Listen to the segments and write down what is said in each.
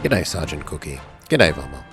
G'day, Sergeant Cookie. G'day, Velma.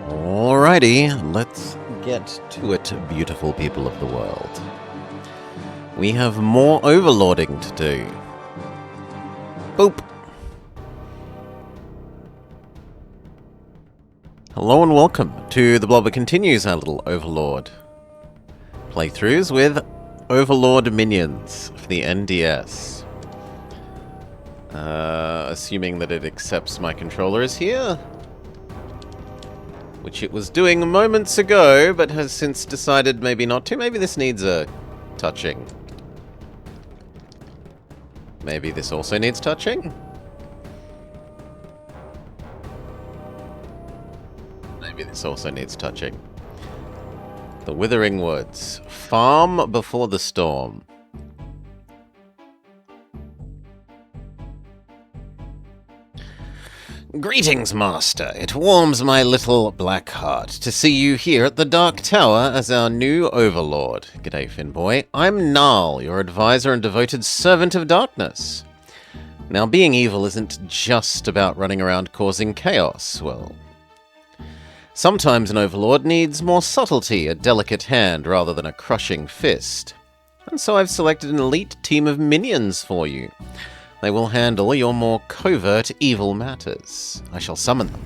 Alrighty, let's get to it, beautiful people of the world. We have more overlording to do. Boop! Hello and welcome to The Blobber Continues, our little Overlord playthroughs with Overlord minions for the NDS. Assuming that it accepts my controllers here. which it was doing moments ago, but has since decided maybe not to. Maybe this needs a touching. Maybe this also needs touching? Maybe this also needs touching. The Withering Woods. Farm before the storm. Greetings, Master. It warms my little black heart to see you here at the Dark Tower as our new Overlord. G'day, Finboy. I'm Gnarl, your advisor and devoted servant of darkness. Now, being evil isn't just about running around causing chaos. Well, sometimes an Overlord needs more subtlety, a delicate hand, rather than a crushing fist. And so I've selected an elite team of minions for you. They will handle your more covert evil matters. I shall summon them.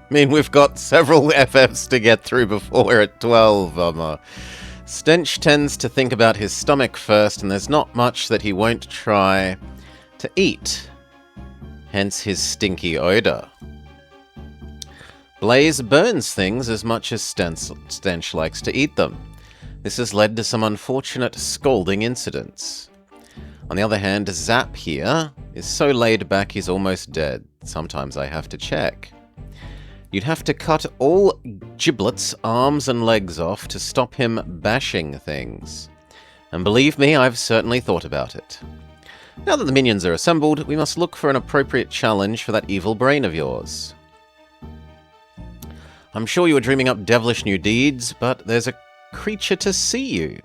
I mean, we've got several FFs to get through before we're at 12. Stench tends to think about his stomach first, and there's not much that he won't try to eat. Hence his stinky odor. Blaze burns things as much as Stench likes to eat them. This has led to some unfortunate scalding incidents. On the other hand, Zap here is so laid back he's almost dead. Sometimes I have to check. You'd have to cut all Giblet's arms and legs off to stop him bashing things. And believe me, I've certainly thought about it. Now that the minions are assembled, we must look for an appropriate challenge for that evil brain of yours. I'm sure you are dreaming up devilish new deeds, but there's a creature to see you.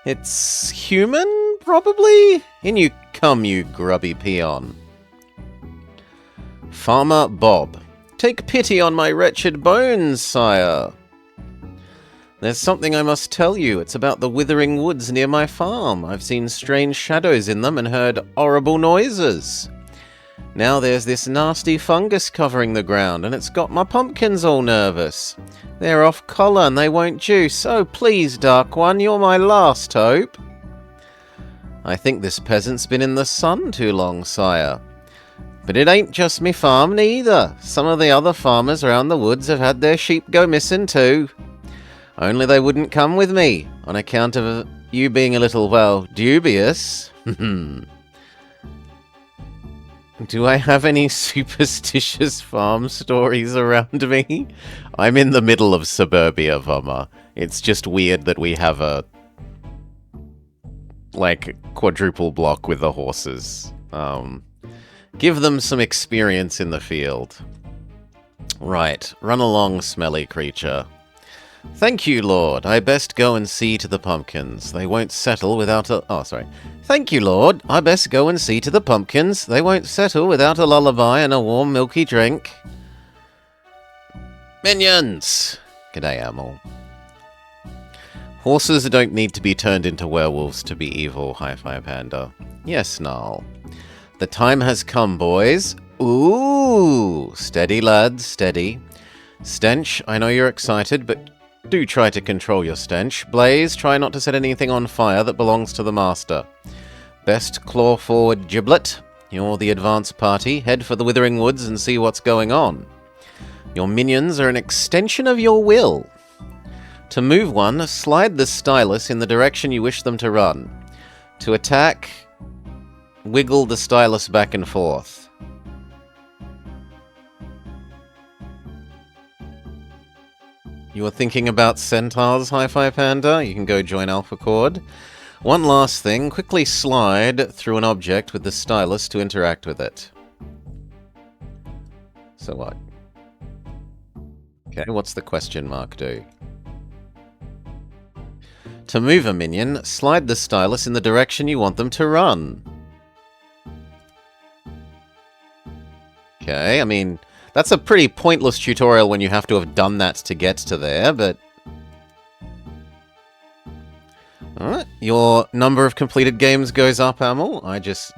It's human, probably? In you come, you grubby peon. Farmer Bob. Take pity on my wretched bones, sire. There's something I must tell you. It's about the withering woods near my farm. I've seen strange shadows in them and heard horrible noises. Now there's this nasty fungus covering the ground, and it's got my pumpkins all nervous. They're off color and they won't juice. Oh, please, Dark One, you're my last hope. I think this peasant's been in the sun too long, sire. But it ain't just me farm neither. Some of the other farmers around the woods have had their sheep go missing too. Only they wouldn't come with me, on account of you being a little, well, dubious. Do I have any superstitious farm stories around me? I'm in the middle of suburbia, Vommer. It's just weird that we have a, like, quadruple block with the horses. Give them some experience in the field. Right, run along, smelly creature. Thank you, Lord. I best go and see to the pumpkins. They won't settle without a... Oh, sorry. Thank you, Lord. I best go and see to the pumpkins. They won't settle without a lullaby and a warm milky drink. Minions! G'day, Amel. Horses don't need to be turned into werewolves to be evil, Hi-Fi Panda. Yes, Gnarl. The time has come, boys. Ooh! Steady, lads, steady. Stench, I know you're excited, but do try to control your stench. Blaze, try not to set anything on fire that belongs to the Master. Best claw forward, Giblet. You're the advance party. Head for the Withering Woods and see what's going on. Your minions are an extension of your will. To move one, slide the stylus in the direction you wish them to run. To attack, wiggle the stylus back and forth. You are thinking about centaurs, Hi-Fi Panda? You can go join Alpha Cord. One last thing, quickly slide through an object with the stylus to interact with it. So what? Okay, what's the question mark do? To move a minion, slide the stylus in the direction you want them to run. Okay, I mean, that's a pretty pointless tutorial when you have to have done that to get to there, but... Alright, your number of completed games goes up, Amel. I just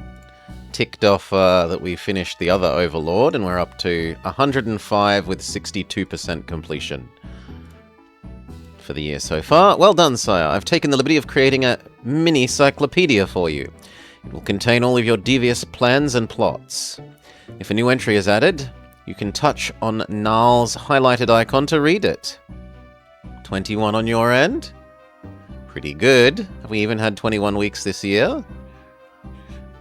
ticked off that we finished the other Overlord, and we're up to 105 with 62% completion for the year so far. Well done, sire. I've taken the liberty of creating a mini-cyclopedia for you. It will contain all of your devious plans and plots. If a new entry is added, you can touch on Naal's highlighted icon to read it. 21 on your end? Pretty good. Have we even had 21 weeks this year?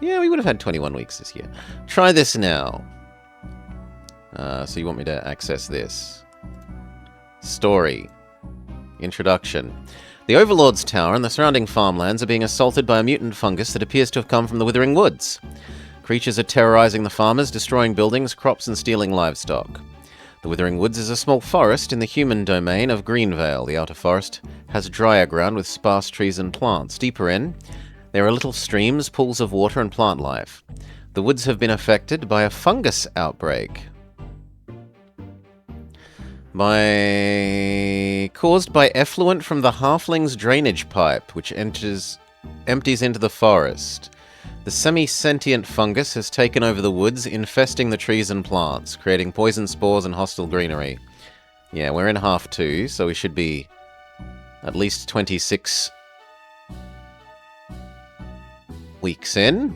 Yeah, we would have had 21 weeks this year. Try this now. So you want me to access this. Story. Introduction. The Overlord's tower and the surrounding farmlands are being assaulted by a mutant fungus that appears to have come from the Withering Woods. Creatures are terrorizing the farmers, destroying buildings, crops, and stealing livestock. The Withering Woods is a small forest in the human domain of Greenvale. The outer forest has drier ground with sparse trees and plants. Deeper in, there are little streams, pools of water, and plant life. The woods have been affected by a fungus outbreak. Caused by effluent from the halfling's drainage pipe, which empties into the forest. The semi-sentient fungus has taken over the woods, infesting the trees and plants, creating poison spores and hostile greenery. Yeah, we're in half 2, so we should be at least 26 weeks in.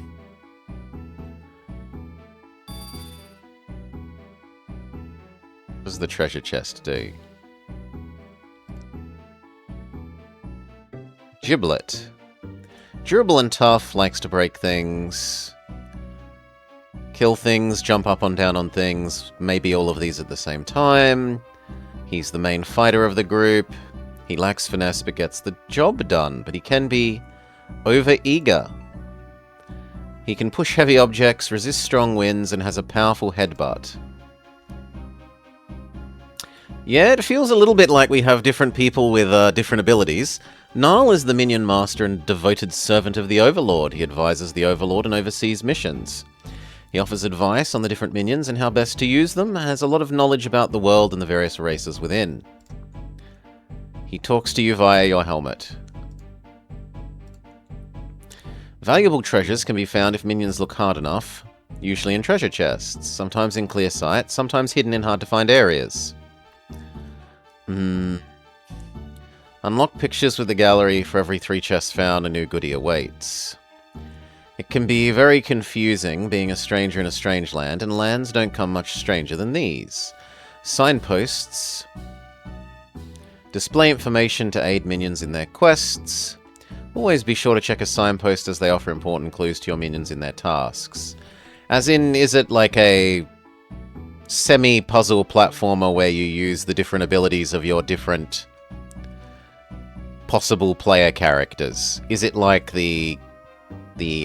What does the treasure chest do? Giblet. Durable and tough, likes to break things, kill things, jump up and down on things, maybe all of these at the same time. He's the main fighter of the group. He lacks finesse but gets the job done, but he can be over-eager. He can push heavy objects, resist strong winds, and has a powerful headbutt. Yeah, it feels a little bit like we have different people with different abilities. Naal is the minion master and devoted servant of the Overlord. He advises the Overlord and oversees missions. He offers advice on the different minions and how best to use them, and has a lot of knowledge about the world and the various races within. He talks to you via your helmet. Valuable treasures can be found if minions look hard enough, usually in treasure chests, sometimes in clear sight, sometimes hidden in hard-to-find areas. Unlock pictures with the gallery. For every 3 chests found, a new goodie awaits. It can be very confusing being a stranger in a strange land, and lands don't come much stranger than these. Signposts display information to aid minions in their quests. Always be sure to check a signpost as they offer important clues to your minions in their tasks. As in, is it like a semi-puzzle platformer where you use the different abilities of your different possible player characters? Is it like the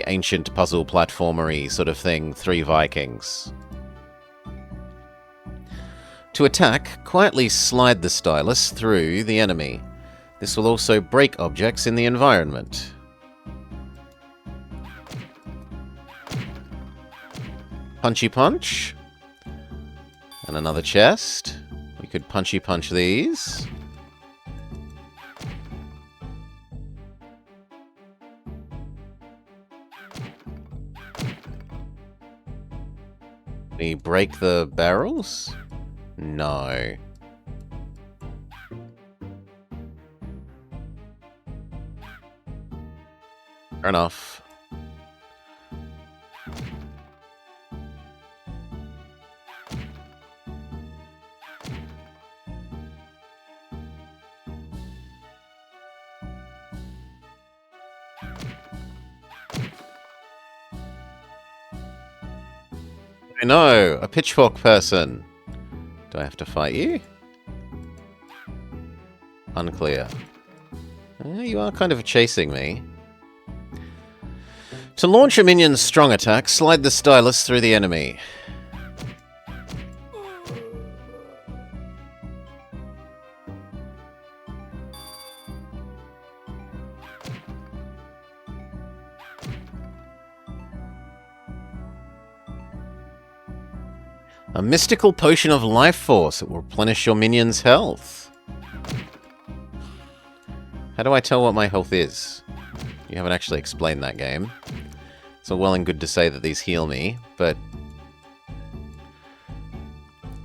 ancient puzzle platformery sort of thing, 3 Vikings? To attack, quietly slide the stylus through the enemy. This will also break objects in the environment. Punchy punch. And another chest. We could punchy punch these. We break the barrels? No. Fair enough. No, a pitchfork person. Do I have to fight you? Unclear. You are kind of chasing me. To launch a minion's strong attack, slide the stylus through the enemy. A mystical potion of life force. It will replenish your minion's health. How How do I tell what my health is? You haven't actually explained that, game. It's all well and good to say that these heal me, but...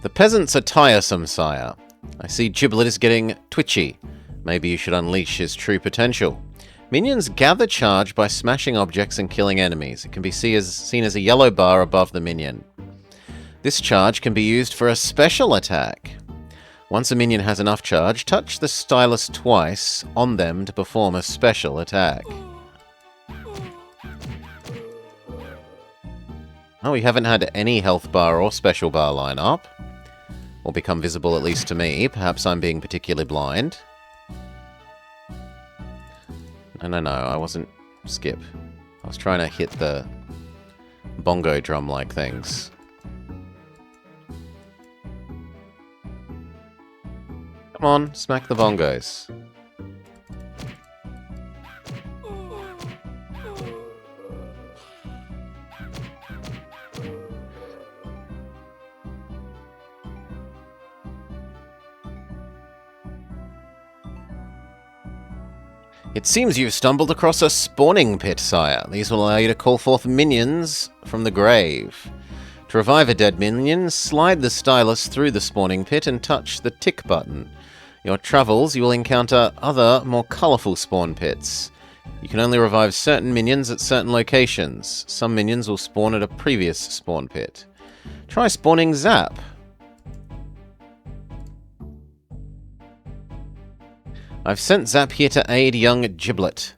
The peasants are tiresome, sire. I see Giblet is getting twitchy. Maybe you should unleash his true potential. Minions gather charge by smashing objects and killing enemies. It can be seen as a yellow bar above the minion. This charge can be used for a special attack. Once a minion has enough charge, touch the stylus twice on them to perform a special attack. Oh, we haven't had any health bar or special bar line up. Or become visible, at least to me. Perhaps I'm being particularly blind. No, I wasn't... Skip. I was trying to hit the bongo drum-like things. Come on, smack the bongos. It seems you've stumbled across a spawning pit, sire. These will allow you to call forth minions from the grave. To revive a dead minion, slide the stylus through the spawning pit and touch the tick button. Your travels, you will encounter other, more colourful spawn pits. You can only revive certain minions at certain locations. Some minions will spawn at a previous spawn pit. Try spawning Zap. I've sent Zap here to aid young Giblet.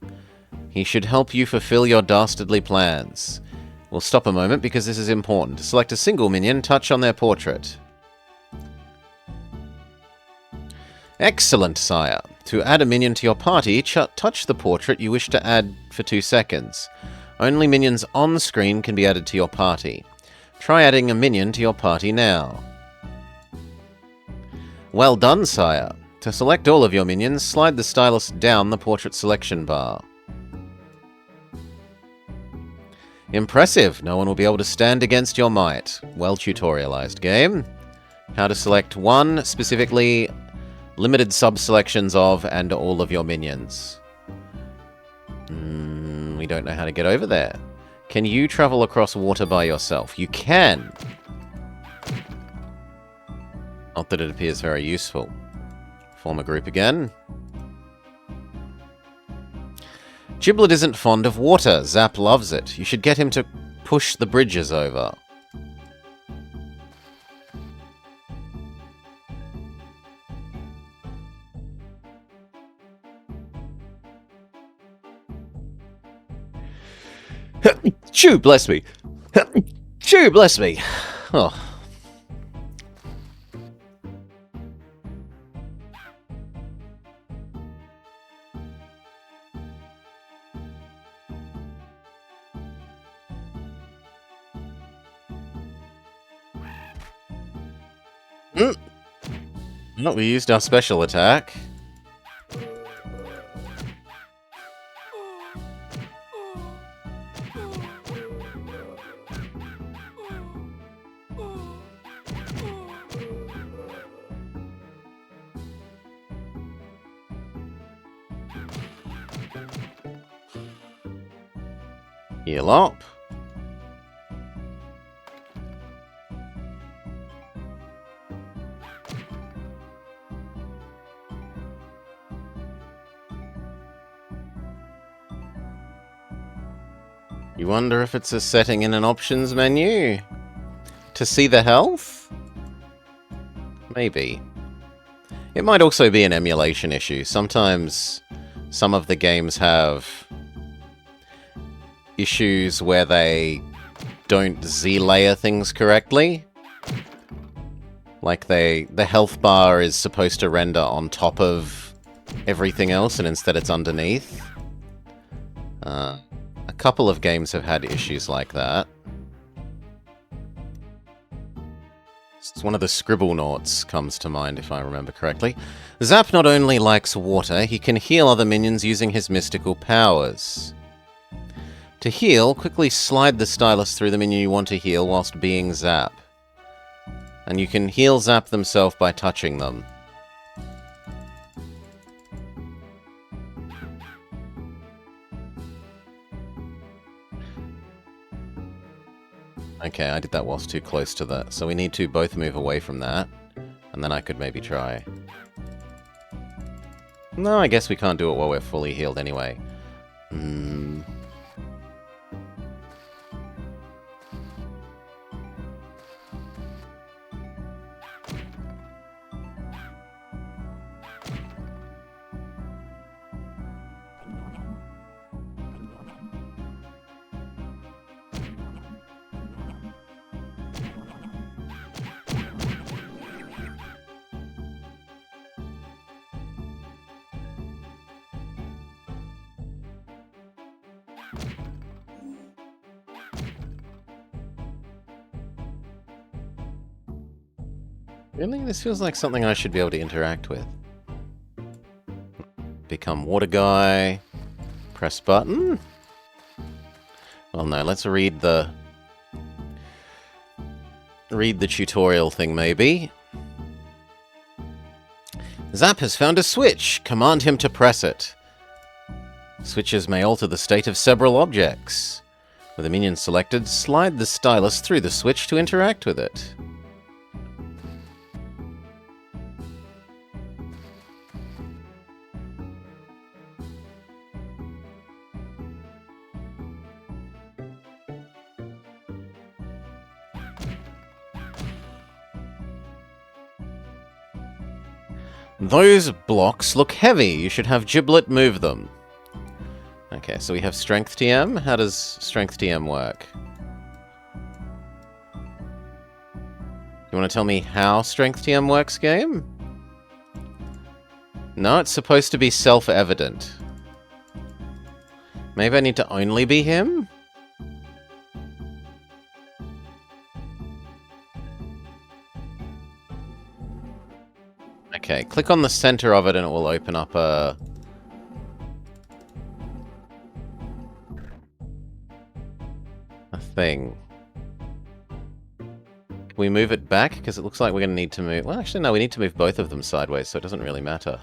He should help you fulfill your dastardly plans. We'll stop a moment because this is important. To select a single minion, touch on their portrait. Excellent, sire. To add a minion to your party, touch the portrait you wish to add for 2 seconds. Only minions on the screen can be added to your party. Try adding a minion to your party now. Well done, sire. To select all of your minions, slide the stylus down the portrait selection bar. Impressive! No one will be able to stand against your might. Well tutorialized game. How to select one, specifically limited sub-selections of, and all of your minions. We don't know how to get over there. Can you travel across water by yourself? You can! Not that it appears very useful. Form a group again. Giblet isn't fond of water. Zap loves it. You should get him to push the bridges over. Chew, bless me. Chew, bless me. Oh. No, we used our special attack. Heal up. You wonder if it's a setting in an options menu? To see the health? Maybe. It might also be an emulation issue. Sometimes some of the games have issues where they don't Z-layer things correctly. Like the health bar is supposed to render on top of everything else, and instead it's underneath. A couple of games have had issues like that. It's one of the Scribblenauts comes to mind, if I remember correctly. Zap not only likes water, he can heal other minions using his mystical powers. To heal, quickly slide the stylus through the minion you want to heal whilst being Zap. And you can heal Zap themselves by touching them. Okay, I did that whilst too close to that. So we need to both move away from that. And then I could maybe try. No, I guess we can't do it while we're fully healed anyway. Really? This feels like something I should be able to interact with. Become water guy. Press button. Well, no, let's read the tutorial thing, maybe. Zap has found a switch. Command him to press it. Switches may alter the state of several objects. With a minion selected, slide the stylus through the switch to interact with it. Those blocks look heavy. You should have Giblet move them. Okay, so we have Strength TM. How does Strength TM work? You want to tell me how Strength TM works, game? No, it's supposed to be self-evident. Maybe I need to only be him? Okay, click on the center of it and it will open up a... thing. Can we move it back? Because it looks like we're going to need to move... Well, actually, no, we need to move both of them sideways, so it doesn't really matter.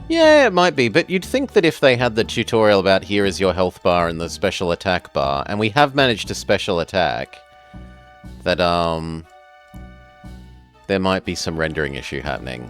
Yeah, it might be, but you'd think that if they had the tutorial about here is your health bar and the special attack bar, and we have managed to special attack, that, there might be some rendering issue happening.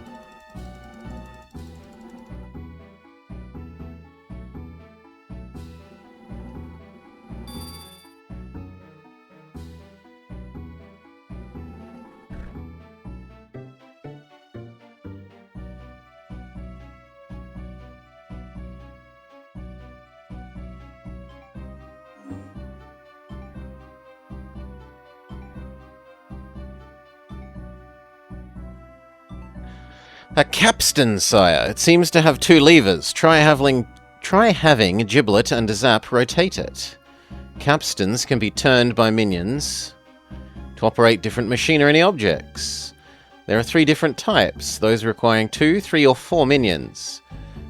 A capstan, sire. It seems to have two levers. Try having Giblet and Zap rotate it. Capstans can be turned by minions to operate different machinery objects. There are 3 different types, those requiring 2, 3, or 4 minions.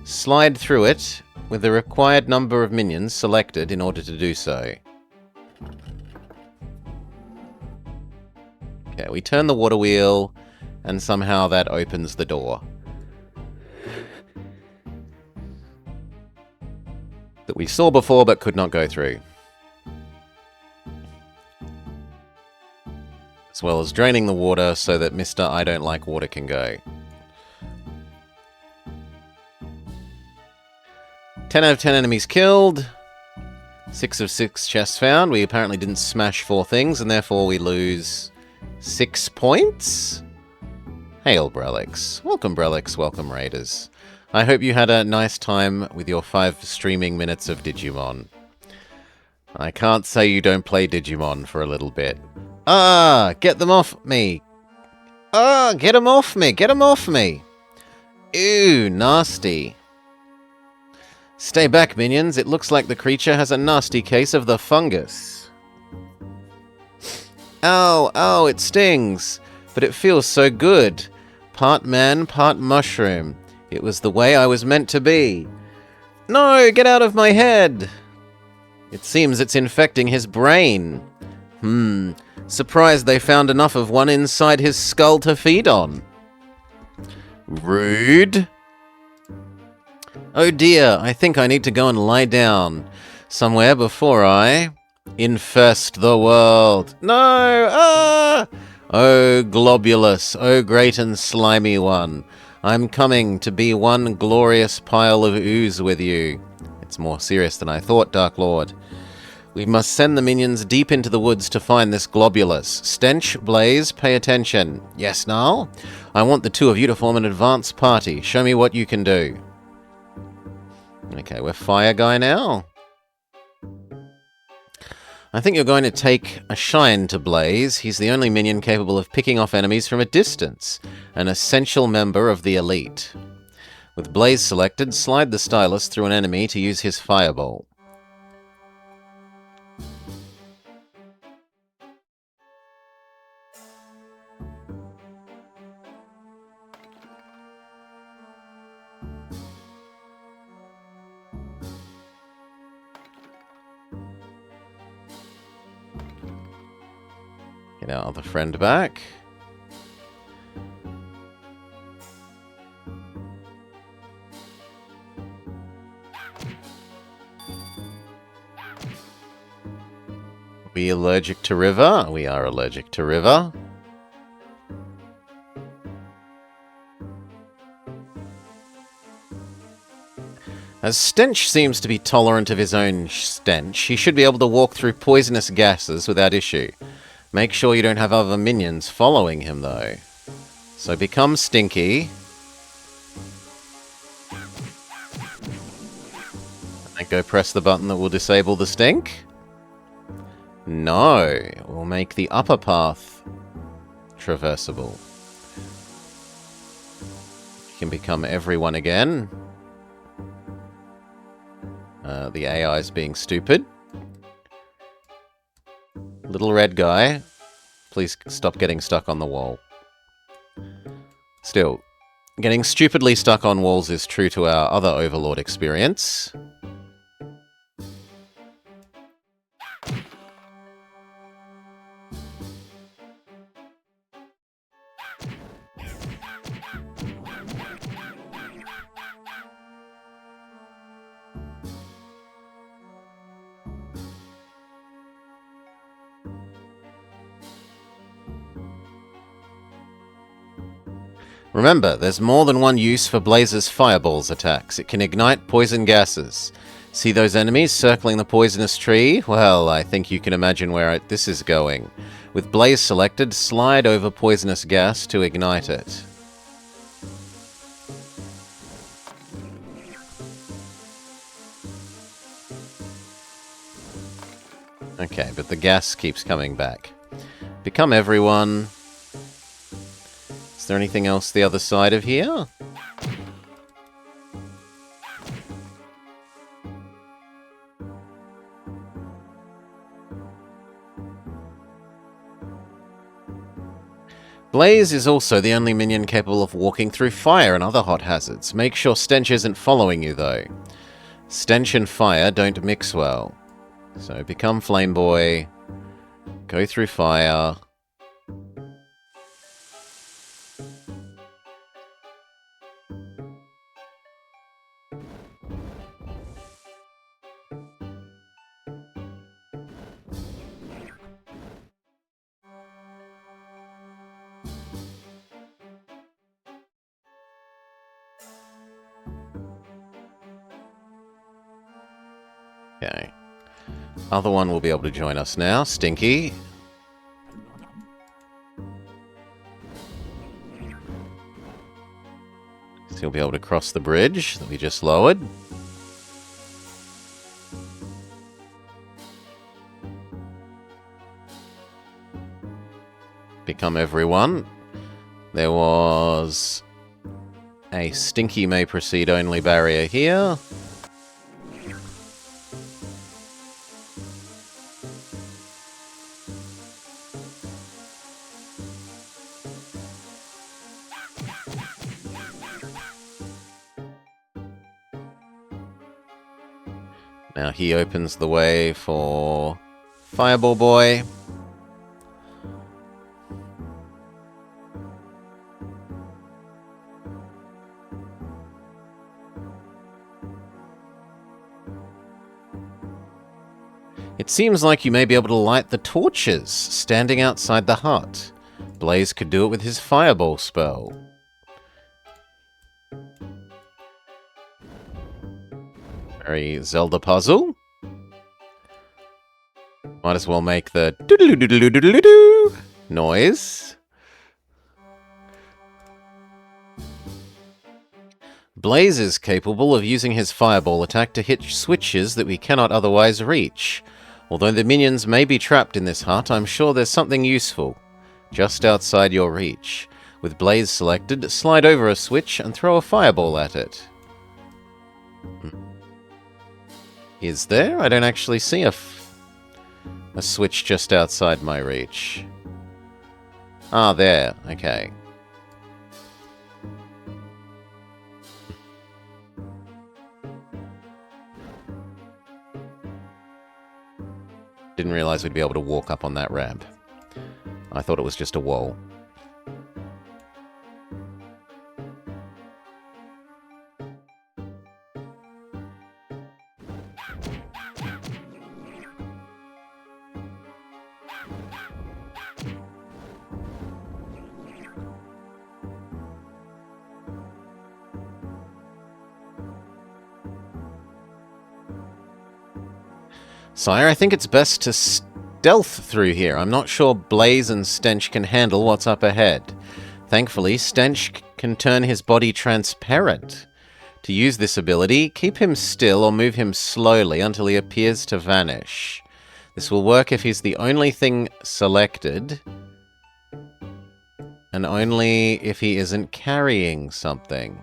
Slide through it with the required number of minions selected in order to do so. Okay, we turn the water wheel, and somehow that opens the door. That we saw before but could not go through. As well as draining the water so that Mr. I Don't Like Water can go. 10 out of 10 enemies killed. 6 of 6 chests found. We apparently didn't smash 4 things, and therefore we lose 6 points? Hail, Brelix. Welcome, Brelix. Welcome, Raiders. I hope you had a nice time with your 5 streaming minutes of Digimon. I can't say you don't play Digimon for a little bit. Ah! Get them off me! Ah! Get them off me! Get them off me! Ew, nasty. Stay back, minions. It looks like the creature has a nasty case of the fungus. Ow! Ow! It stings! But it feels so good. Part man, part mushroom. It was the way I was meant to be. No! Get out of my head! It seems it's infecting his brain. Surprised they found enough of one inside his skull to feed on. Rude. Oh dear, I think I need to go and lie down. somewhere before I infest the world. No! Ah! Oh, globulous, oh great and slimy one, I'm coming to be one glorious pile of ooze with you. It's more serious than I thought, Dark Lord. We must send the minions deep into the woods to find this globulus. Stench, Blaze, pay attention. Yes, Nile? I want the two of you to form an advance party. Show me what you can do. Okay, we're Fire Guy now. I think you're going to take a shine to Blaze. He's the only minion capable of picking off enemies from a distance. An essential member of the elite. With Blaze selected, slide the stylus through an enemy to use his fireball. Get our other friend back. We allergic to river? We are allergic to river. As Stench seems to be tolerant of his own stench, he should be able to walk through poisonous gases without issue. Make sure you don't have other minions following him, though. So become Stinky. And go press the button that will disable the stink. No, we'll make the upper path traversable. You can become everyone again. The AI is being stupid. Little red guy, please stop getting stuck on the wall. Still, getting stupidly stuck on walls is true to our other Overlord experience. Remember, there's more than one use for Blaze's fireballs attacks. It can ignite poison gases. See those enemies circling the poisonous tree? Well, I think you can imagine where this is going. With Blaze selected, slide over poisonous gas to ignite it. Okay, but the gas keeps coming back. Become everyone. Is there anything else the other side of here? Blaze is also the only minion capable of walking through fire and other hot hazards. Make sure Stench isn't following you, though. Stench and fire don't mix well. So become Flame Boy. Go through fire. Okay. Other one will be able to join us now. Stinky. So he'll be able to cross the bridge that we just lowered. Become everyone. There was a Stinky may proceed only barrier here. Now he opens the way for Fireball Boy. It seems like you may be able to light the torches standing outside the hut. Blaze could do it with his fireball spell. Very Zelda puzzle. Might as well make the doodle-doo-doo-doo-doo-doo noise. Blaze is capable of using his fireball attack to hit switches that we cannot otherwise reach. Although the minions may be trapped in this hut, I'm sure there's something useful just outside your reach. With Blaze selected, slide over a switch and throw a fireball at it. Is there? I don't actually see a switch just outside my reach. Ah, there. Okay. Didn't realize we'd be able to walk up on that ramp. I thought it was just a wall. Sire, I think it's best to stealth through here. I'm not sure Blaze and Stench can handle what's up ahead. Thankfully, Stench can turn his body transparent. To use this ability, keep him still or move him slowly until he appears to vanish. This will work if he's the only thing selected, and only if he isn't carrying something.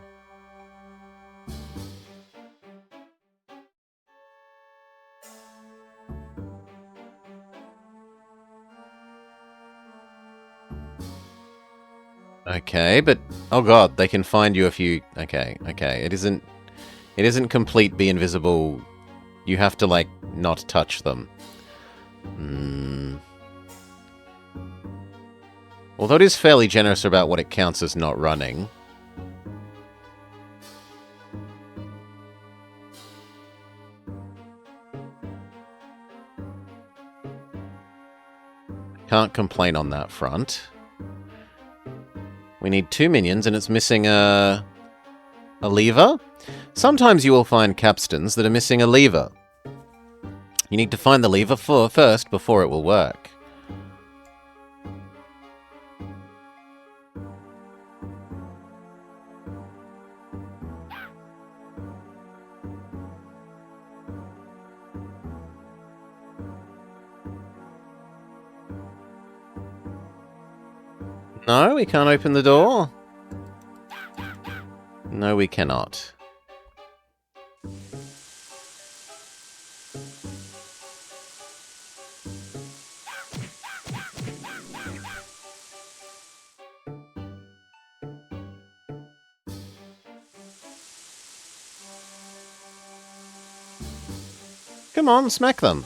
Okay, but oh god, they can find you if you. Okay. It isn't complete be invisible. You have to like not touch them. Although it is fairly generous about what it counts as not running. Can't complain on that front. We need 2 minions, and it's missing a lever. Sometimes you will find capstans that are missing a lever. You need to find the lever first before it will work. No, we can't open the door. No, we cannot. Come on, smack them.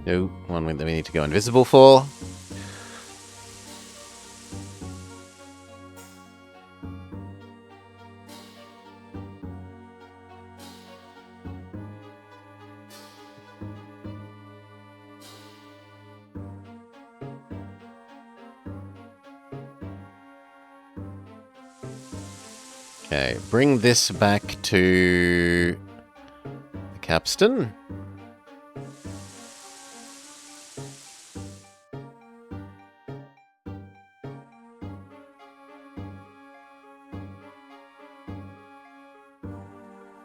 No, one that we need to go invisible for. Okay, bring this back to the capstan.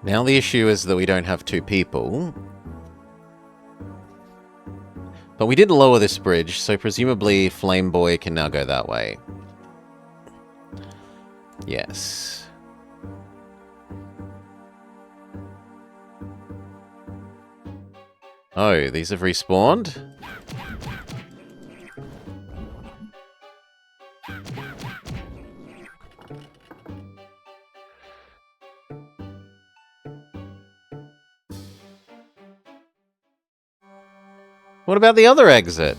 Now the issue is that we don't have 2 people. But we did lower this bridge, so presumably Flame Boy can now go that way. Yes. Oh, these have respawned? What about the other exit?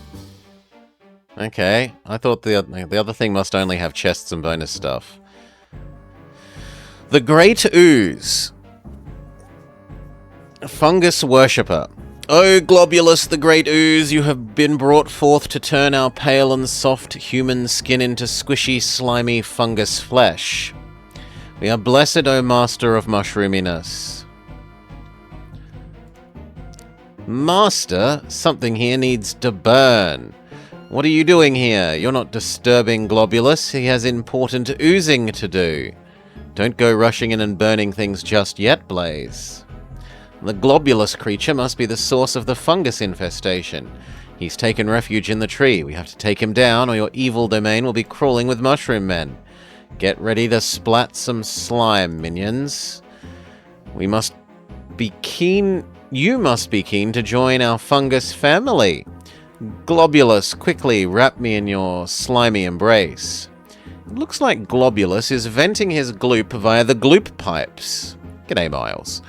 Okay, I thought the other thing must only have chests and bonus stuff. The Great Ooze. Fungus Worshipper. O Globulus, the Great Ooze, you have been brought forth to turn our pale and soft human skin into squishy, slimy fungus flesh. We are blessed, O Master of Mushroominess. Master, something here needs to burn. What are you doing here? You're not disturbing Globulus. He has important oozing to do. Don't go rushing in and burning things just yet, Blaze. The Globulus creature must be the source of the fungus infestation. He's taken refuge in the tree. We have to take him down, or your evil domain will be crawling with mushroom men. Get ready to splat some slime, minions. We must be keen... You must be keen to join our fungus family. Globulus, quickly wrap me in your slimy embrace. It looks like Globulus is venting his gloop via the gloop pipes. G'day, Miles.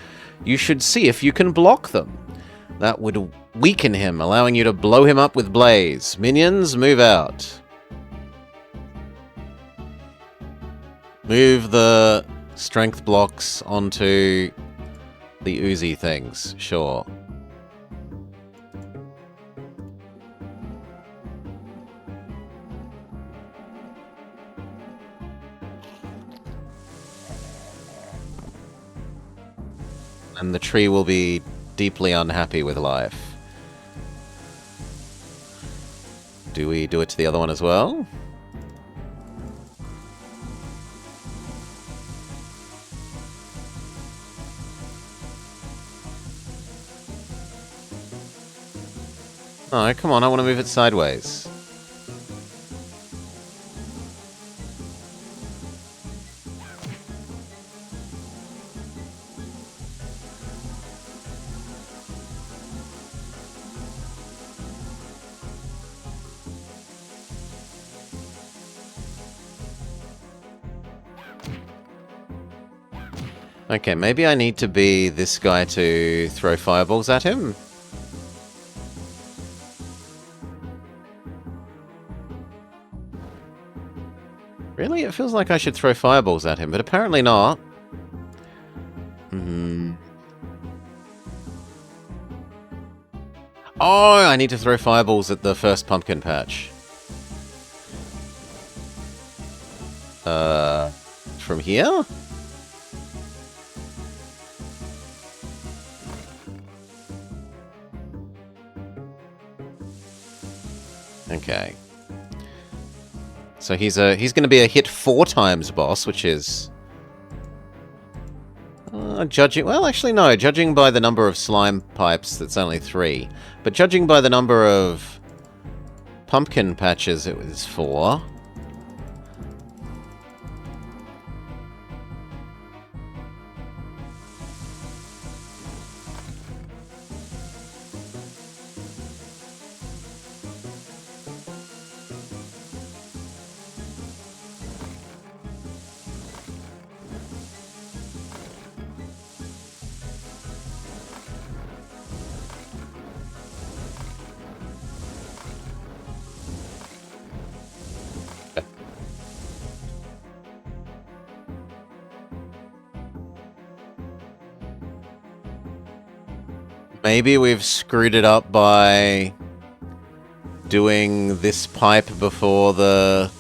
You should see if you can block them. That would weaken him, allowing you to blow him up with Blaze. Minions, move out. Move the strength blocks onto the oozy things, sure. And the tree will be deeply unhappy with life. Do we do it to the other one as well? Oh, come on, I want to move it sideways. Okay, maybe I need to be this guy to throw fireballs at him. Really? It feels like I should throw fireballs at him, but apparently not. Oh, I need to throw fireballs at the first pumpkin patch. From here? Okay. So he's going to be a hit 4 times boss, which is judging. Well, actually no. Judging by the number of slime pipes, that's only 3. But judging by the number of pumpkin patches, it was 4. Maybe we've screwed it up by doing this pipe before the...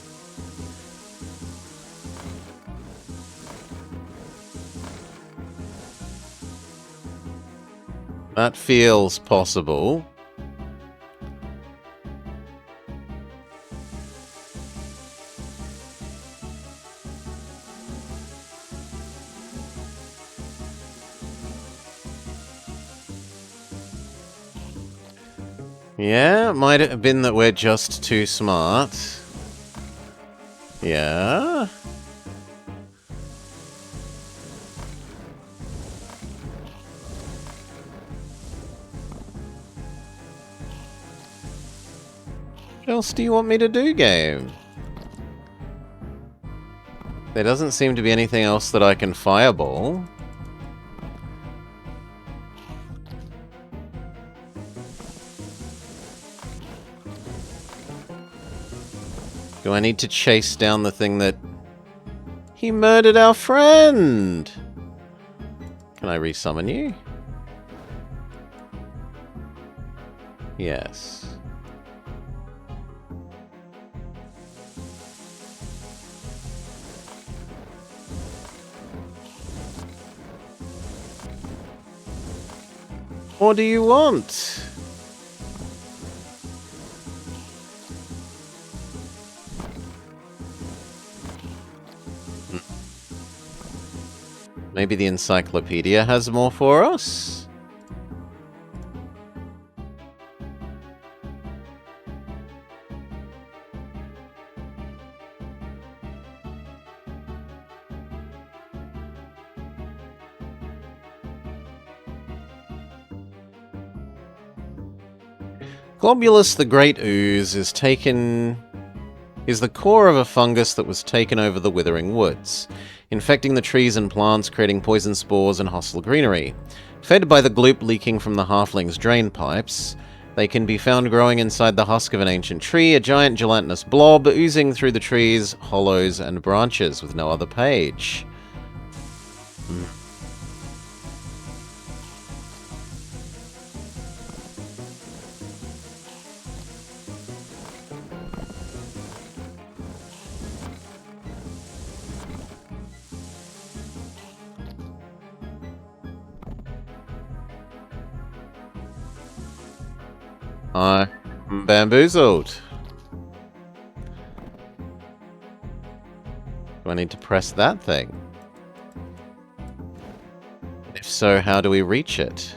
That feels possible. Yeah, it might have been that we're just too smart. Yeah. What else do you want me to do, game? There doesn't seem to be anything else that I can fireball. Do I need to chase down the thing that... He murdered our friend! Can I resummon you? Yes. What do you want? Maybe the encyclopedia has more for us? Globulus the Great Ooze is the core of a fungus that was taken over the Withering Woods, infecting the trees and plants, creating poison spores and hostile greenery. Fed by the gloop leaking from the halfling's drain pipes, they can be found growing inside the husk of an ancient tree, a giant gelatinous blob oozing through the trees, hollows, and branches with no other page. I'm bamboozled. Do I need to press that thing? If so, how do we reach it?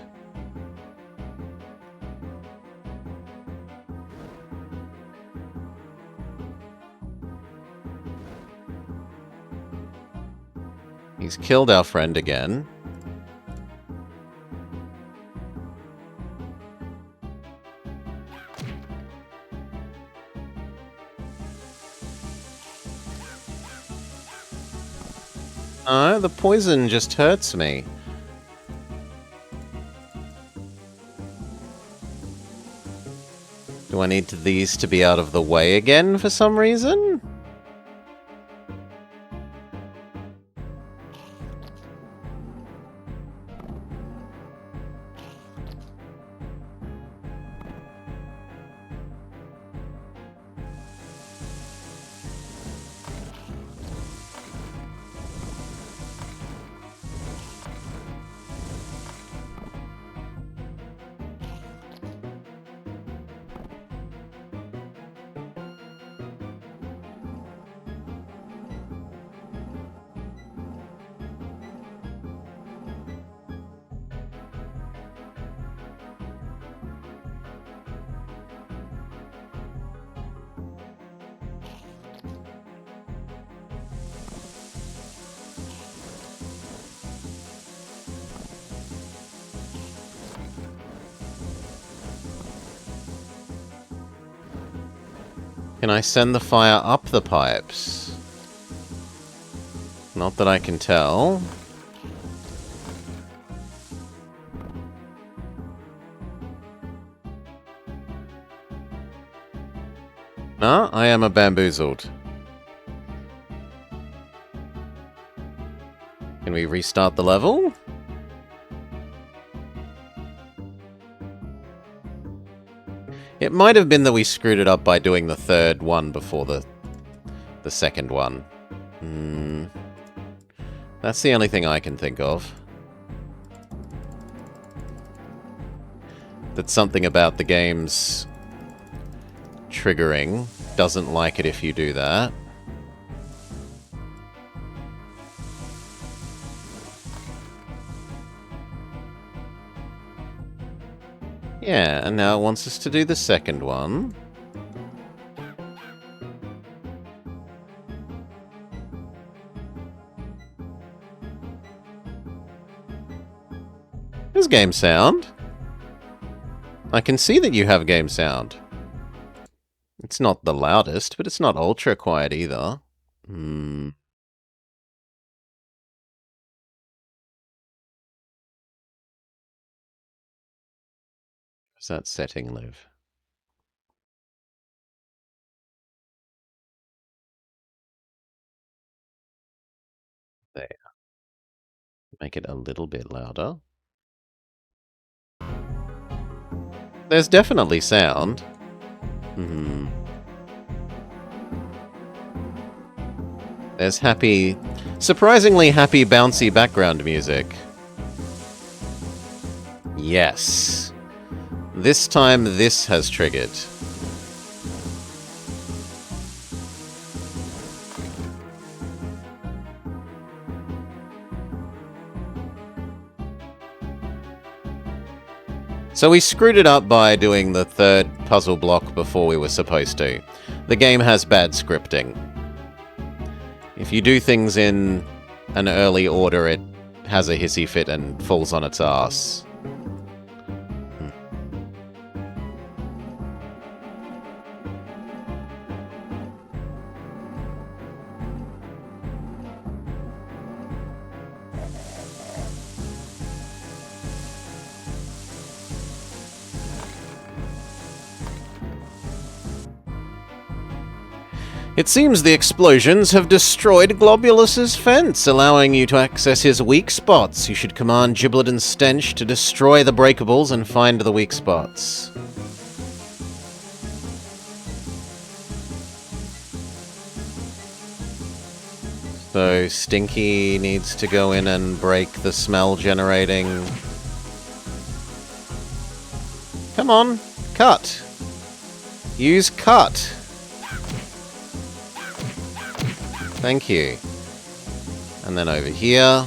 He's killed our friend again. Oh, the poison just hurts me. Do I need these to be out of the way again for some reason? Can I send the fire up the pipes? Not that I can tell. No, I am a bamboozled. Can we restart the level? It might have been that we screwed it up by doing the third one before the second one. That's the only thing I can think of. That something about the game's triggering doesn't like it if you do that. Yeah, and now it wants us to do the second one. There's game sound. I can see that you have game sound. It's not the loudest, but it's not ultra quiet either. Does that setting live? Make it a little bit louder. There's definitely sound. There's happy, surprisingly happy, bouncy background music. Yes. This time this has triggered. So we screwed it up by doing the third puzzle block before we were supposed to. The game has bad scripting. If you do things in an early order, it has a hissy fit and falls on its ass. It seems the explosions have destroyed Globulus's fence, allowing you to access his weak spots. You should command Giblet and Stench to destroy the breakables and find the weak spots. So Stinky needs to go in and break the smell generating... Come on, cut. Use cut. Thank you. And then over here.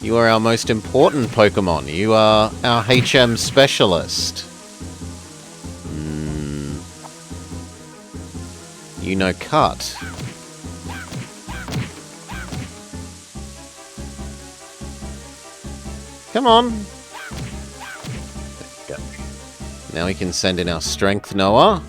You are our most important Pokemon. You are our HM specialist. You know cut. Come on. There we go. Now we can send in our Strength Noah.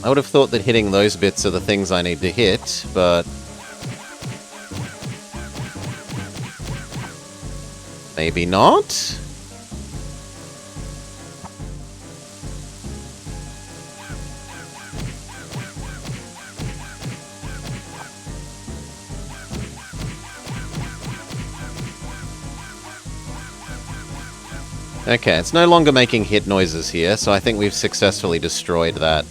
I would have thought that hitting those bits are the things I need to hit, but... maybe not? Okay, it's no longer making hit noises here, so I think we've successfully destroyed that.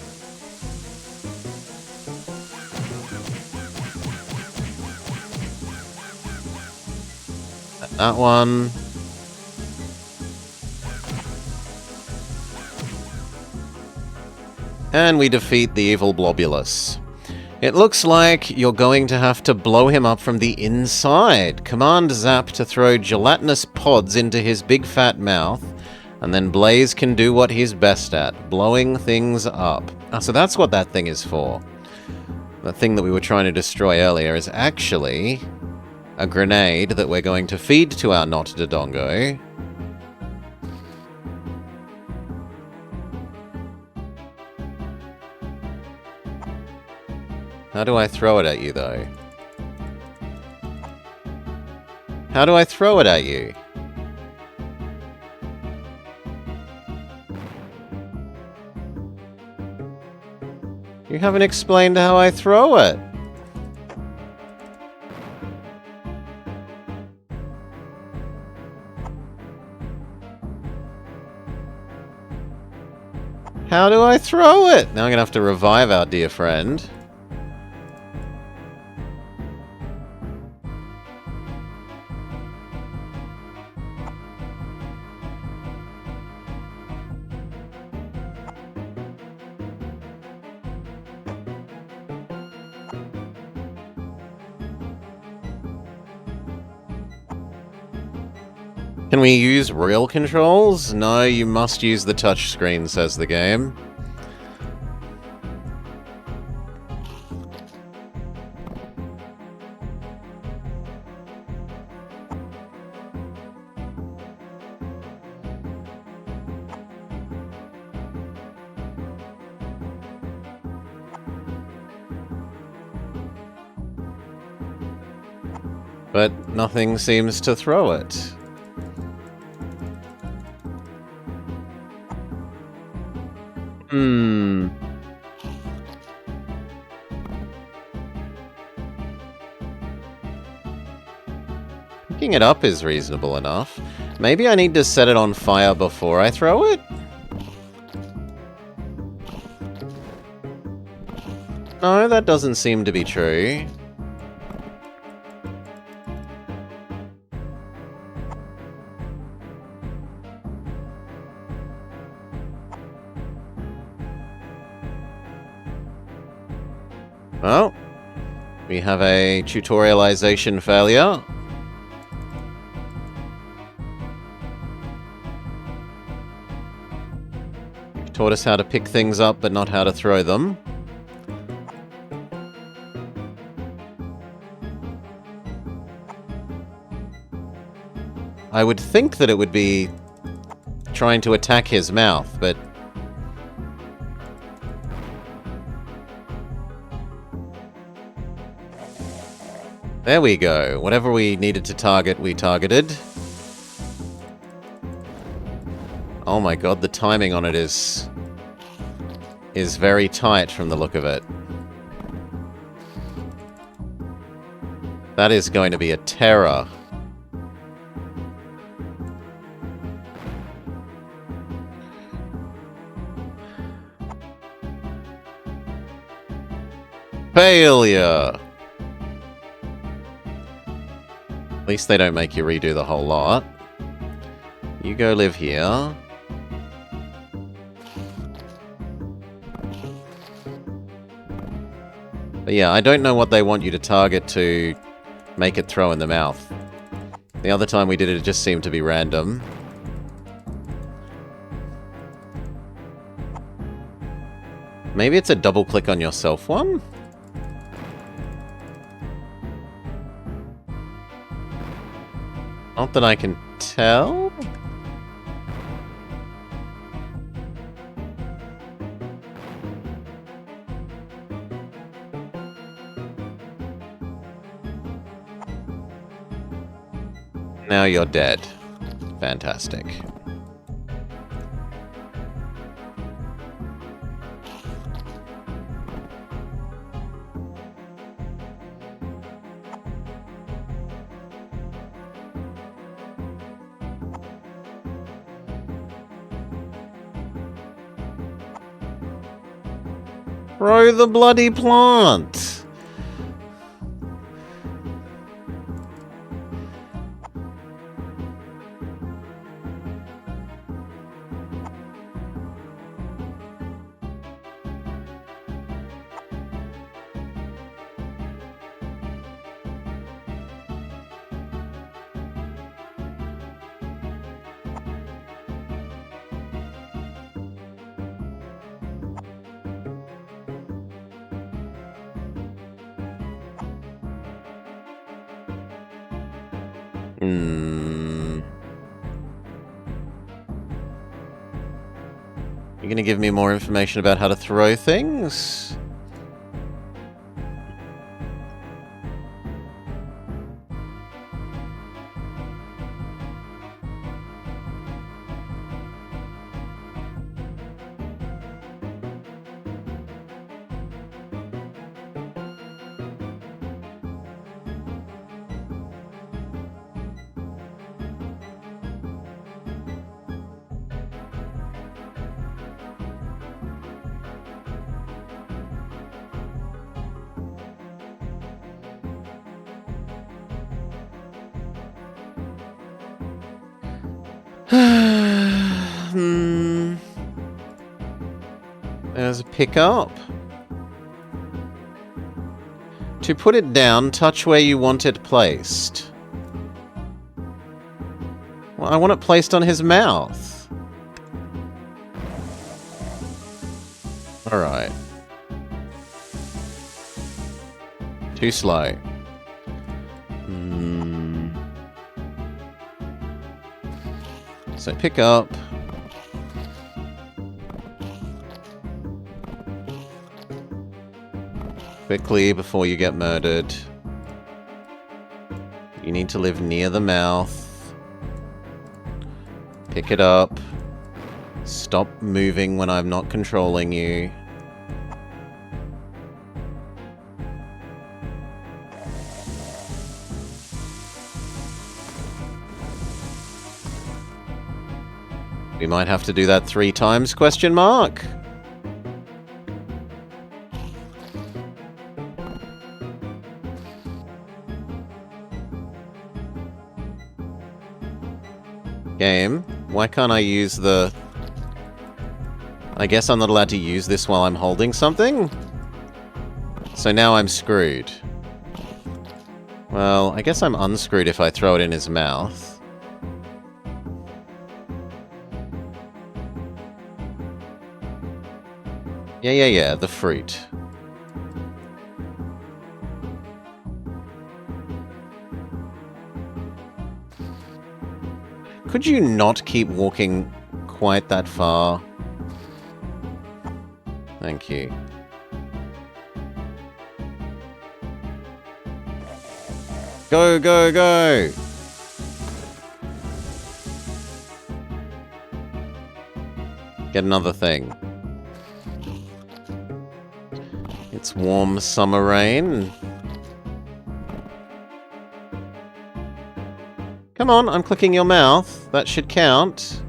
That one. And we defeat the evil Globulus. It looks like you're going to have to blow him up from the inside. Command Zap to throw gelatinous pods into his big fat mouth, and then Blaze can do what he's best at, blowing things up. Ah, so that's what that thing is for. The thing that we were trying to destroy earlier is actually a grenade that we're going to feed to our Not Dodongo. How do I throw it at you, though? How do I throw it at you? You haven't explained how I throw it. How do I throw it? Now I'm gonna have to revive our dear friend. Can we use real controls? No, you must use the touchscreen, says the game. But nothing seems to throw it. Hmm. Picking it up is reasonable enough. Maybe I need to set it on fire before I throw it? No, that doesn't seem to be true. Well, we have a tutorialization failure. You've taught us how to pick things up, but not how to throw them. I would think that it would be trying to attack his mouth, but... There we go. Whatever we needed to target, we targeted. Oh my god, the timing on it is very tight from the look of it. That is going to be a terror. Failure! At least they don't make you redo the whole lot. You go live here. But yeah, I don't know what they want you to target to make it throw in the mouth. The other time we did it, it just seemed to be random. Maybe it's a double click on yourself one? Not that I can tell. Now you're dead. Fantastic. Throw the bloody plant! You're gonna give me more information about how to throw things? There's a pickup. To put it down, touch where you want it placed. Well, I want it placed on his mouth. Alright. Too slow. So pick up. Quickly before you get murdered. You need to live near the mouth. Pick it up. Stop moving when I'm not controlling you. We might have to do that 3 times, question mark? Game, why can't I use the... I guess I'm not allowed to use this while I'm holding something? So now I'm screwed. Well, I guess I'm unscrewed if I throw it in his mouth. Yeah, the fruit. Could you not keep walking quite that far? Thank you. Go, go, go! Get another thing. It's warm summer rain. Come on, I'm clicking your mouth. That should count.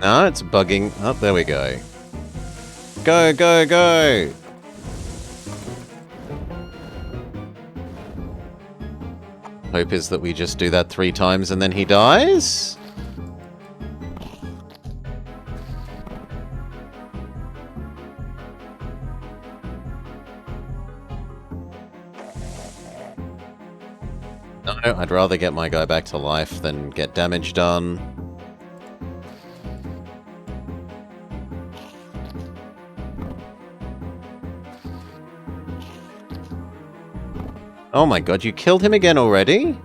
No, it's bugging. Oh, there we go. Go, go, go! Hope is that we just do that 3 times and then he dies? No, I'd rather get my guy back to life than get damage done. Oh my god, you killed him again already?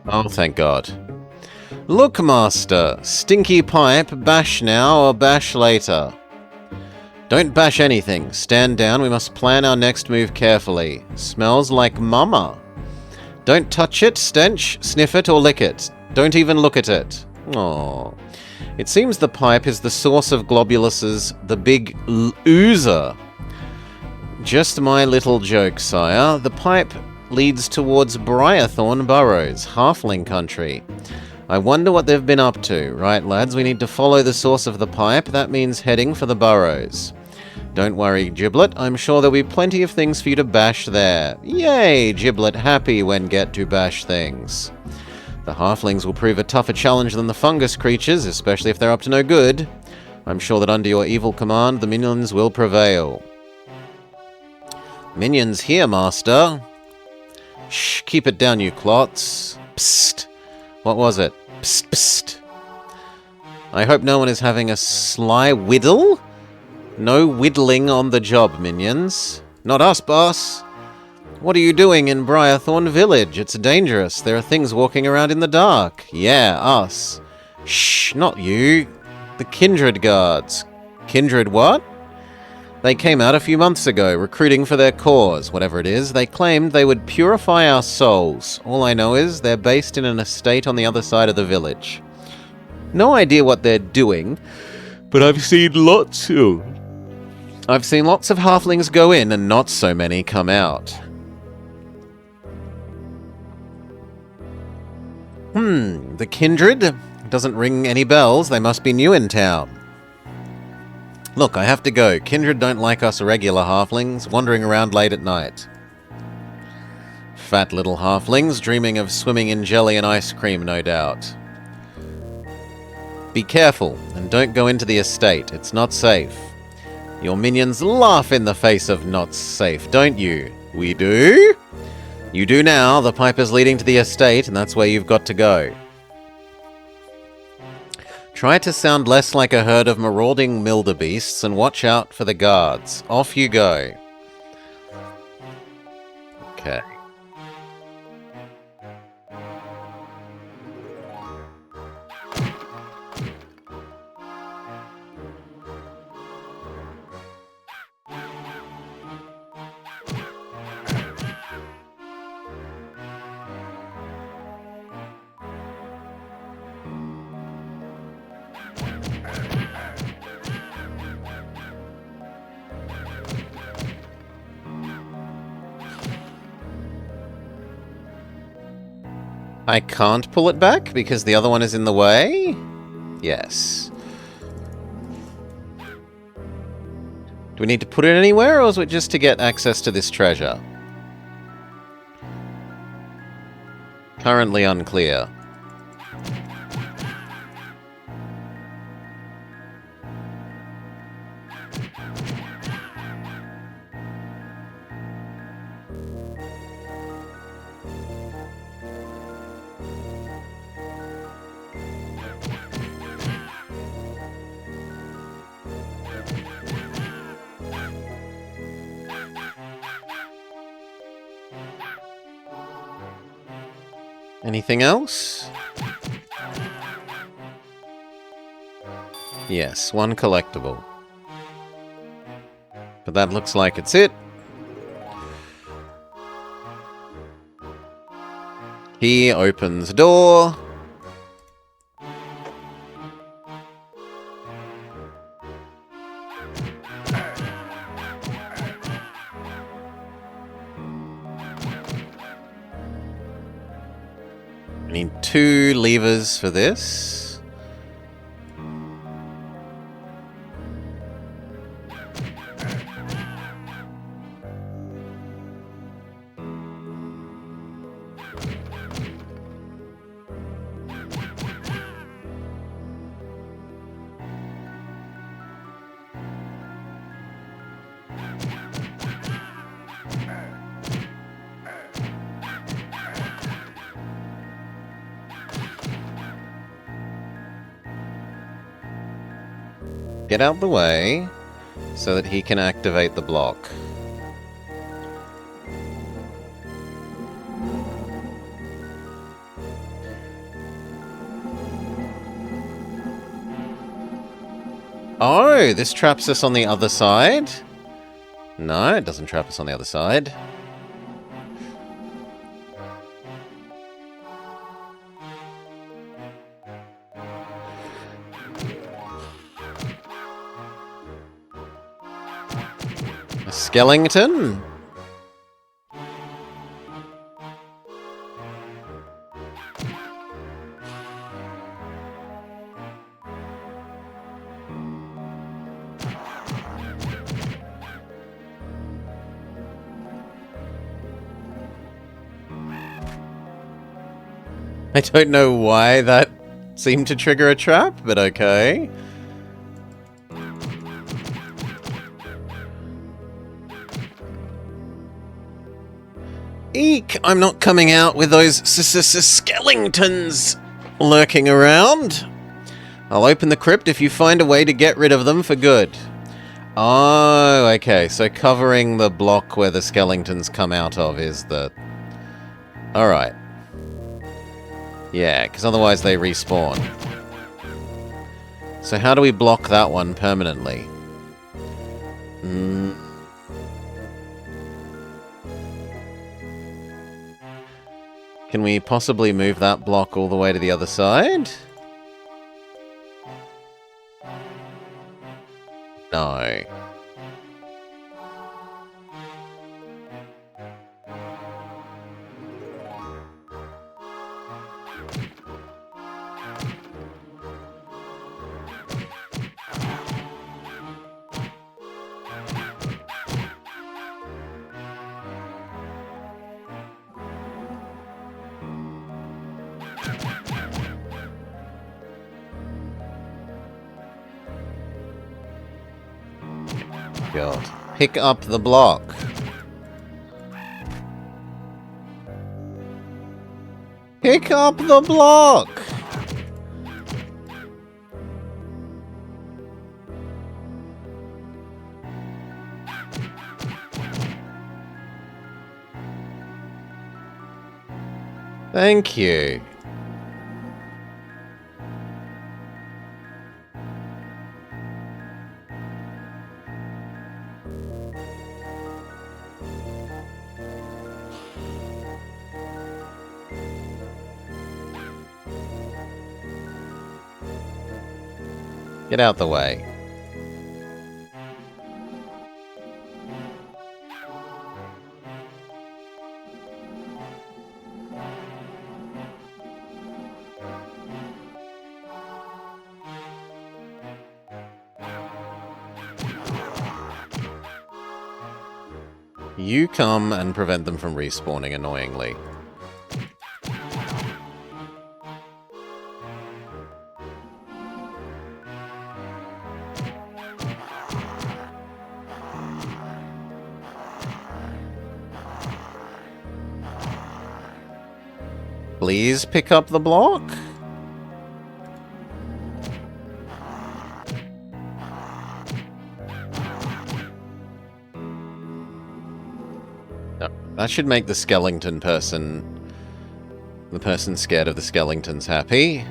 Oh, thank God. Look, Master! Stinky pipe, bash now or bash later. Don't bash anything. Stand down, we must plan our next move carefully. Smells like mama. Don't touch it, stench, sniff it or lick it. Don't even look at it. Aww. It seems the pipe is the source of Globulus's the big oozer. Just my little joke, sire. The pipe leads towards Briarthorn Burrows, halfling country. I wonder what they've been up to. Right, lads, we need to follow the source of the pipe. That means heading for the burrows. Don't worry, Giblet. I'm sure there'll be plenty of things for you to bash there. Yay, Giblet happy when get to bash things. The halflings will prove a tougher challenge than the fungus creatures, especially if they're up to no good. I'm sure that under your evil command, the minions will prevail. Minions here, Master. Shh, keep it down, you clots. Psst. What was it? Psst, psst. I hope no one is having a sly whittle? No whittling on the job, minions. Not us, boss. What are you doing in Briarthorn Village? It's dangerous. There are things walking around in the dark. Yeah, us. Shh, not you. The Kindred guards. Kindred what? They came out a few months ago, recruiting for their cause, whatever it is. They claimed they would purify our souls. All I know is they're based in an estate on the other side of the village. No idea what they're doing, but I've seen lots of halflings go in and not so many come out. The Kindred? Doesn't ring any bells. They must be new in town. Look, I have to go. Kindred don't like us regular halflings, wandering around late at night. Fat little halflings, dreaming of swimming in jelly and ice cream, no doubt. Be careful, and don't go into the estate. It's not safe. Your minions laugh in the face of not safe, don't you? We do? You do now. The pipe is leading to the estate, and that's where you've got to go. Try to sound less like a herd of marauding wildebeests and watch out for the guards. Off you go. Okay. I can't pull it back because the other one is in the way? Yes. Do we need to put it anywhere, or is it just to get access to this treasure? Currently unclear. Anything else? Yes, one collectible. But that looks like it's it. He opens door. I need 2 levers for this. Get out the way so that he can activate the block. Oh, this traps us on the other side? No, it doesn't trap us on the other side. A skeleton? I don't know why that seemed to trigger a trap, but okay. Eek! I'm not coming out with those skeletons lurking around. I'll open the crypt if you find a way to get rid of them for good. Oh, okay. So covering the block where the skeletons come out of is the... Alright. Yeah, because otherwise they respawn. So how do we block that one permanently? Can we possibly move that block all the way to the other side? No. God. Pick up the block. Pick up the block! Thank you. Get out the way. You come and prevent them from respawning annoyingly. Please pick up the block. No, that should make the skeleton person, the person scared of the skeletons, happy.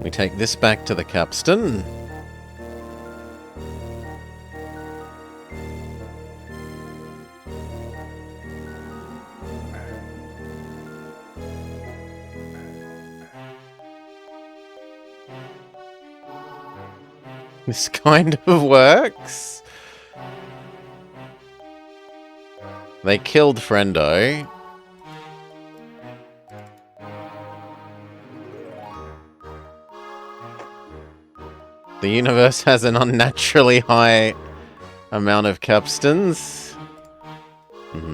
We take this back to the capstan. This kind of works. They killed Friendo. The universe has an unnaturally high amount of capstans. Mm-hmm.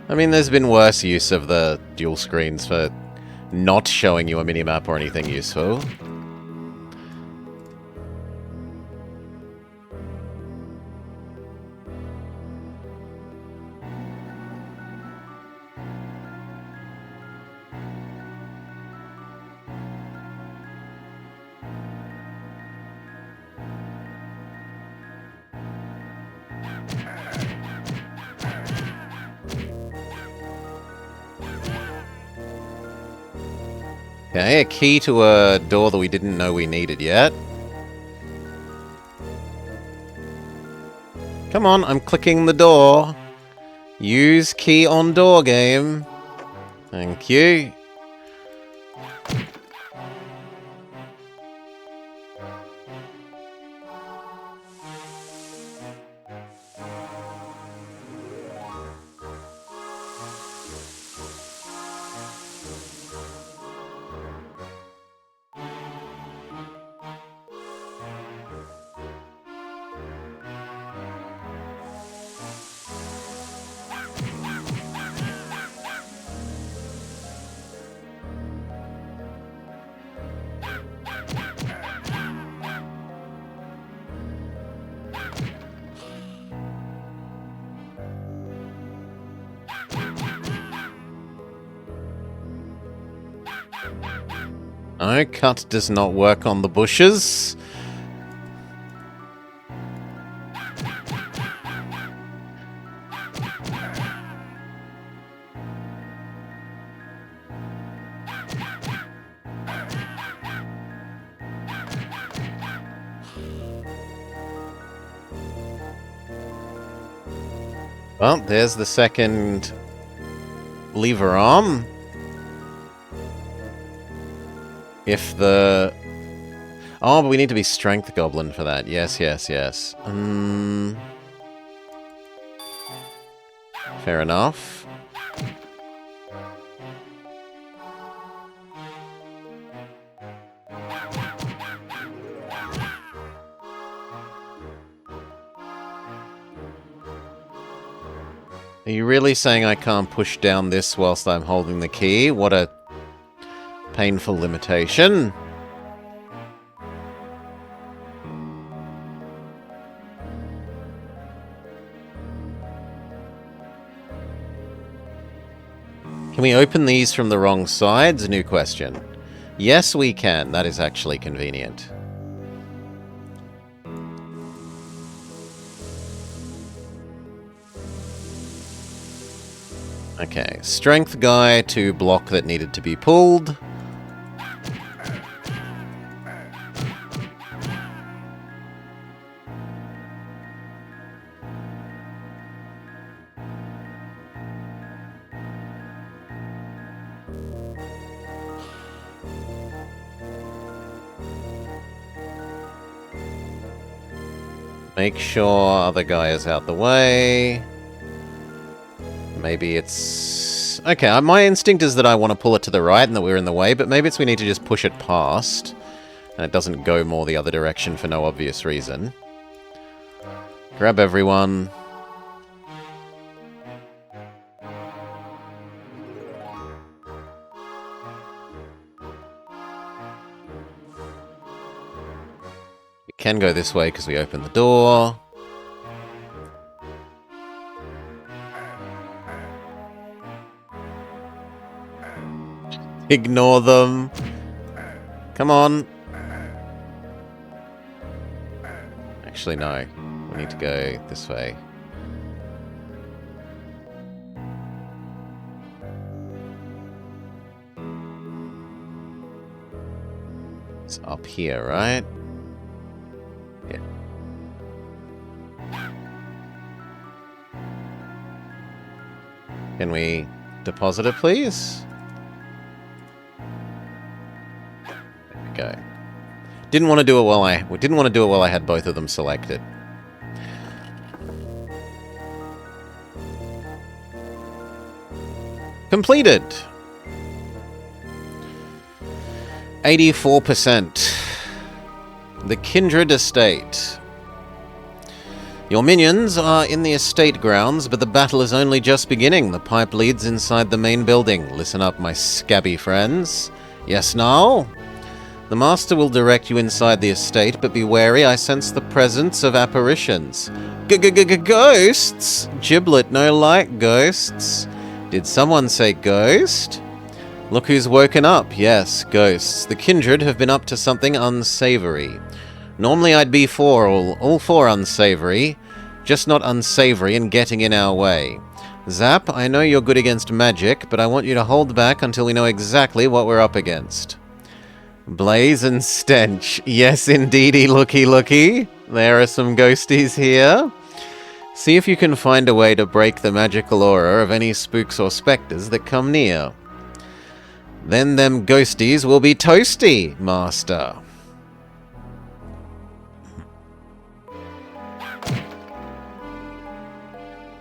I mean, there's been worse use of the dual screens for not showing you a minimap or anything useful. Okay, a key to a door that we didn't know we needed yet. Come on, I'm clicking the door. Use key on door game. Thank you. No, cut does not work on the bushes. Well, there's the second lever arm. If the... Oh, but we need to be Strength Goblin for that. Yes, yes, yes. Fair enough. Are you really saying I can't push down this whilst I'm holding the key? What a painful limitation. Can we open these from the wrong sides? New question. Yes, we can. That is actually convenient. Okay, strength guy to block that needed to be pulled. Make sure other guy is out the way. Maybe it's... Okay, my instinct is that I want to pull it to the right and that we're in the way, but maybe it's we need to just push it past. And it doesn't go more the other direction for no obvious reason. Grab everyone. We can go this way because we opened the door. Ignore them. Come on. Actually, no. We need to go this way. It's up here, right? Yeah. Can we deposit it, please? Go. Didn't want to do it while I had both of them selected. Completed. 84%. The Kindred Estate. Your minions are in the estate grounds, but the battle is only just beginning. The pipe leads inside the main building. Listen up, my scabby friends. Yes, now? The Master will direct you inside the estate, but be wary, I sense the presence of apparitions. Ghosts? Giblet, no like ghosts. Did someone say ghost? Look who's woken up. Yes, ghosts. The Kindred have been up to something unsavory. Normally I'd be for all for unsavory, just not unsavory and getting in our way. Zap, I know you're good against magic, but I want you to hold back until we know exactly what we're up against. Blaze and stench. Yes, indeedy, looky. There are some ghosties here. See if you can find a way to break the magical aura of any spooks or spectres that come near. Then them ghosties will be toasty, Master.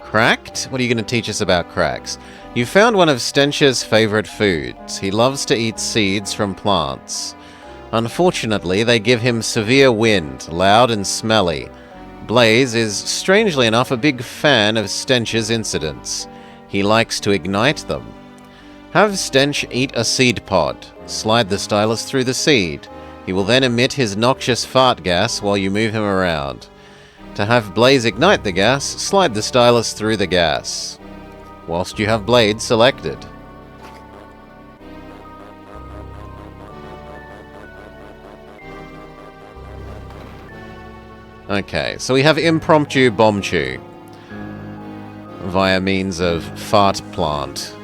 Cracked? What are you going to teach us about cracks? You found one of Stench's favorite foods. He loves to eat seeds from plants. Unfortunately, they give him severe wind, loud and smelly. Blaze is, strangely enough, a big fan of Stench's incidents. He likes to ignite them. Have Stench eat a seed pod. Slide the stylus through the seed. He will then emit his noxious fart gas while you move him around. To have Blaze ignite the gas, slide the stylus through the gas. Whilst you have Blade selected. Okay, so we have impromptu bomb chew via means of fart plant.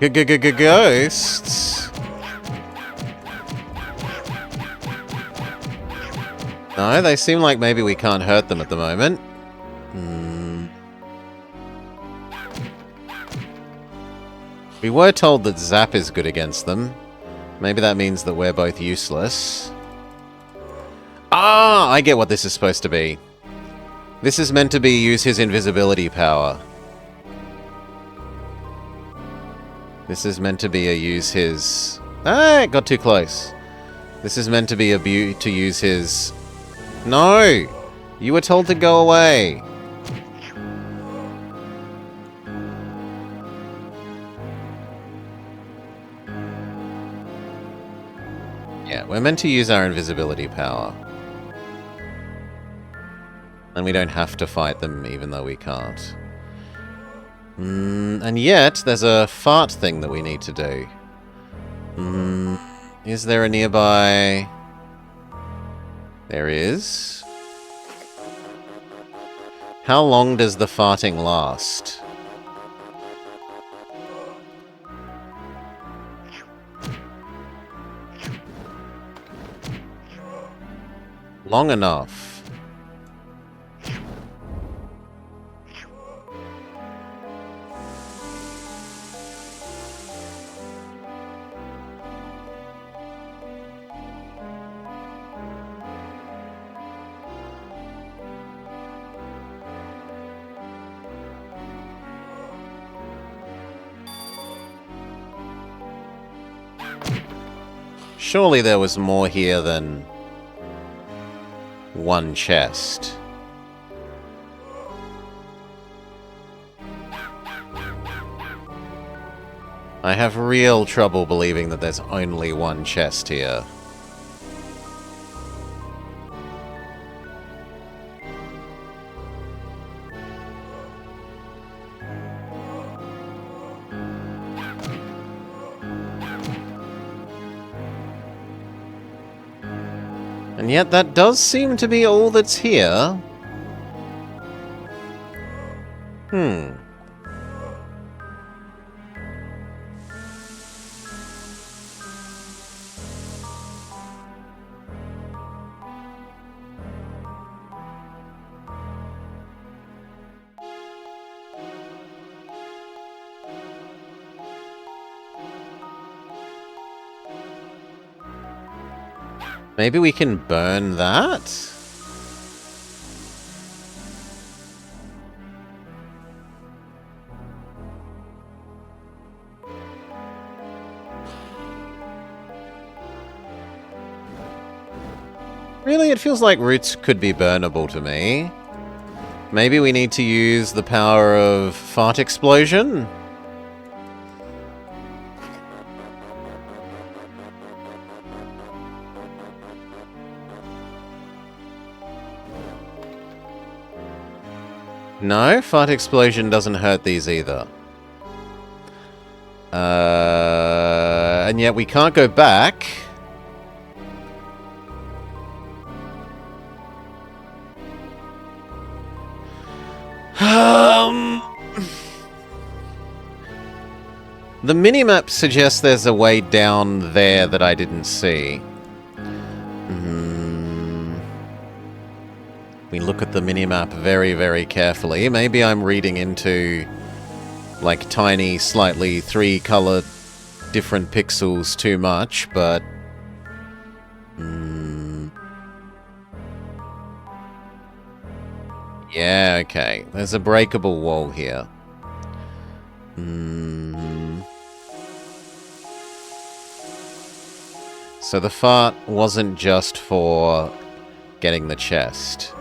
Ghosts? No, they seem like maybe we can't hurt them at the moment. We were told that Zap is good against them. Maybe that means that we're both useless. Ah, I get what this is supposed to be. This is meant to be use his invisibility power. This is meant to be a use his... Ah, it got too close. This is meant to be to use his... No! You were told to go away. Yeah, we're meant to use our invisibility power. And we don't have to fight them even though we can't. And yet, there's a fart thing that we need to do. Is there a nearby... There is. How long does the farting last? Long enough. Surely there was more here than one chest. I have real trouble believing that there's only one chest here. And yet that does seem to be all that's here. Maybe we can burn that? Really, it feels like roots could be burnable to me. Maybe we need to use the power of fart explosion? No, fart explosion doesn't hurt these either. And yet we can't go back. The minimap suggests there's a way down there that I didn't see. We look at the minimap very, very carefully. Maybe I'm reading into, like, tiny, slightly three-color different pixels too much, but... Yeah, okay. There's a breakable wall here. So the fart wasn't just for getting the chest.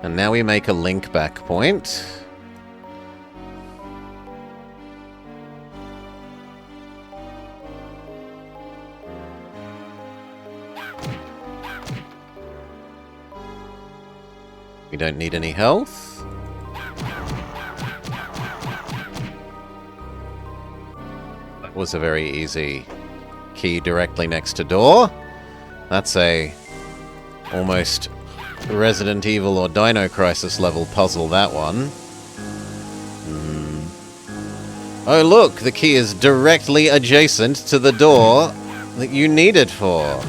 And now we make a link back point. We don't need any health. That was a very easy key directly next to door. That's a almost Resident Evil or Dino Crisis level puzzle, that one. Oh look, the key is directly adjacent to the door that you need it for.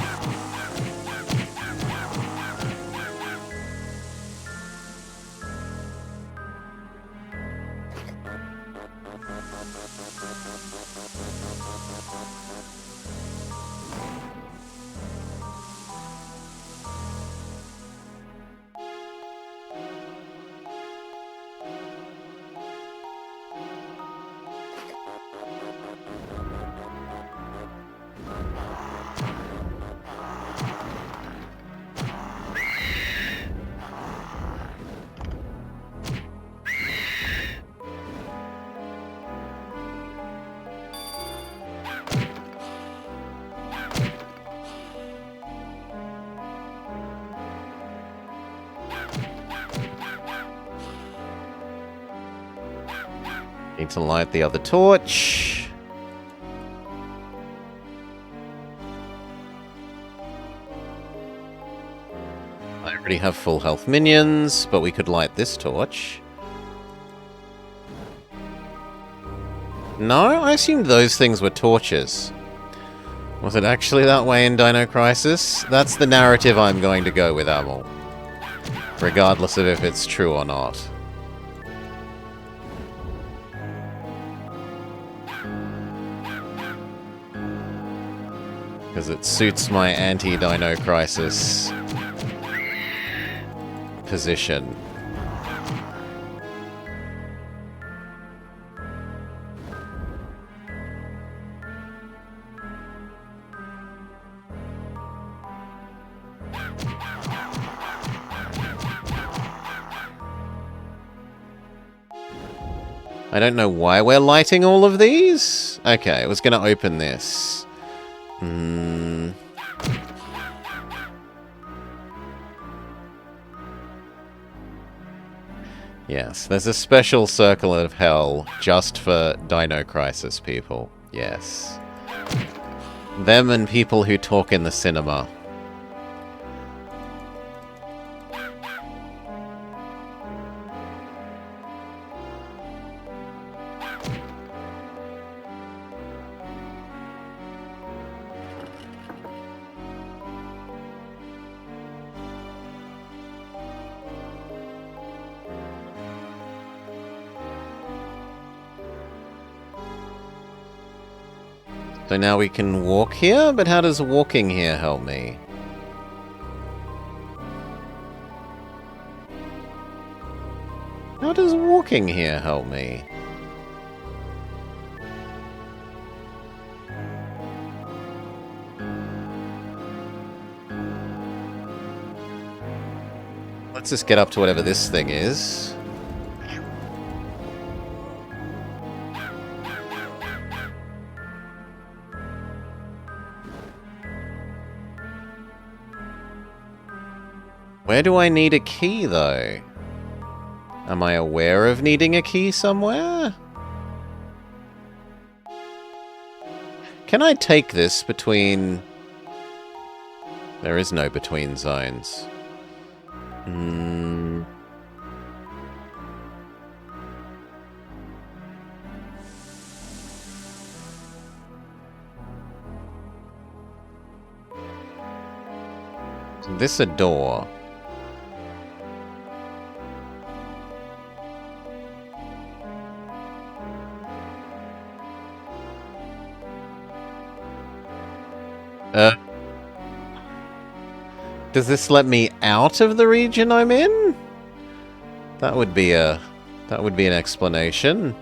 Need to light the other torch. I already have full health minions, but we could light this torch. No, I assumed those things were torches. Was it actually that way in Dino Crisis? That's the narrative I'm going to go with, Amel. Regardless of if it's true or not. Because it suits my anti-Dino Crisis position. I don't know why we're lighting all of these. Okay, I was going to open this. Yes, there's a special circle of hell just for Dino Crisis people. Yes. Them and people who talk in the cinema. So now we can walk here, but how does walking here help me? How does walking here help me? Let's just get up to whatever this thing is. Where do I need a key, though? Am I aware of needing a key somewhere? Can I take this between... There is no between zones. Is this a door? Does this let me out of the region I'm in? That would be an explanation.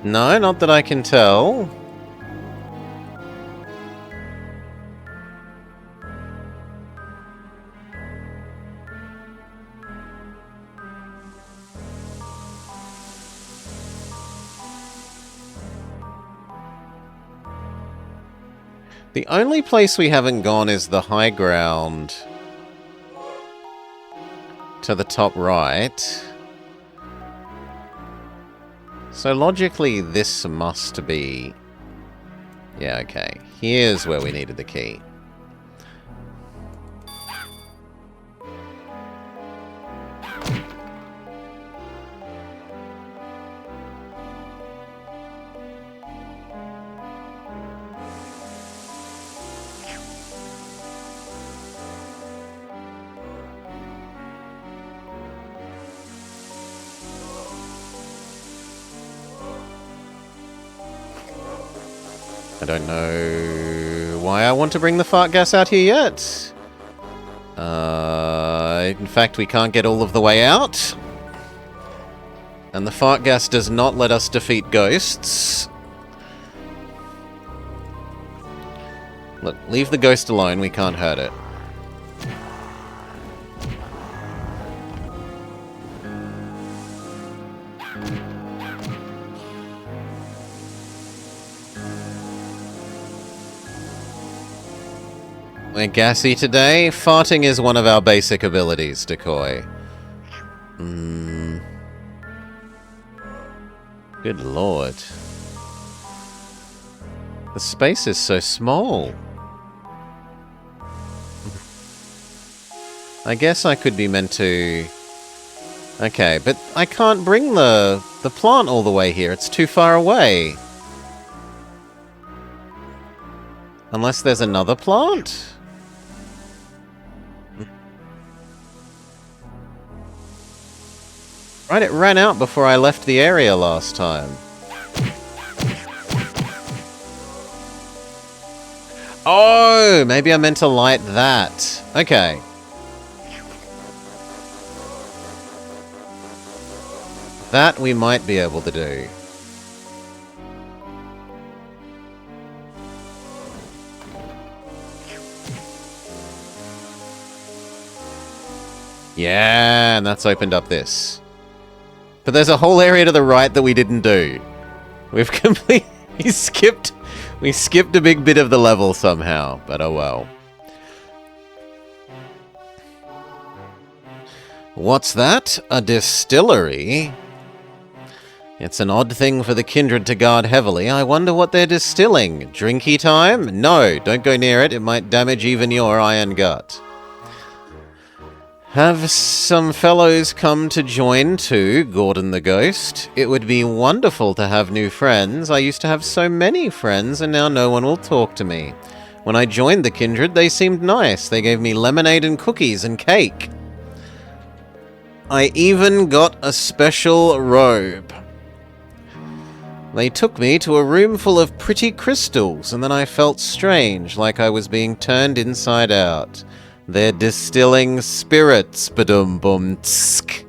No, not that I can tell. The only place we haven't gone is the high ground to the top right. So logically, this must be... Yeah, okay. Here's where we needed the key. I don't know why I want to bring the fart gas out here yet. In fact, we can't get all of the way out. And the fart gas does not let us defeat ghosts. Look, leave the ghost alone, we can't hurt it. We're gassy today. Farting is one of our basic abilities, Decoy. Good lord. The space is so small. I guess I could be meant to... Okay, but I can't bring the plant all the way here. It's too far away. Unless there's another plant? Right, it ran out before I left the area last time. Oh, maybe I meant to light that. Okay. That we might be able to do. Yeah, and that's opened up this. But there's a whole area to the right that we didn't do. We've completely skipped... We skipped a big bit of the level somehow, but oh well. What's that? A distillery? It's an odd thing for the kindred to guard heavily. I wonder what they're distilling. Drinky time? No, don't go near it. It might damage even your iron gut. Have some fellows come to join too, Gordon the Ghost? It would be wonderful to have new friends. I used to have so many friends, and now no one will talk to me. When I joined the kindred, they seemed nice. They gave me lemonade and cookies and cake. I even got a special robe. They took me to a room full of pretty crystals, and then I felt strange, like I was being turned inside out. They're distilling spirits, badum-bum-tsk.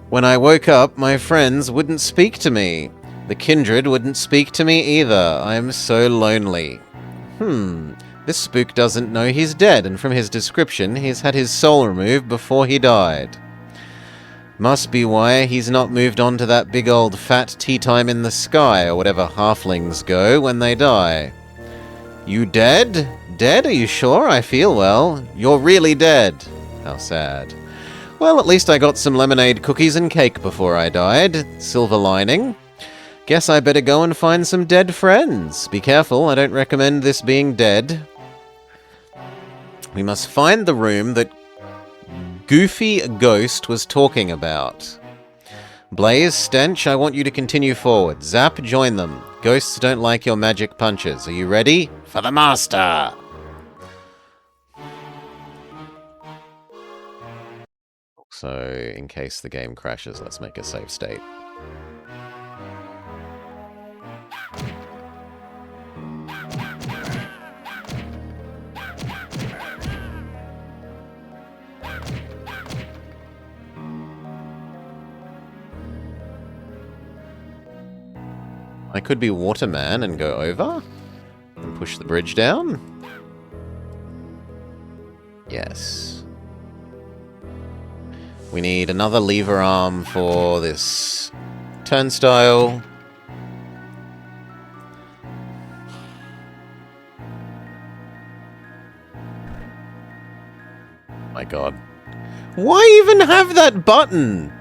When I woke up, my friends wouldn't speak to me. The kindred wouldn't speak to me either. I'm so lonely. This spook doesn't know he's dead, and from his description, he's had his soul removed before he died. Must be why he's not moved on to that big old fat tea time in the sky, or whatever halflings go when they die. You dead? Dead? Are you sure? I feel well. You're really dead. How sad. Well, at least I got some lemonade, cookies, and cake before I died. Silver lining. Guess I better go and find some dead friends. Be careful, I don't recommend this being dead. We must find the room that Goofy Ghost was talking about. Blaze, Stench, I want you to continue forward. Zap, join them. Ghosts don't like your magic punches. Are you ready? For the master! So, in case the game crashes, let's make a save state. I could be Waterman and go over and push the bridge down. Yes. We need another lever arm for this turnstile. My god. Why even have that button?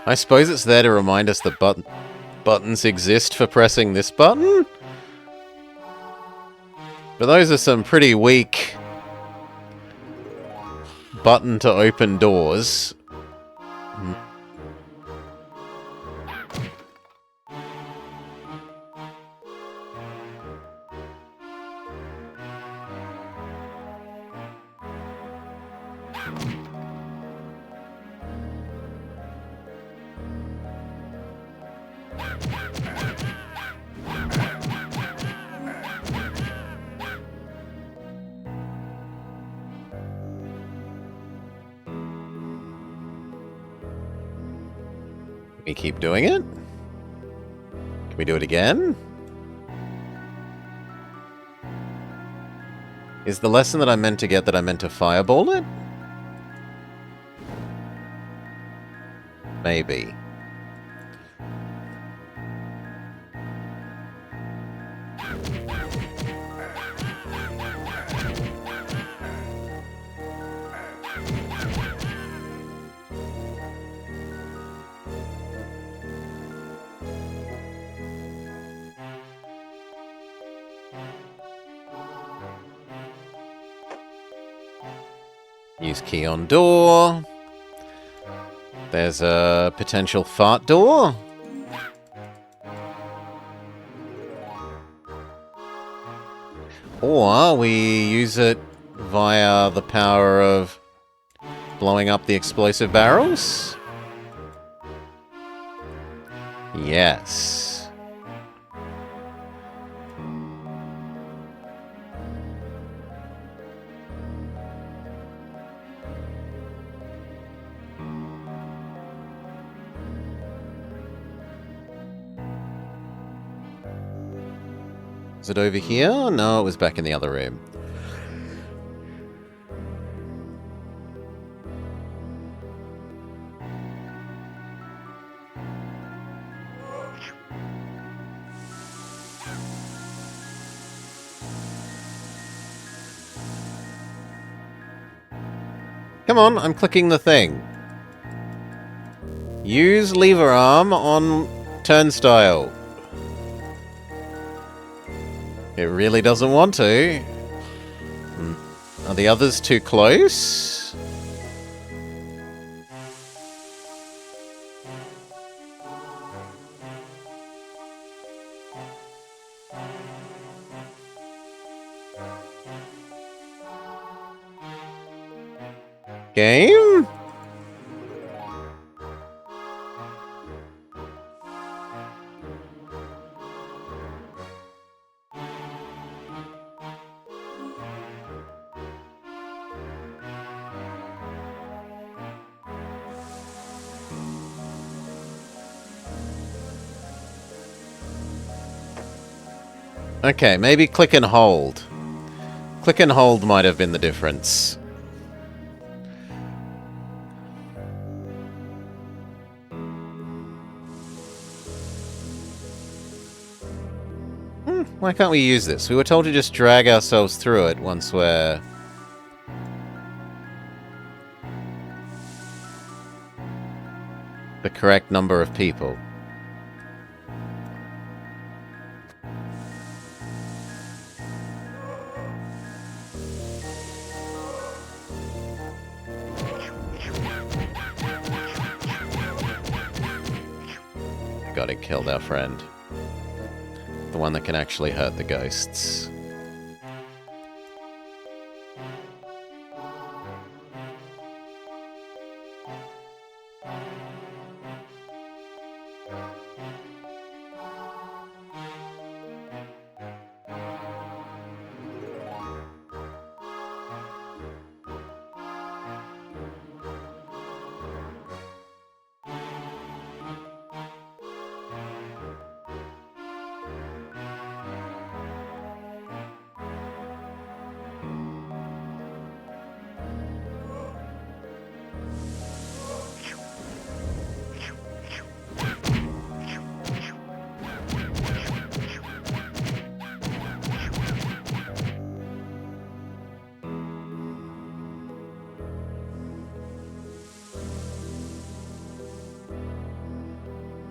I suppose it's there to remind us that buttons exist for pressing this button? But those are some pretty weak button to open doors. Can we keep doing it? Can we do it again? Is the lesson that I meant to get that I meant to fireball it? Maybe. Use key on door. There's a potential fart door. Or we use it via the power of blowing up the explosive barrels. Yes. Is it over here? No, it was back in the other room. Come on, I'm clicking the thing. Use lever arm on turnstile. It really doesn't want to. Are the others too close? Game? Okay, maybe click and hold. Click and hold might have been the difference. Why can't we use this? We were told to just drag ourselves through it once we're... the correct number of people. Got it, killed our friend. The one that can actually hurt the ghosts.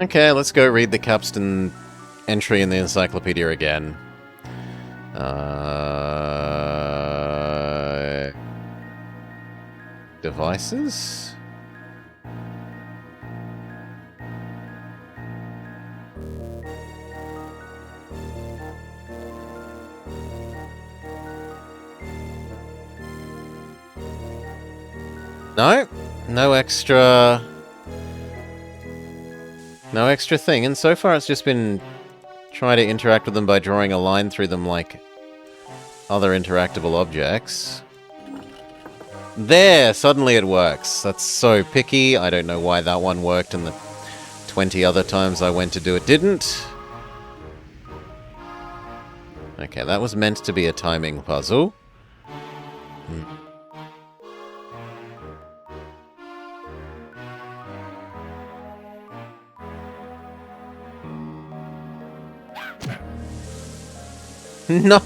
Okay, let's go read the capstan entry in the encyclopedia again. Devices? No? No extra thing. And so far it's just been trying to interact with them by drawing a line through them like other interactable objects. There! Suddenly it works. That's so picky. I don't know why that one worked and the 20 other times I went to do it didn't. Okay, that was meant to be a timing puzzle. No!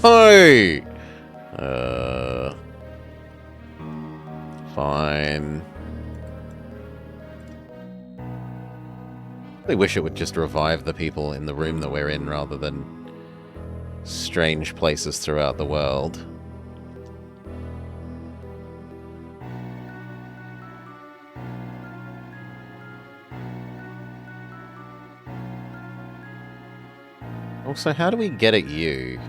Fine. I wish it would just revive the people in the room that we're in rather than strange places throughout the world. Also, how do we get at you?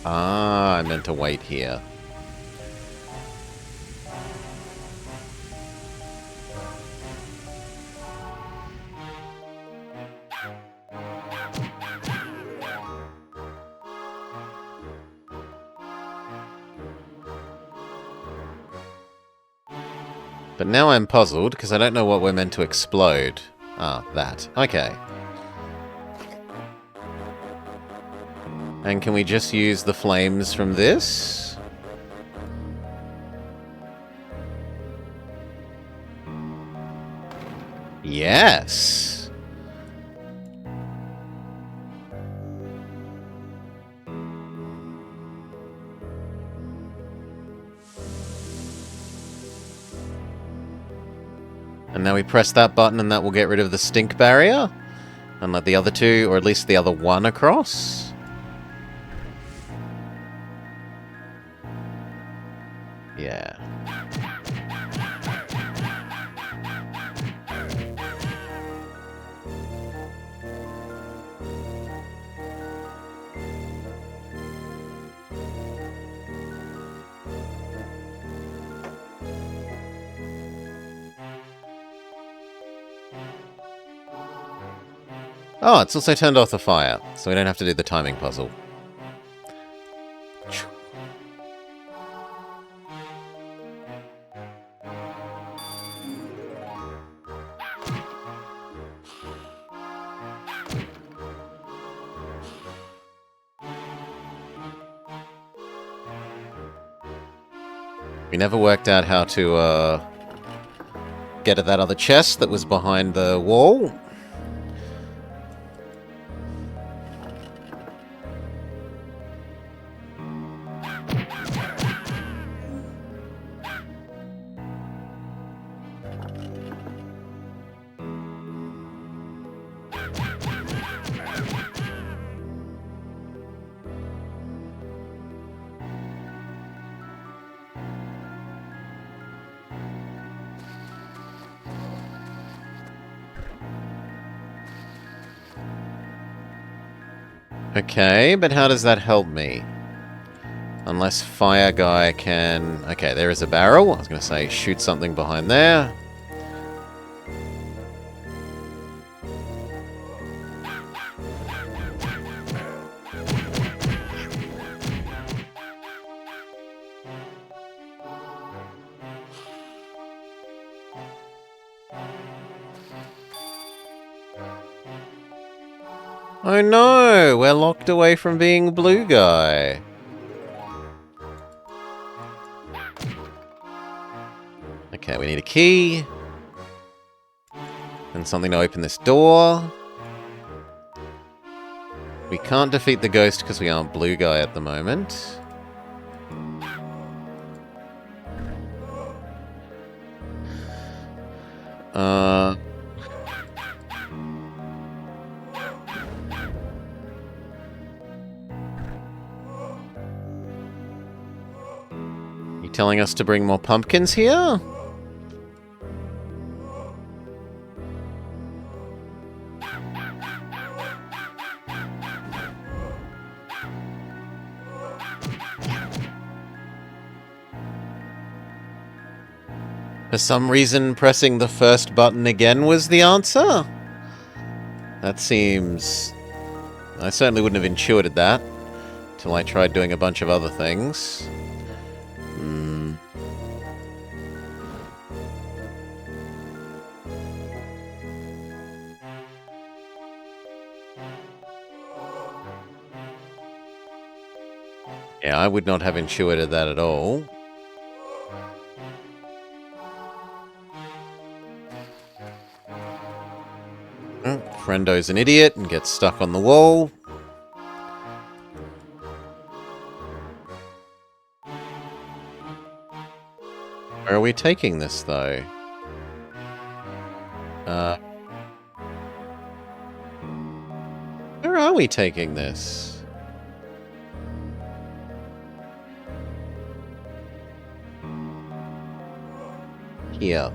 Ah, I meant to wait here. But now I'm puzzled, because I don't know what we're meant to explode. Ah, that. Okay. And can we just use the flames from this? Yes! And now we press that button and that will get rid of the stink barrier? And let the other two, or at least the other one, across? Yeah. Oh, it's also turned off the fire, so we don't have to do the timing puzzle. We never worked out how to get at that other chest that was behind the wall. Okay, but how does that help me? Unless Fire Guy can... Okay, there is a barrel. I was going to say shoot something behind there. Oh no! We're locked away from being Blue Guy. Okay, we need a key. And something to open this door. We can't defeat the ghost because we aren't blue guy at the moment. You telling us to bring more pumpkins here? For some reason, pressing the first button again was the answer? That seems... I certainly wouldn't have intuited that till I tried doing a bunch of other things. Yeah, I would not have intuited that at all. Friendo's an idiot and gets stuck on the wall. Where are we taking this, though? Where are we taking this? Here.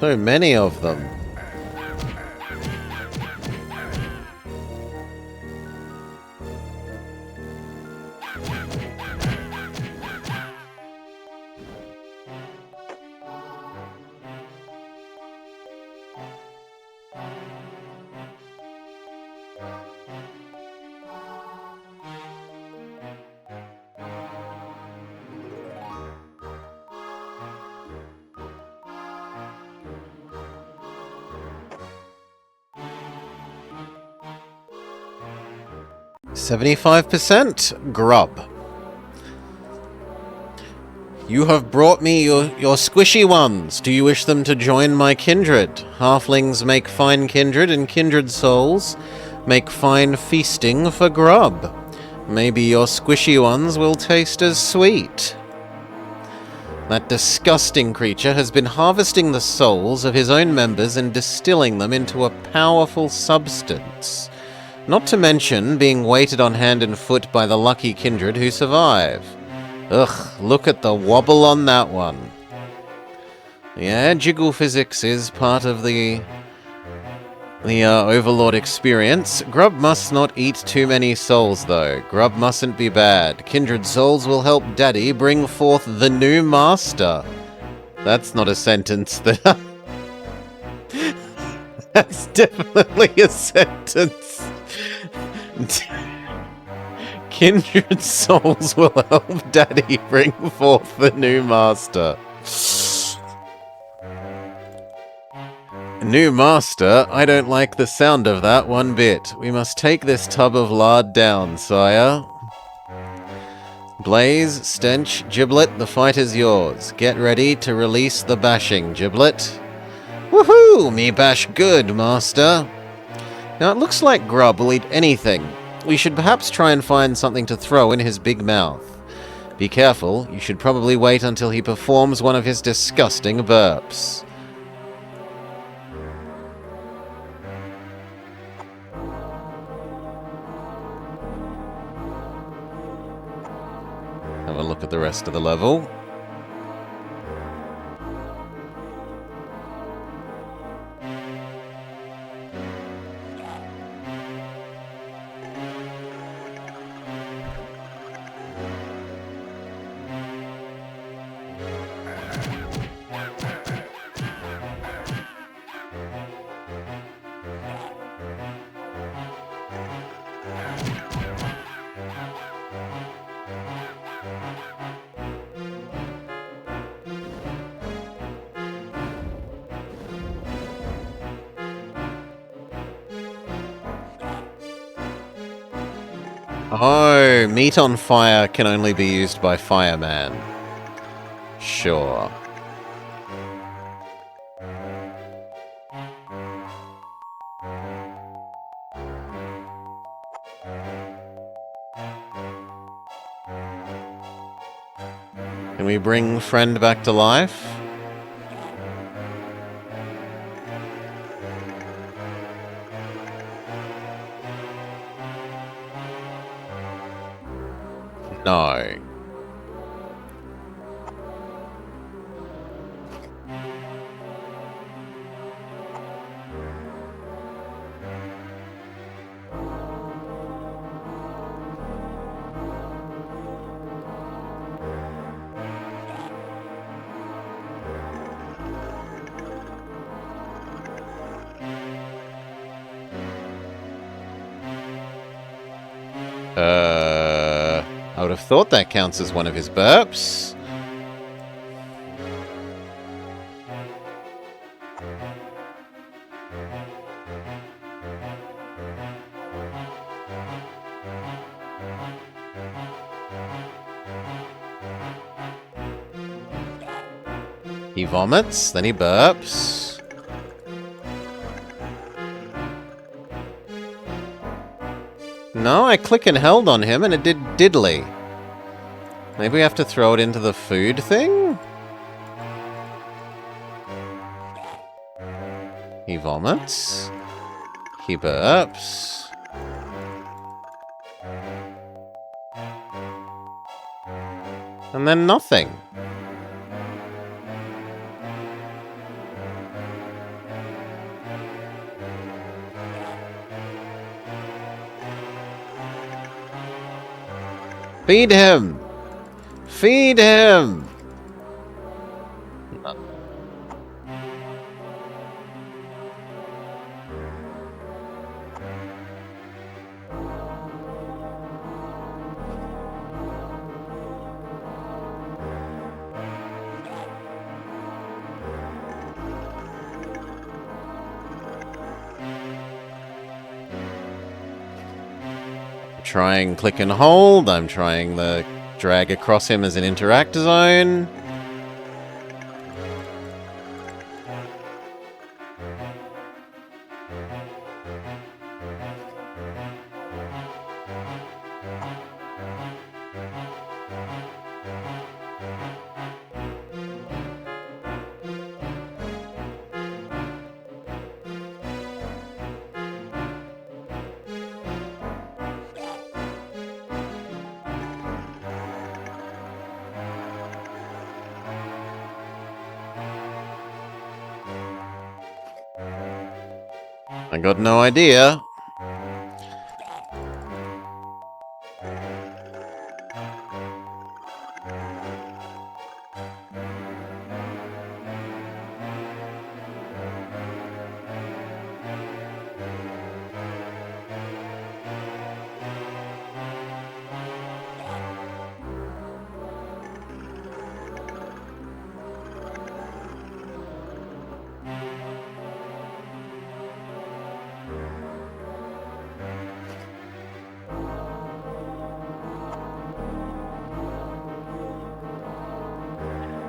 So many of them. "75% grub. You have brought me your squishy ones. Do you wish them to join my kindred? Halflings make fine kindred, and kindred souls make fine feasting for grub. Maybe your squishy ones will taste as sweet. That disgusting creature has been harvesting the souls of his own members and distilling them into a powerful substance. Not to mention being weighted on hand and foot by the lucky kindred who survive. Ugh, look at the wobble on that one. Yeah, jiggle physics is part of the Overlord experience. Grub must not eat too many souls, though. Grub mustn't be bad. Kindred souls will help Daddy bring forth the new master. That's not a sentence that... That's definitely a sentence. Kindred souls will help Daddy bring forth the new master. New master? I don't like the sound of that one bit. We must take this tub of lard down, sire. Blaze, Stench, Giblet, the fight is yours. Get ready to release the bashing, Giblet. Woohoo! Me bash good, master. Now it looks like Grub will eat anything. We should perhaps try and find something to throw in his big mouth. Be careful, you should probably wait until he performs one of his disgusting burps. Have a look at the rest of the level. Oh, meat on fire can only be used by fireman. Sure. Can we bring friend back to life? No. I would have thought that counts as one of his burps. He vomits, then he burps. No, I click and held on him and it did diddly. Maybe we have to throw it into the food thing? He vomits. He burps. And then nothing. Feed him! Feed him! Trying click and hold. I'm trying the drag across him as an interact zone. I got no idea.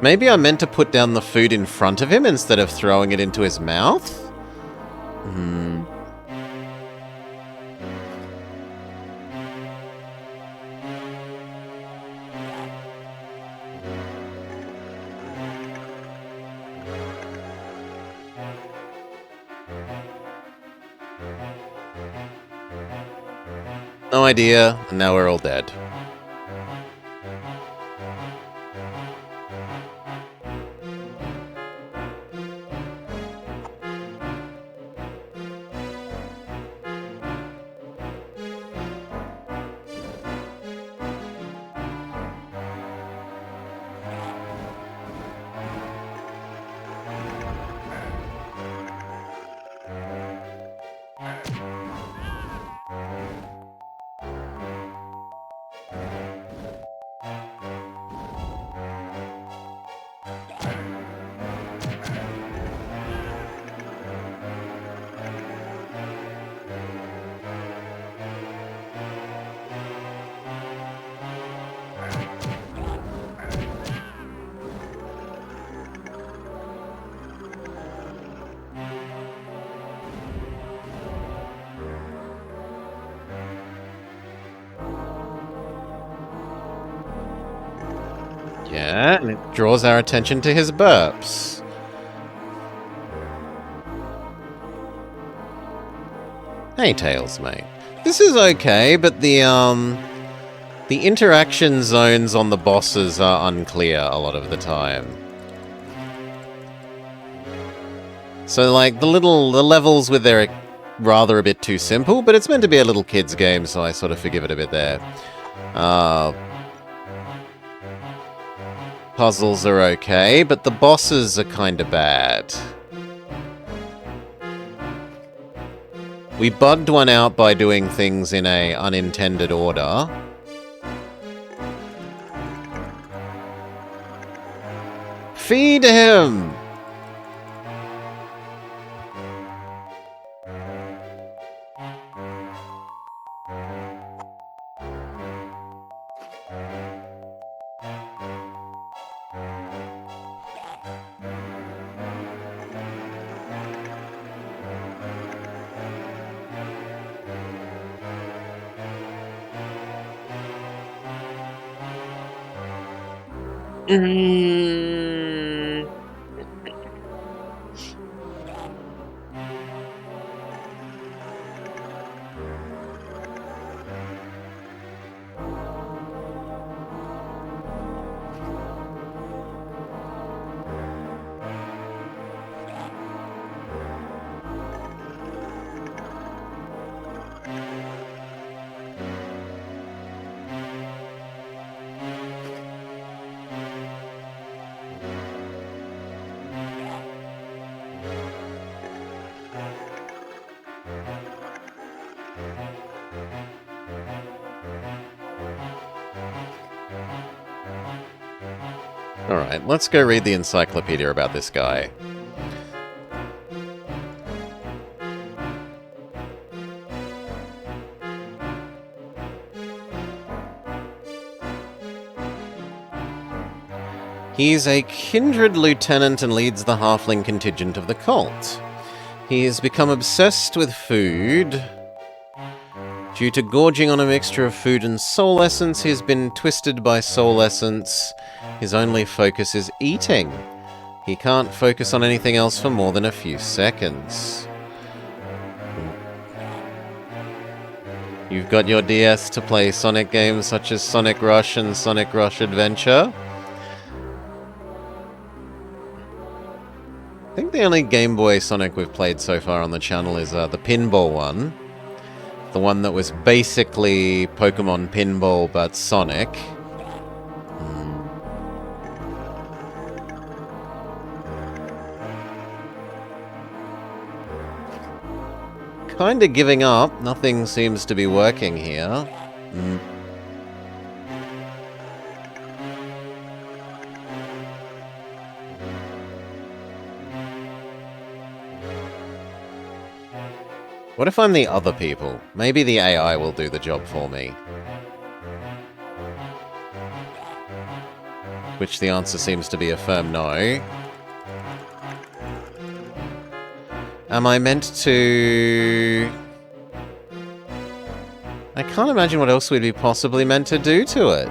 Maybe I meant to put down the food in front of him instead of throwing it into his mouth? No idea, and now we're all dead. Yeah, and it draws our attention to his burps. Hey, Tails, mate. This is okay, but the interaction zones on the bosses are unclear a lot of the time. So, like, the levels with their rather a bit too simple, but it's meant to be a little kid's game, so I sort of forgive it a bit there. Puzzles are okay, but the bosses are kind of bad. We bugged one out by doing things in a unintended order. Feed him! Alright, let's go read the encyclopedia about this guy. He's a kindred lieutenant and leads the halfling contingent of the cult. He has become obsessed with food. Due to gorging on a mixture of food and soul essence, he has been twisted by soul essence. His only focus is eating. He can't focus on anything else for more than a few seconds. You've got your DS to play Sonic games such as Sonic Rush and Sonic Rush Adventure. I think the only Game Boy Sonic we've played so far on the channel is the pinball one. The one that was basically Pokemon Pinball but Sonic. Kinda giving up. Nothing seems to be working here. What if I'm the other people? Maybe the AI will do the job for me. Which the answer seems to be a firm no. Am I meant to... I can't imagine what else we'd be possibly meant to do to it.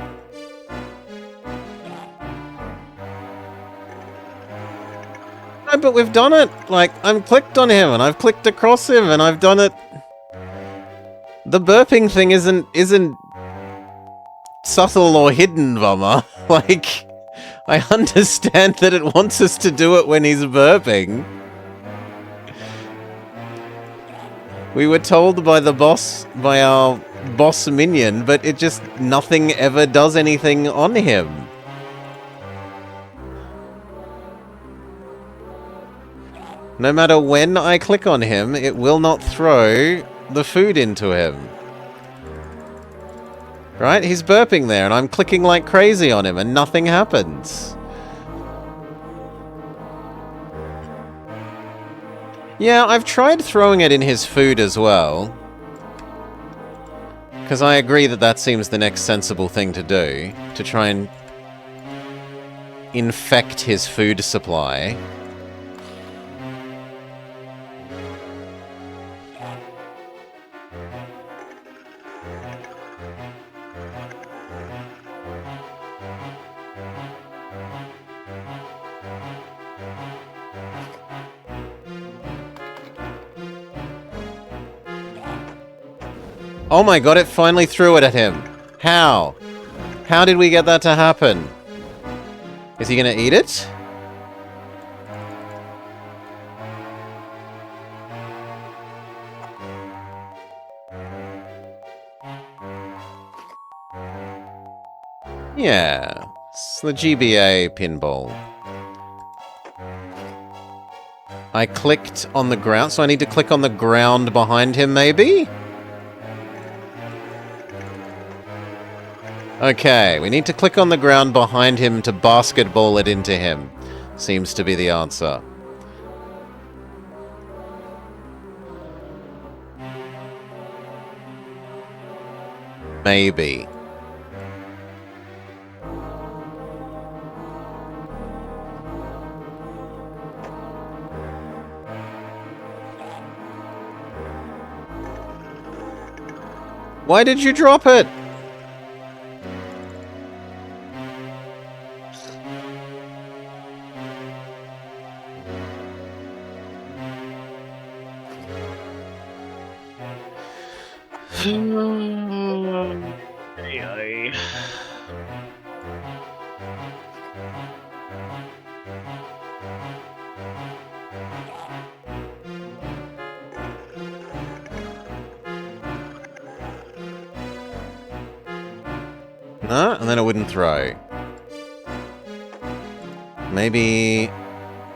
No, but we've done it! Like, I'm clicked on him, and I've clicked across him, and I've done it... The burping thing isn't subtle or hidden, Vama. Like, I understand that it wants us to do it when he's burping. We were told by our boss minion, but it just, nothing ever does anything on him. No matter when I click on him, it will not throw the food into him. Right? He's burping there, and I'm clicking like crazy on him, and nothing happens. Yeah, I've tried throwing it in his food as well. Because I agree that that seems the next sensible thing to do. To try and infect his food supply. Oh my god, it finally threw it at him. How? How did we get that to happen? Is he gonna eat it? Yeah. It's the GBA pinball. I clicked on the ground, so I need to click on the ground behind him, maybe? Okay, we need to click on the ground behind him to basketball it into him. Seems to be the answer. Maybe. Why did you drop it? No, and then it wouldn't throw. Maybe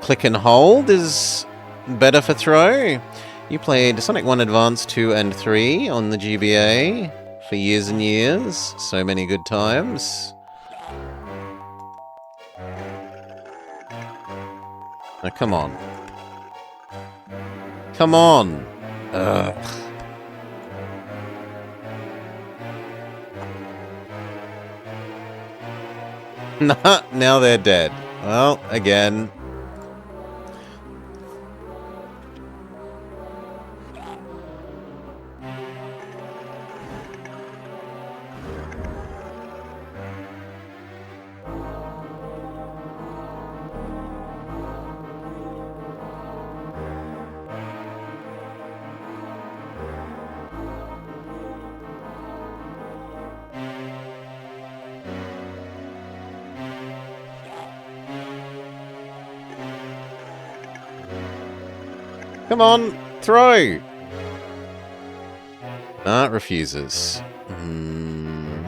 click and hold is better for throw. You played Sonic 1 Advance 2 and 3 on the GBA for years and years. So many good times. Now, come on. Come on! Ugh. Nah, now they're dead. Well, again. Come on, throw! Nah, it refuses. You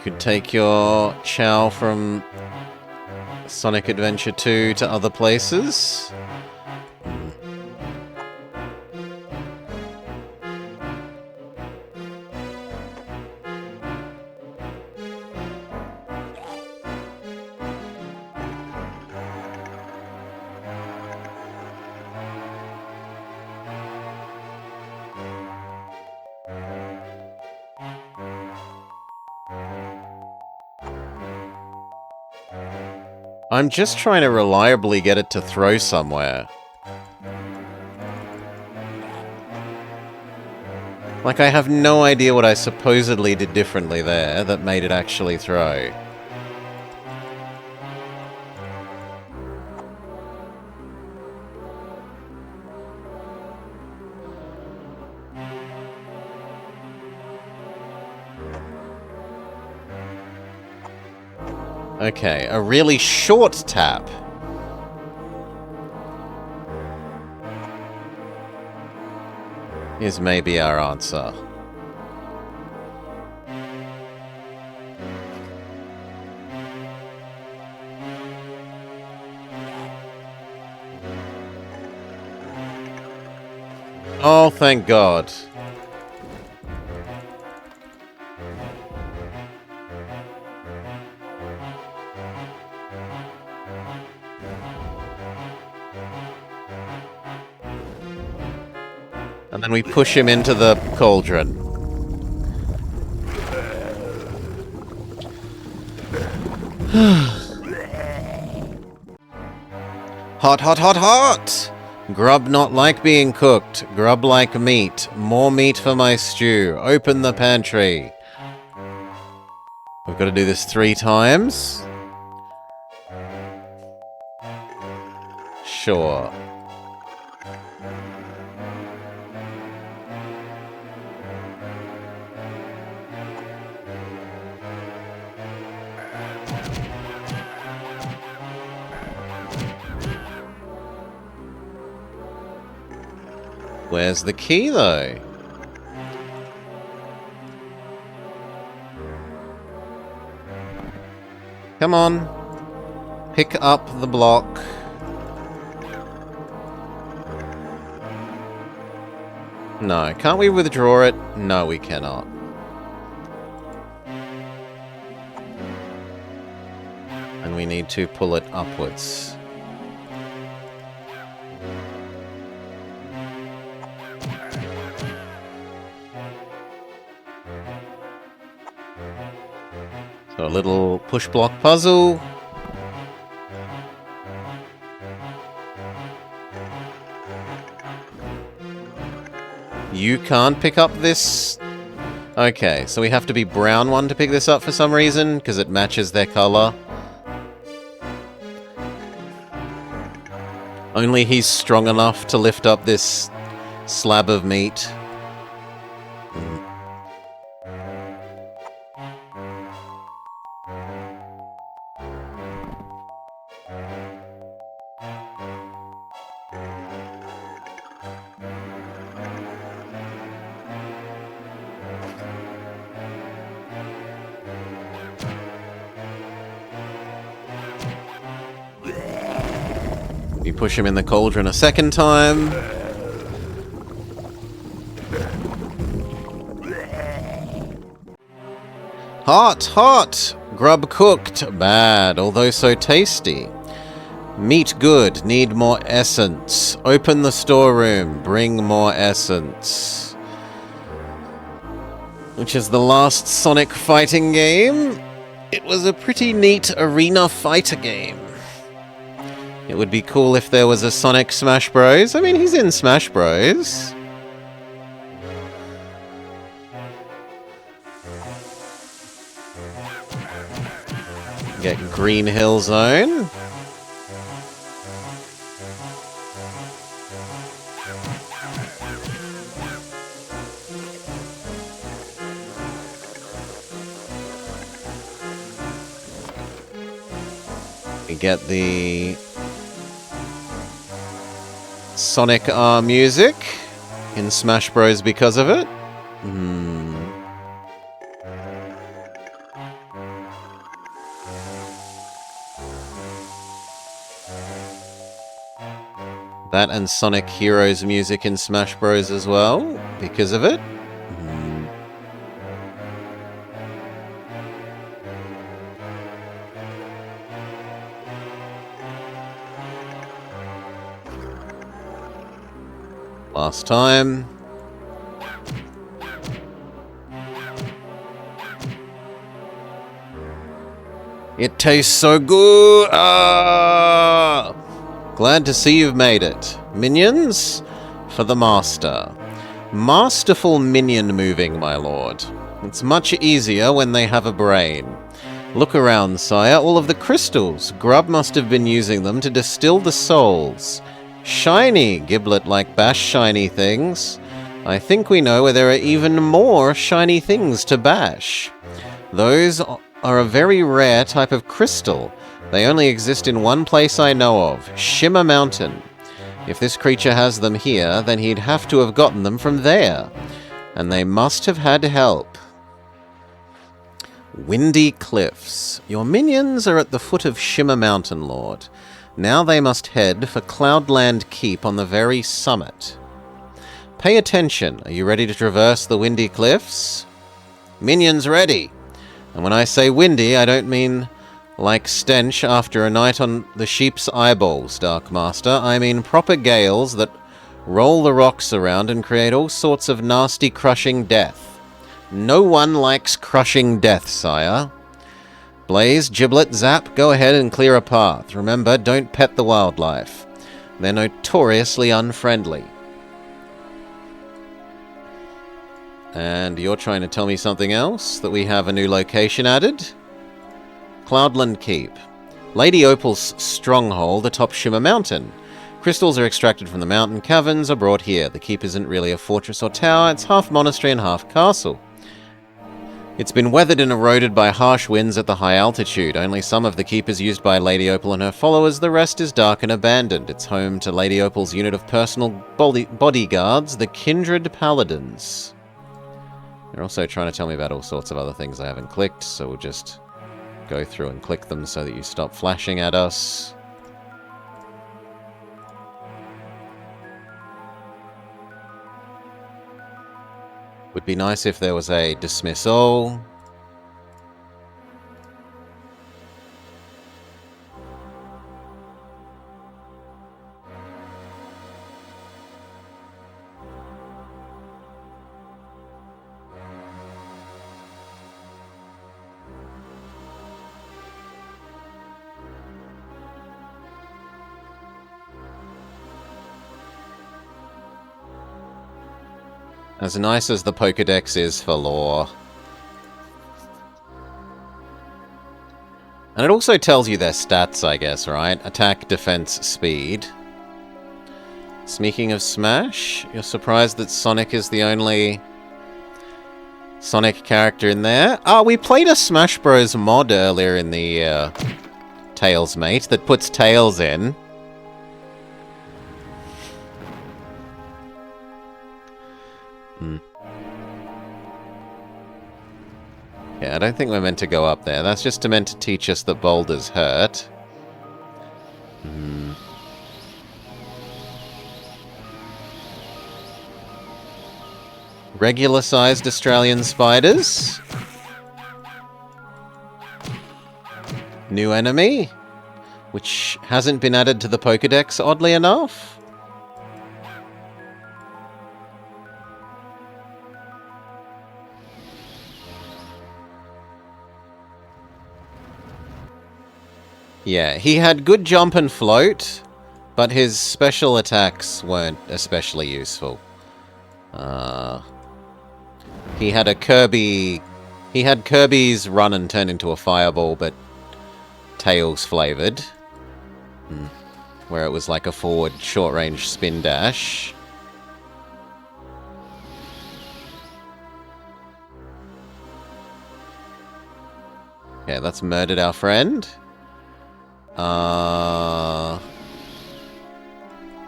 could take your chow from Sonic Adventure 2 to other places. I'm just trying to reliably get it to throw somewhere. Like, I have no idea what I supposedly did differently there that made it actually throw. Okay, a really short tap. Is maybe our answer. Oh, thank God. And then we push him into the cauldron. Hot, hot, hot, hot! Grub not like being cooked. Grub like meat. More meat for my stew. Open the pantry. We've got to do this 3 times. Sure. Where's the key, though? Come on. Pick up the block. No, can't we withdraw it? No, we cannot. And we need to pull it upwards. So a little push block puzzle. You can't pick up this. Okay, so we have to be brown one to pick this up for some reason, because it matches their color. Only he's strong enough to lift up this slab of meat. You push him in the cauldron a second time. Hot, hot! Grub cooked, bad, although so tasty. Meat good, need more essence. Open the storeroom, bring more essence. Which is the last Sonic fighting game. It was a pretty neat arena fighter game. It would be cool if there was a Sonic Smash Bros. I mean, he's in Smash Bros. Get Green Hill Zone. We get the Sonic R music in Smash Bros. Because of it. That and Sonic Heroes music in Smash Bros. As well, because of it. Last time. It tastes so good! Ah! Glad to see you've made it. Minions? For the Master. Masterful minion moving, my lord. It's much easier when they have a brain. Look around, sire. All of the crystals. Grub must have been using them to distill the souls. Shiny, Giblet-like bash shiny things. I think we know where there are even more shiny things to bash. Those are a very rare type of crystal. They only exist in one place I know of, Shimmer Mountain. If this creature has them here, then he'd have to have gotten them from there. And they must have had help. Windy Cliffs. Your minions are at the foot of Shimmer Mountain, Lord. Now they must head for Cloudland Keep on the very summit. Pay attention. Are you ready to traverse the windy cliffs? Minions ready. And when I say windy, I don't mean like stench after a night on the sheep's eyeballs, Dark Master. I mean proper gales that roll the rocks around and create all sorts of nasty crushing death. No one likes crushing death, sire. Blaze, Giblet, Zap, go ahead and clear a path. Remember, don't pet the wildlife. They're notoriously unfriendly. And you're trying to tell me something else? That we have a new location added? Cloudland Keep. Lady Opal's stronghold atop Shimmer Mountain. Crystals are extracted from the mountain caverns, are brought here. The keep isn't really a fortress or tower, it's half monastery and half castle. It's been weathered and eroded by harsh winds at the high altitude. Only some of the keep is used by Lady Opal and her followers. The rest is dark and abandoned. It's home to Lady Opal's unit of personal bodyguards, the Kindred Paladins. They're also trying to tell me about all sorts of other things I haven't clicked, so we'll just go through and click them so that you stop flashing at us. Would be nice if there was a dismissal. As nice as the Pokédex is for lore. And it also tells you their stats, I guess, right? Attack, defense, speed. Speaking of Smash, you're surprised that Sonic is the only Sonic character in there? Oh, we played a Smash Bros. Mod earlier in the Tails Mate that puts Tails in. Yeah, I don't think we're meant to go up there. That's just meant to teach us that boulders hurt. Regular-sized Australian spiders. New enemy, which hasn't been added to the Pokédex, oddly enough. Yeah, he had good jump and float, but his special attacks weren't especially useful. He had a Kirby... He had Kirby's run and turn into a fireball, but Tails flavored. Where it was like a forward short-range spin dash. Okay, that's murdered our friend.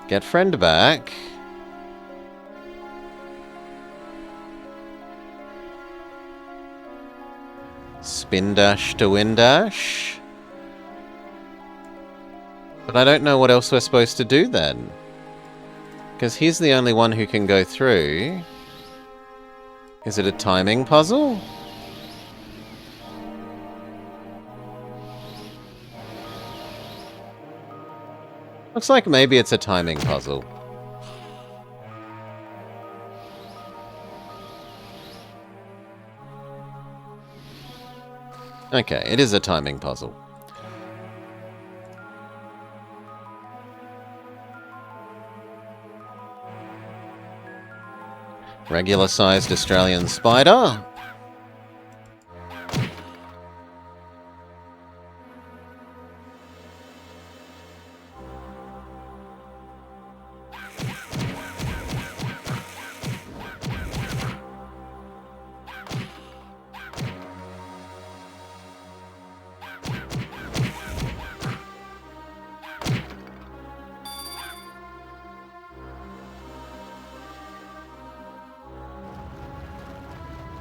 Get friend back. Spin dash to win dash. But I don't know what else we're supposed to do then. Because he's the only one who can go through. Is it a timing puzzle? Looks like maybe it's a timing puzzle. Okay, it is a timing puzzle. Regular-sized Australian spider.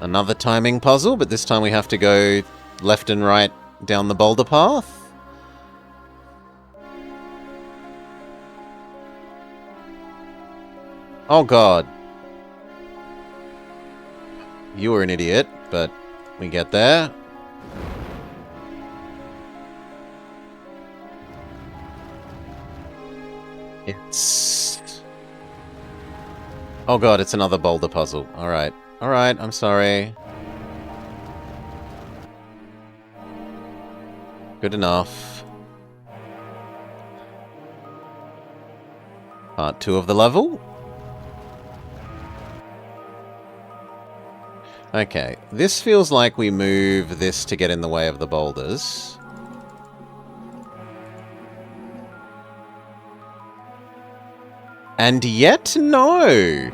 Another timing puzzle, but this time we have to go left and right down the boulder path. Oh god. You were an idiot, but we get there. It's... Oh god, it's another boulder puzzle. Alright. Alright, I'm sorry. Good enough. Part 2 of the level. Okay, this feels like we move this to get in the way of the boulders. And yet, no!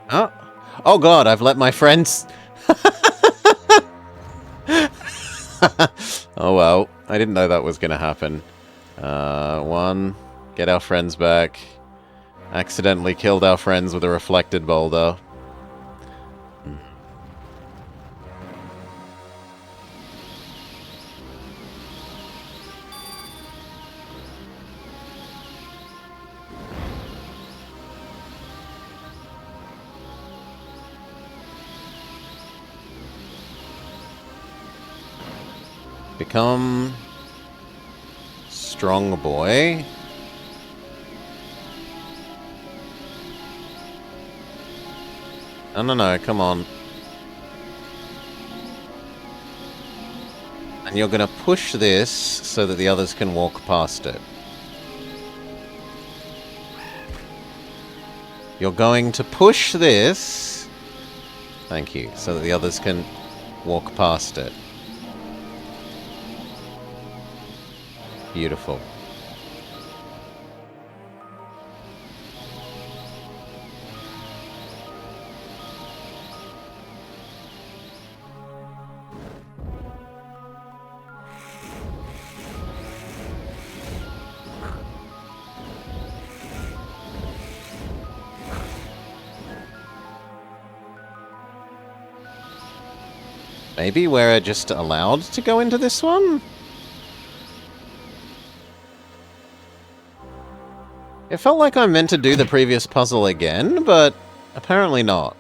Oh, oh god, I've let my friends... Oh well, I didn't know that was going to happen. One, get our friends back. Accidentally killed our friends with a reflected boulder. Become strong boy. No, come on. And you're gonna push this so that the others can walk past it. You're going to push this... Thank you, so that the others can walk past it. Beautiful. Maybe we're just allowed to go into this one? It felt like I meant to do the previous puzzle again, but apparently not.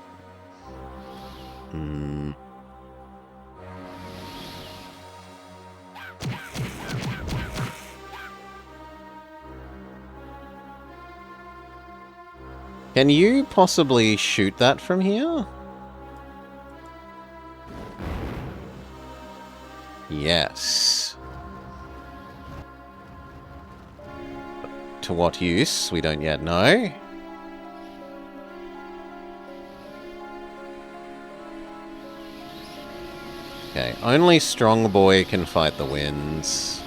Can you possibly shoot that from here? Yes. To what use? We don't yet know. Okay, only strong boy can fight the winds.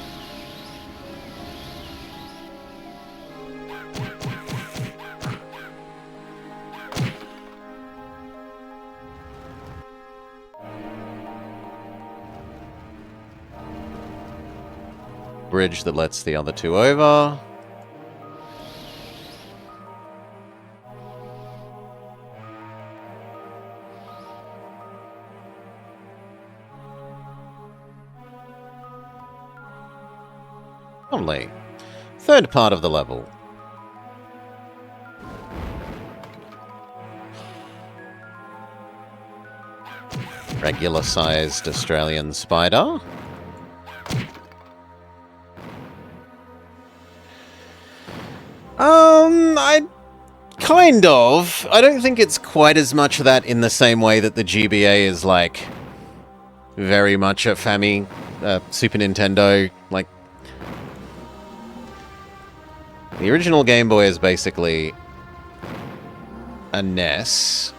Bridge that lets the other two over. Lovely. Third part of the level. Regular-sized Australian spider. Kind of. I don't think it's quite as much of that in the same way that the GBA is, like, very much a Fammy, Super Nintendo, like... The original Game Boy is basically a NES,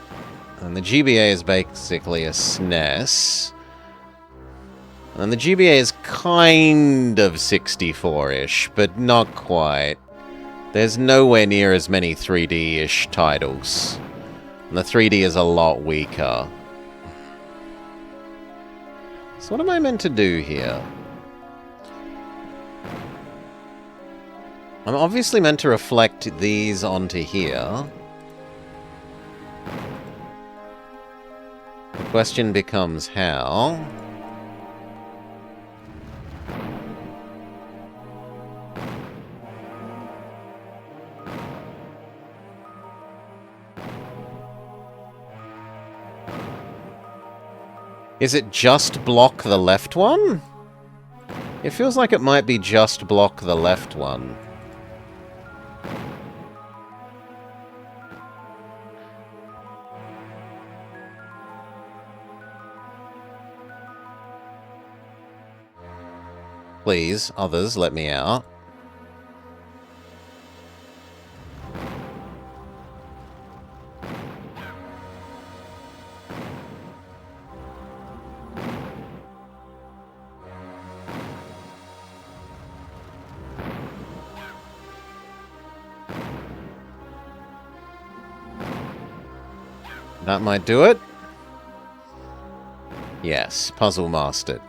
and the GBA is basically a SNES, and the GBA is kind of 64-ish, but not quite. There's nowhere near as many 3D-ish titles. And the 3D is a lot weaker. So what am I meant to do here? I'm obviously meant to reflect these onto here. The question becomes how? Is it just block the left one? It feels like it might be just block the left one. Please, others, let me out. That might do it. Yes, puzzle mastered.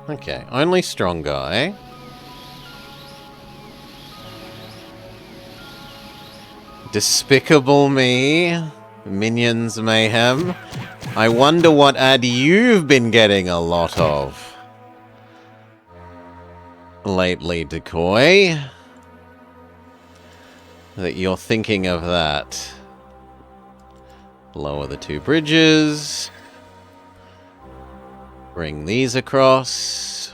Okay, only strong guy. Despicable Me. Minions Mayhem. I wonder what ad you've been getting a lot of lately, Decoy. That you're thinking of that. Lower the 2 bridges. Bring these across.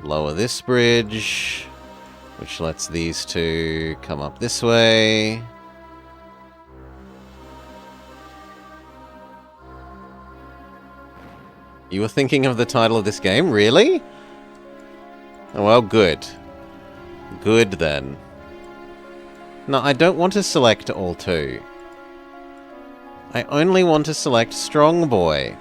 Lower this bridge, which lets these 2 come up this way. You were thinking of the title of this game? Really? Oh, well, good. Good, then. No, I don't want to select all 2. I only want to select Strong Boy.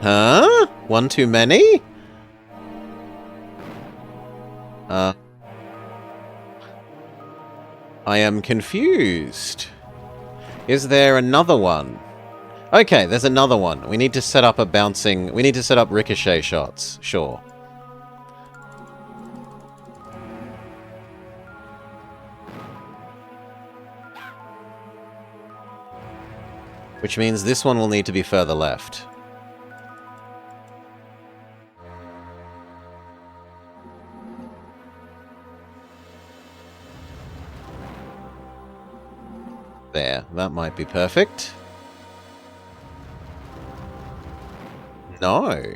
Huh? One too many? I am confused. Is there another one? Okay, there's another one. We need to set up a bouncing... We need to set up ricochet shots. Sure. Which means this one will need to be further left. There, that might be perfect. No.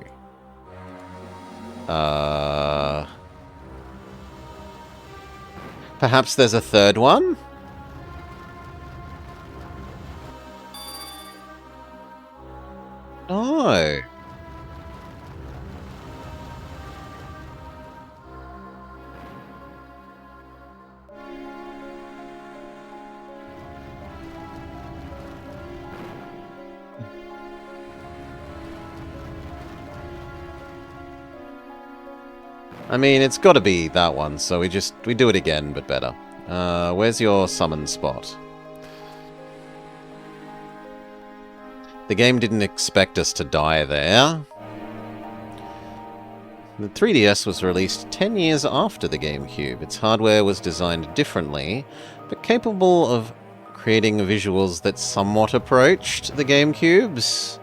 Perhaps there's a third one? No. I mean, it's got to be that one, so we do it again, but better. Where's your summon spot? The game didn't expect us to die there. The 3DS was released 10 years after the GameCube. Its hardware was designed differently, but capable of creating visuals that somewhat approached the GameCube's.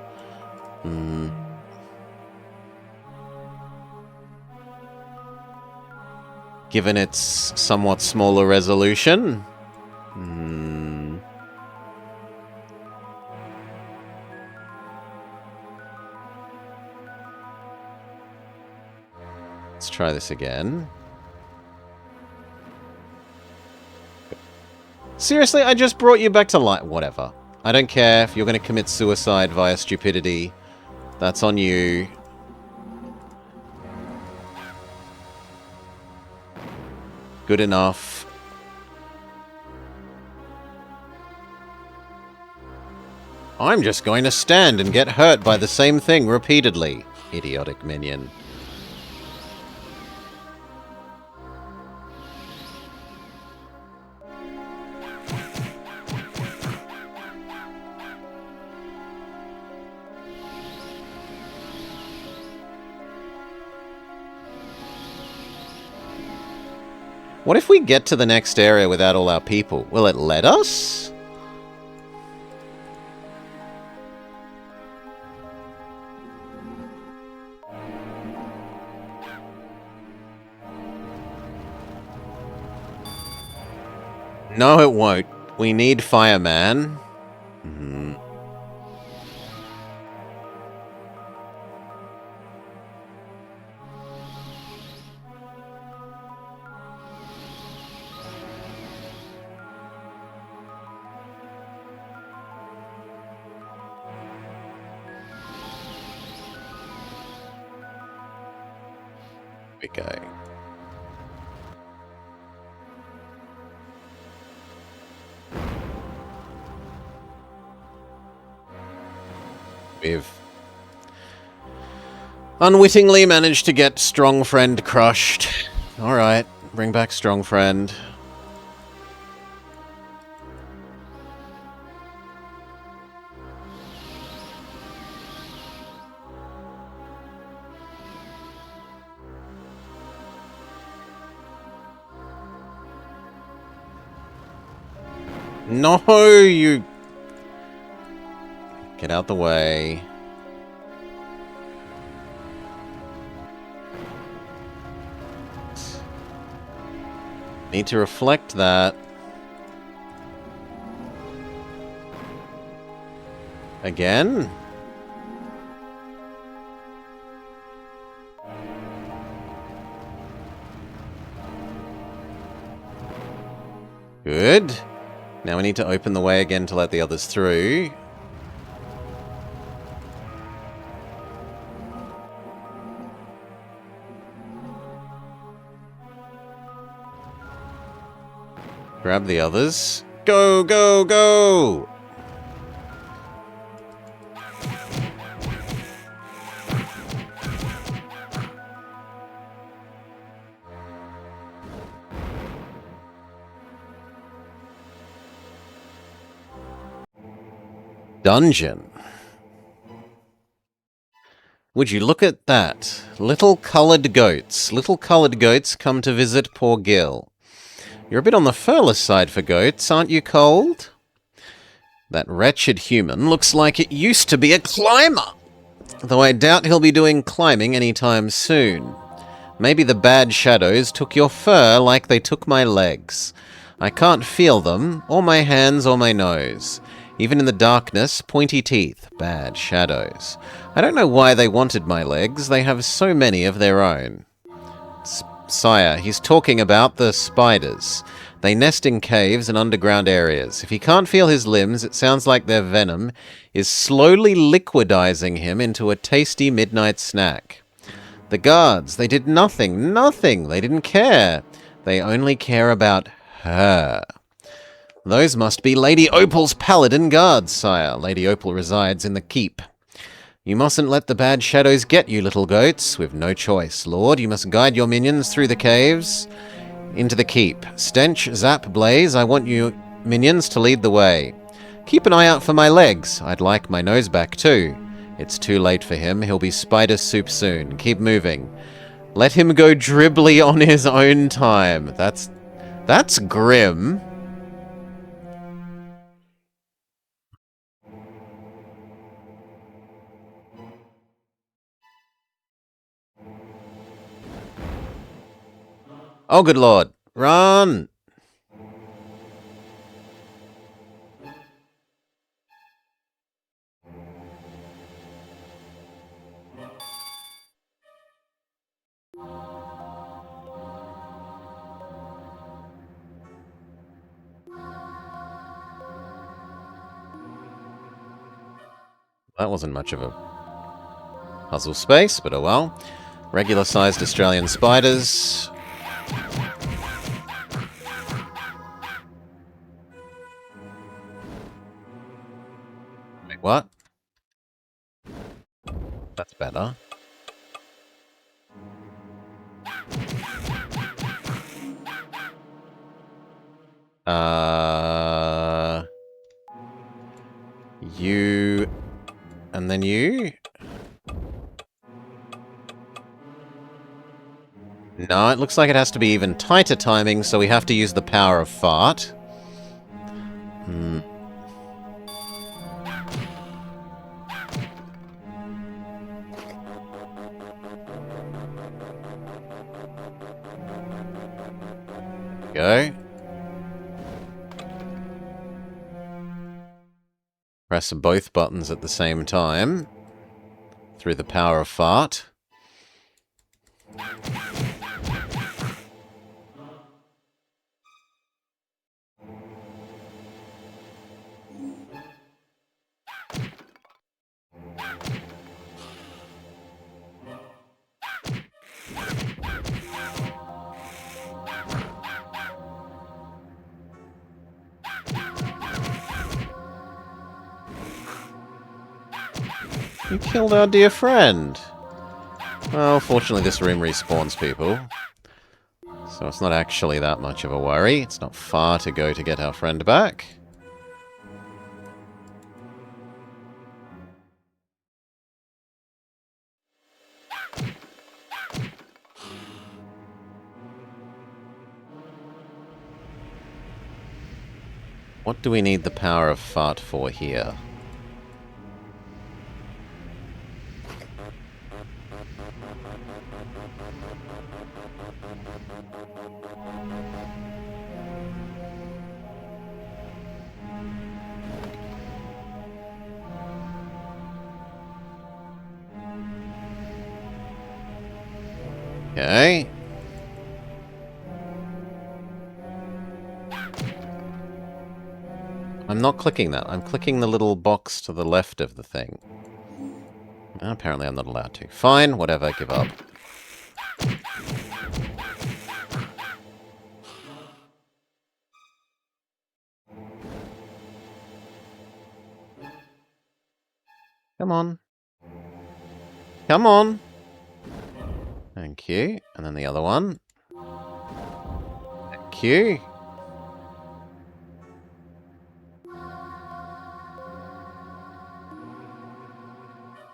Given its somewhat smaller resolution. Let's try this again. Seriously, I just brought you back to life. Whatever. I don't care if you're going to commit suicide via stupidity. That's on you. Good enough. I'm just going to stand and get hurt by the same thing repeatedly. Idiotic minion. What if we get to the next area without all our people? Will it let us? No, it won't. We need Fireman. We go. We've unwittingly managed to get Strong Friend crushed. Alright, bring back Strong Friend. No, you... Get out the way. Need to reflect that. Again? Good. Now we need to open the way again to let the others through. Grab the others. Go, go, go! Dungeon. Would you look at that? Little coloured goats. Little coloured goats come to visit poor Gil. You're a bit on the furless side for goats, aren't you, Cold? That wretched human looks like it used to be a climber! Though I doubt he'll be doing climbing anytime soon. Maybe the bad shadows took your fur like they took my legs. I can't feel them, or my hands, or my nose. Even in the darkness, pointy teeth, bad shadows. I don't know why they wanted my legs, they have so many of their own. Sire, he's talking about the spiders. They nest in caves and underground areas. If he can't feel his limbs, it sounds like their venom is slowly liquidizing him into a tasty midnight snack. The guards, they did nothing, nothing. They didn't care. They only care about her. Those must be Lady Opal's paladin guards, sire. Lady Opal resides in the keep. You mustn't let the bad shadows get you, little goats. We've no choice. Lord, you must guide your minions through the caves into the keep. Stench, Zap, Blaze, I want you minions to lead the way. Keep an eye out for my legs. I'd like my nose back too. It's too late for him. He'll be spider soup soon. Keep moving. Let him go dribbly on his own time. That's grim. Oh, good lord. Run! That wasn't much of a puzzle space, but oh well. Regular-sized Australian spiders. Wait, what? That's better. You... And then you? No, it looks like it has to be even tighter timing, so we have to use the power of fart. Go. Press both buttons at the same time. Through the power of fart. You killed our dear friend. Well, fortunately this room respawns people. So it's not actually that much of a worry. It's not far to go to get our friend back. What do we need the power of fart for here? Okay. I'm not clicking that. I'm clicking the little box to the left of the thing. Apparently I'm not allowed to. Fine, whatever, give up. Come on. Come on! Thank you. And then the other one. Thank you.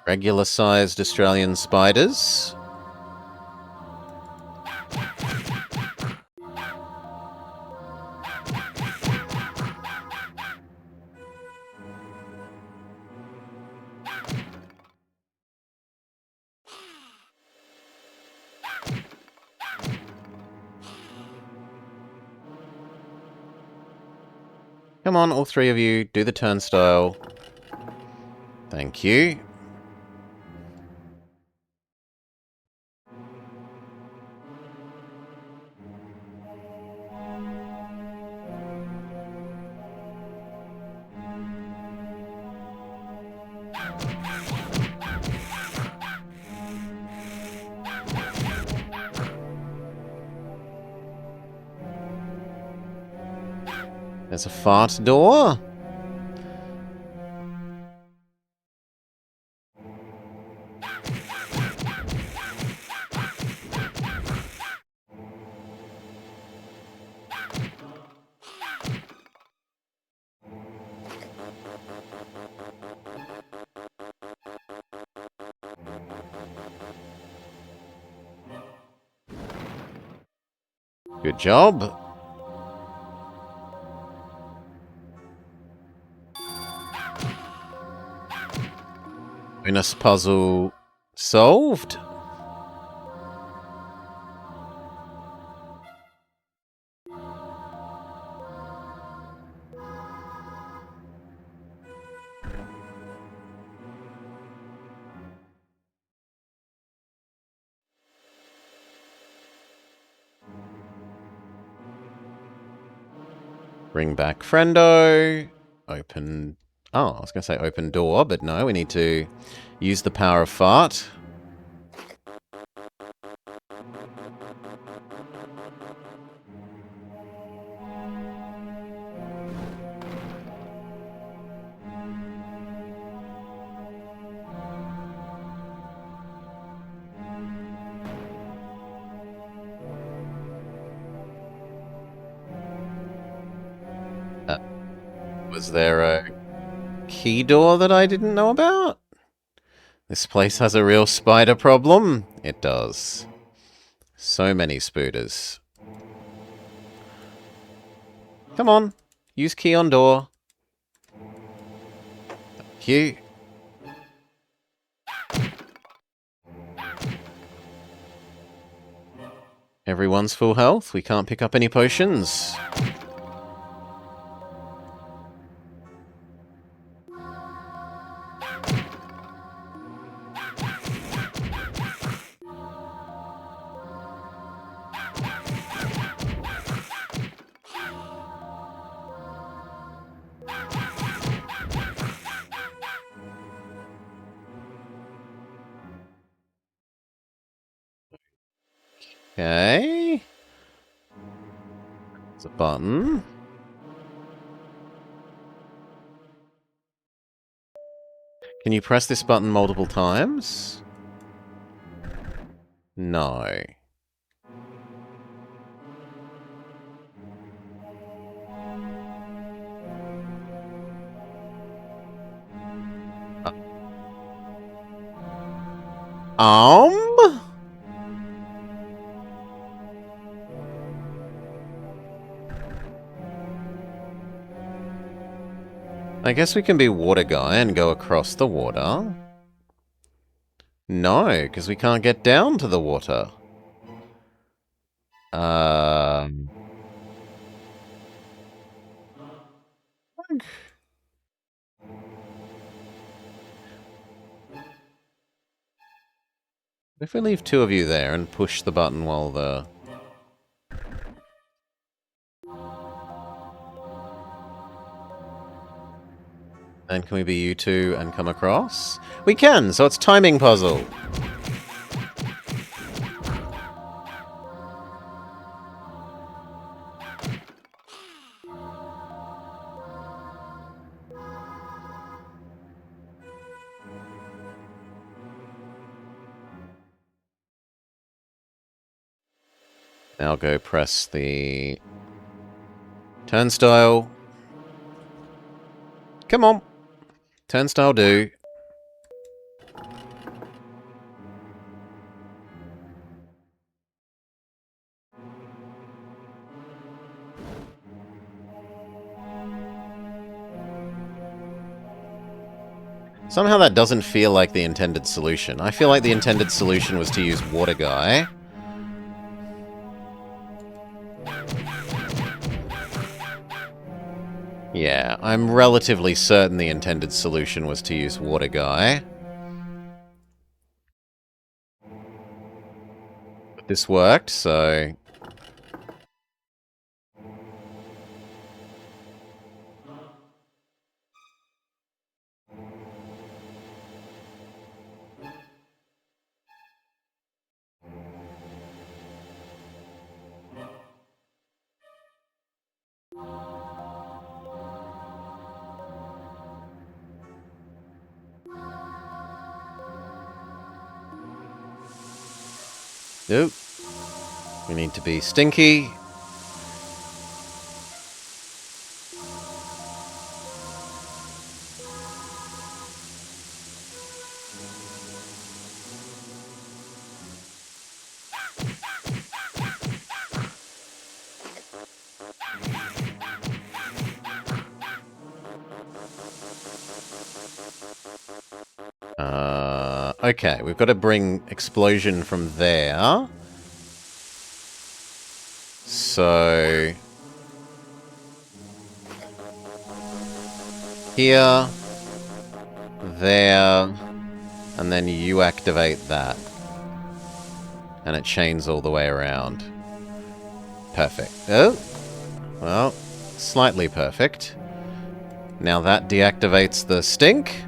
Regular-sized Australian spiders. Come on, all three of you, do the turnstile. Thank you. There's a fart door. Good job. Bonus puzzle solved. Bring back friendo. Open... Oh, I was going to say open door, but no, we need to use the power of fart. Was there a key door that I didn't know about? This place has a real spider problem. It does. So many spooters. Come on. Use key on door. Thank you. Everyone's full health. We can't pick up any potions. Okay. There's a button. Can you press this button multiple times? No. I guess we can be water guy and go across the water. No, because we can't get down to the water. If we leave two of you there and push the button while the... And can we be you two and come across? We can, so it's timing puzzle. Now go press the turnstile. Come on. Turnstile do. Somehow that doesn't feel like the intended solution. I feel like the intended solution was to use Water Guy. Yeah, I'm relatively certain the intended solution was to use Water Guy. But this worked, so... Nope. We need to be stinky. Okay, we've got to bring explosion from there. So... here, there, and then you activate that. And it chains all the way around. Perfect. Oh! Well, slightly perfect. Now that deactivates the stink.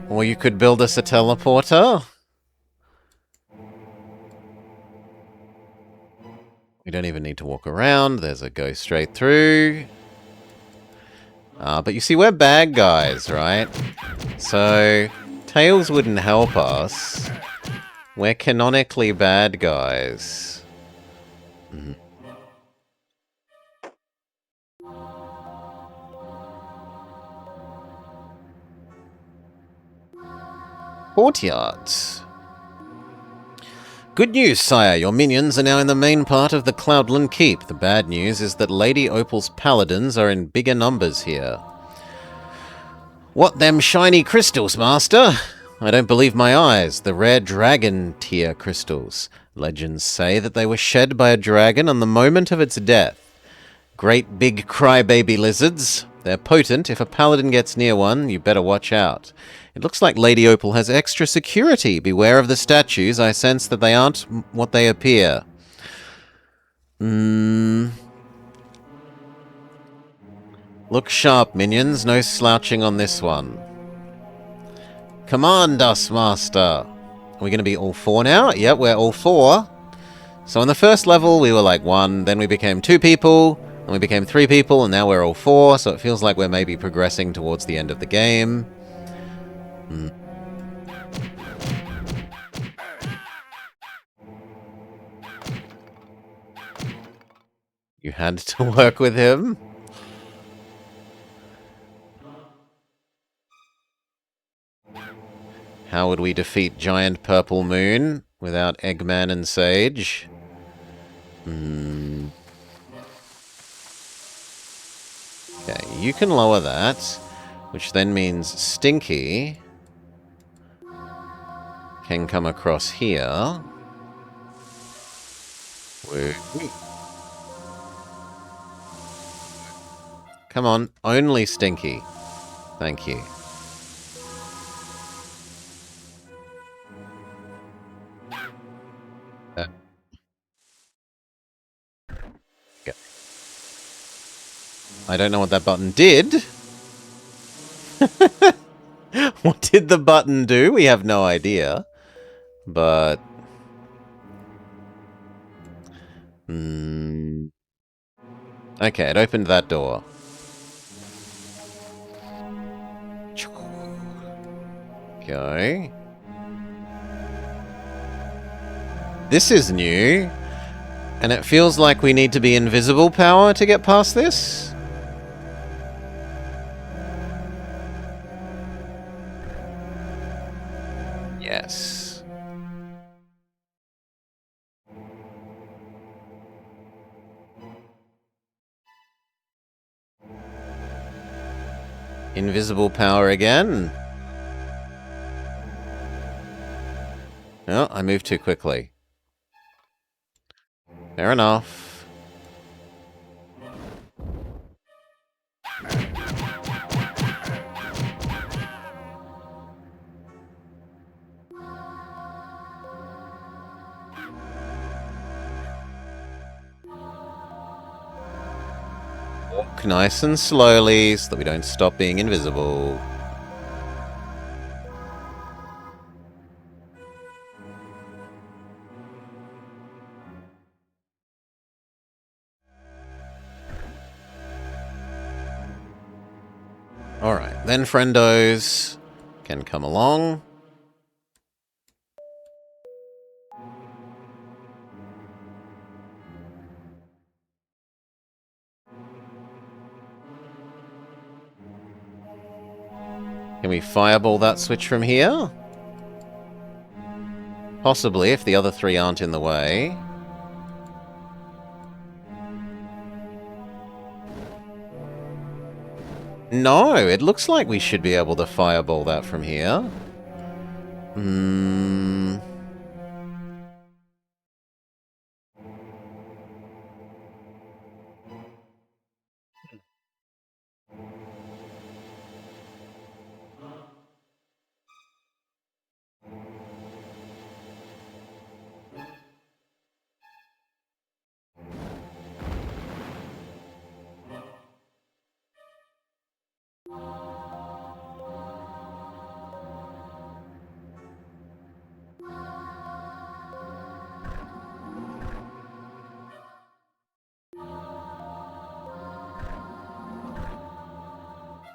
Or you could build us a teleporter. We don't even need to walk around. There's a go straight through. But you see, we're bad guys, right? So, Tails wouldn't help us. We're canonically bad guys. Mm-hmm. Courtyards. Good news, sire. Your minions are now in the main part of the Cloudland Keep. The bad news is that Lady Opal's paladins are in bigger numbers here. What them shiny crystals, master? I don't believe my eyes. The rare dragon tier crystals. Legends say that they were shed by a dragon on the moment of its death. Great big crybaby lizards. They're potent. If a paladin gets near one, you better watch out. It looks like Lady Opal has extra security. Beware of the statues. I sense that they aren't what they appear. Look sharp, minions. No slouching on this one. Command us, master. Are we going to be all four now? Yep, we're all four. So in the first level, we were like 1, then we became 2 people, and we became 3 people, and now we're all 4, so it feels like we're maybe progressing towards the end of the game. You had to work with him? How would we defeat Giant Purple Moon without Eggman and Sage? Okay, you can lower that, which then means Stinky can come across here. Woo. Come on, only Stinky. Thank you. Okay. I don't know what that button did. What did the button do? We have no idea. But... okay, it opened that door. Okay. This is new. And it feels like we need to be invisible power to get past this. Yes. Invisible power again. Oh, I moved too quickly. Fair enough. Walk nice and slowly so that we don't stop being invisible. Alright, then friendos can come along. Can we fireball that switch from here? Possibly, if the other 3 aren't in the way. No, it looks like we should be able to fireball that from here.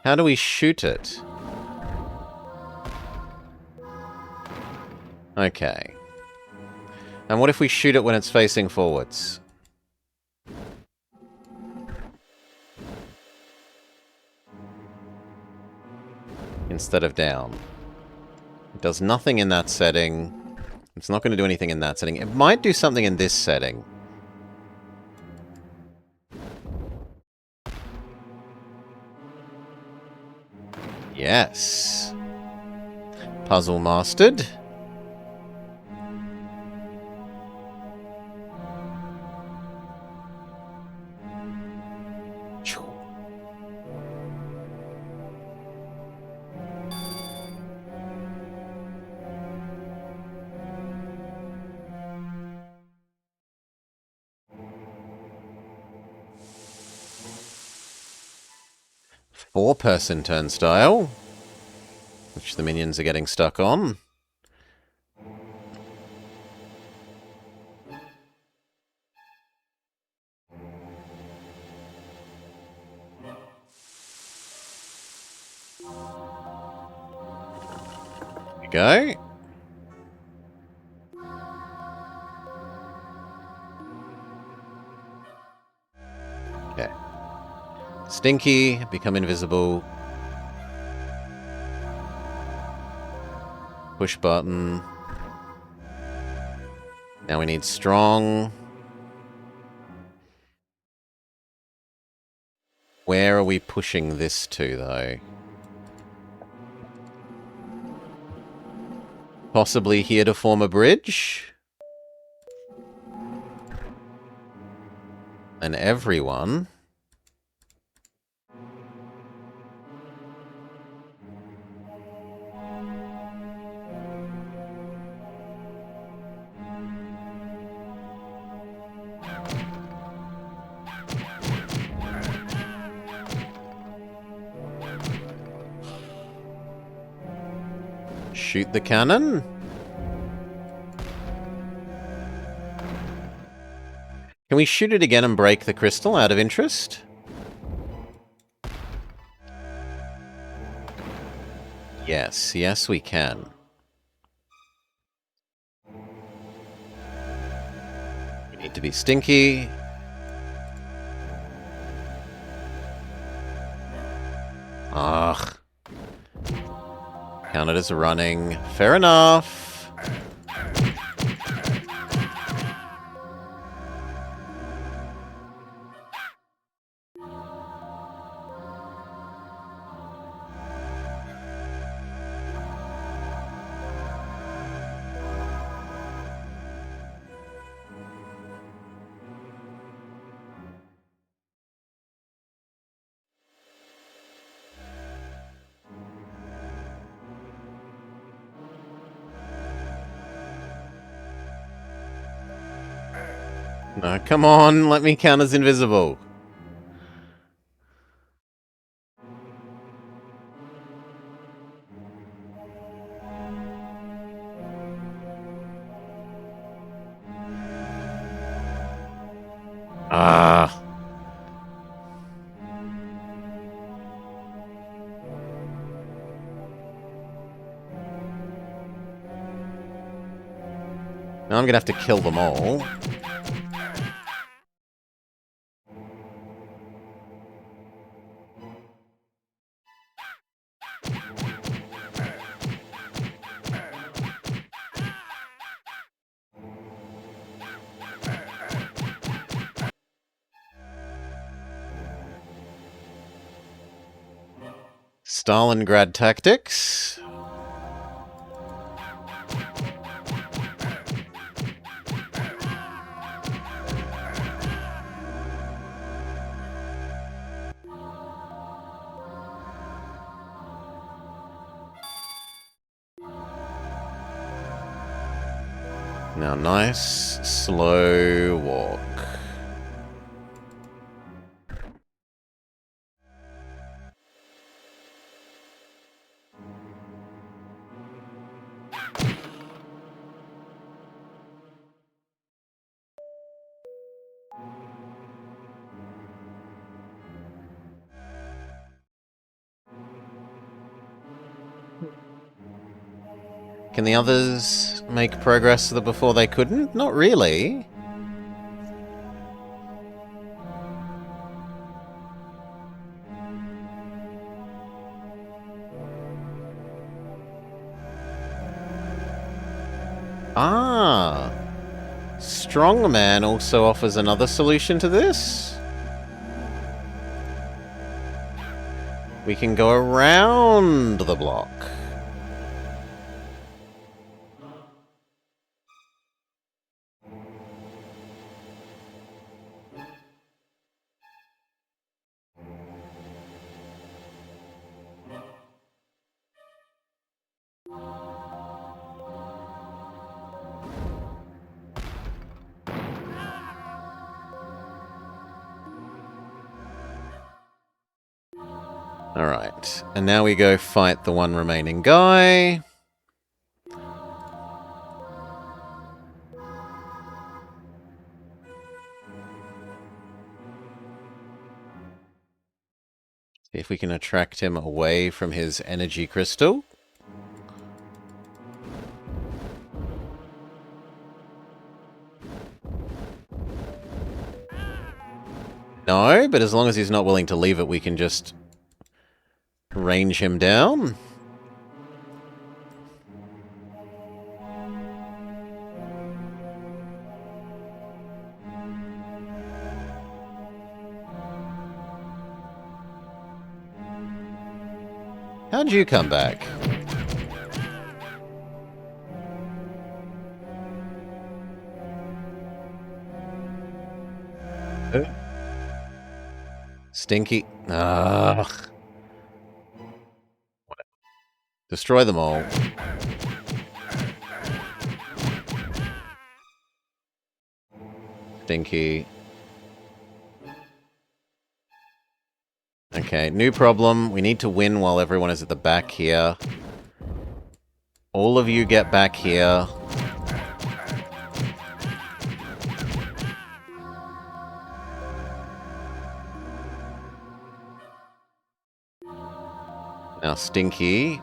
How do we shoot it? Okay. And what if we shoot it when it's facing forwards? Instead of down. It does nothing in that setting. It's not going to do anything in that setting. It might do something in this setting. Yes. Puzzle mastered. Four-person turnstile, which the minions are getting stuck on. go. Okay. Stinky, become invisible. Push button. Now we need strong. Where are we pushing this to, though? Possibly here to form a bridge? And everyone... Shoot the cannon? Can we shoot it again and break the crystal out of interest? Yes, yes we can. We need to be stinky. Ugh. Count it as running. Fair enough. No, come on, let me count as invisible. Ah. Now I'm gonna have to kill them all. Stalingrad tactics. Now, nice, slow walk. Can the others make progress that before they couldn't? Not really. Ah. Strongman also offers another solution to this. We can go around the block. Alright, and now we go fight the one remaining guy. See if we can attract him away from his energy crystal. No, but as long as he's not willing to leave it, we can just range him down. How'd you come back? Stinky. Ugh. Destroy them all. Stinky. Okay, new problem. We need to win while everyone is at the back here. All of you get back here. Now, Stinky.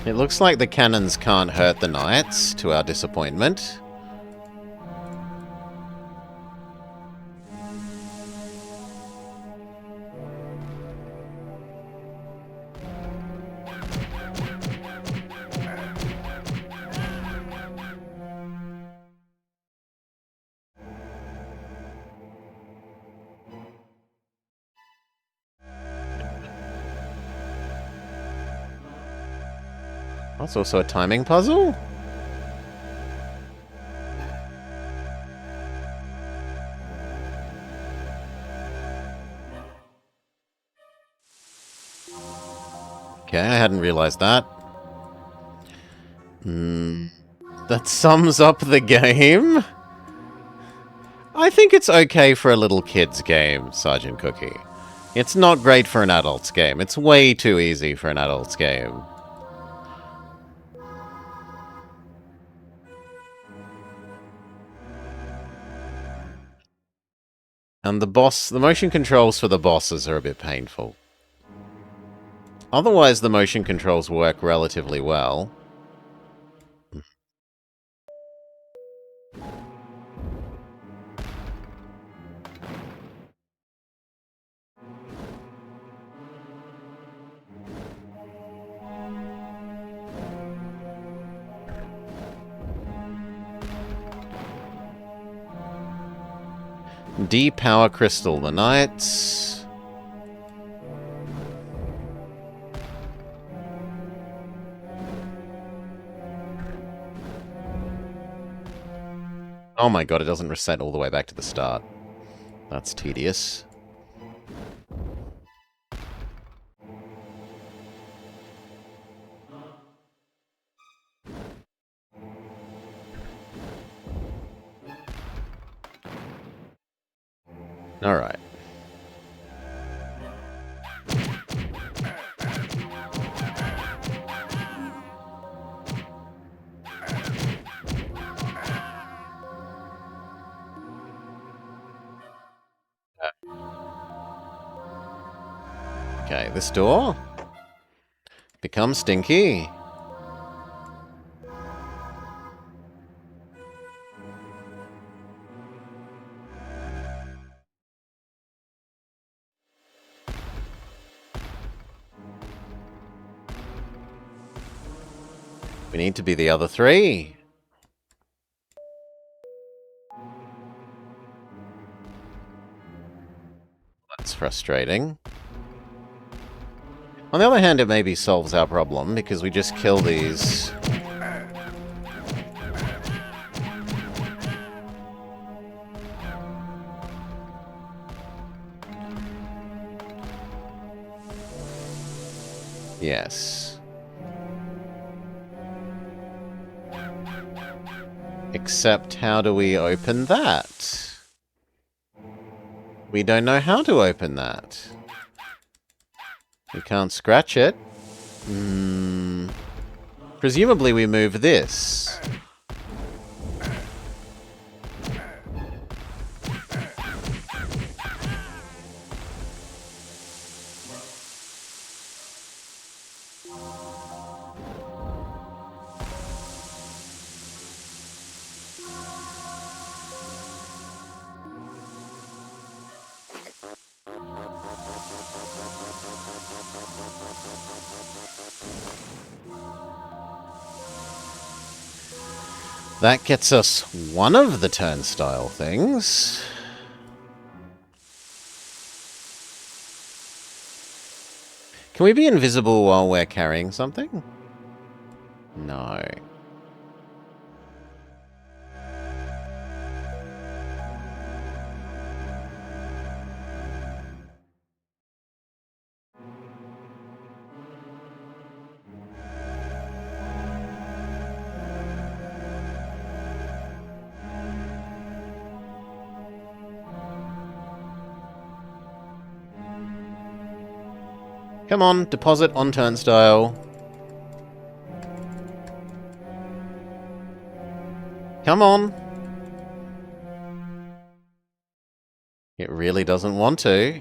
It looks like the cannons can't hurt the knights, to our disappointment. That's also a timing puzzle. Okay, I hadn't realized that. That sums up the game. I think it's okay for a little kid's game, Sergeant Cookie. It's not great for an adult's game. It's way too easy for an adult's game. And the motion controls for the bosses are a bit painful. Otherwise, the motion controls work relatively well. D-Power Crystal, the Knights. Oh my god, it doesn't reset all the way back to the start. That's tedious. Alright. Okay, this door becomes Stinky. We need to be the other three. That's frustrating. On the other hand, it maybe solves our problem, because we just kill these. Yes. Except, how do we open that? We don't know how to open that. We can't scratch it. Presumably we move this. That gets us one of the turnstile things. Can we be invisible while we're carrying something? No. Come on, deposit on turnstile. Come on. It really doesn't want to.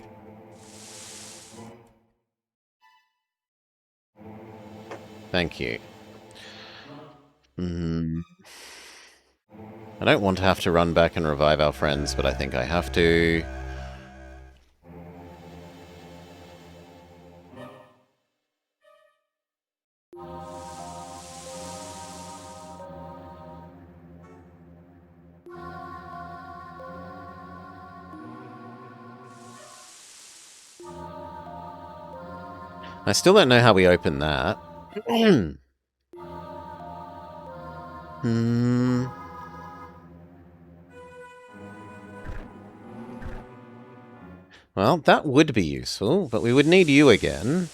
Thank you. I don't want to have to run back and revive our friends, but I think I have to. I still don't know how we open that. Well, that would be useful, but we would need you again.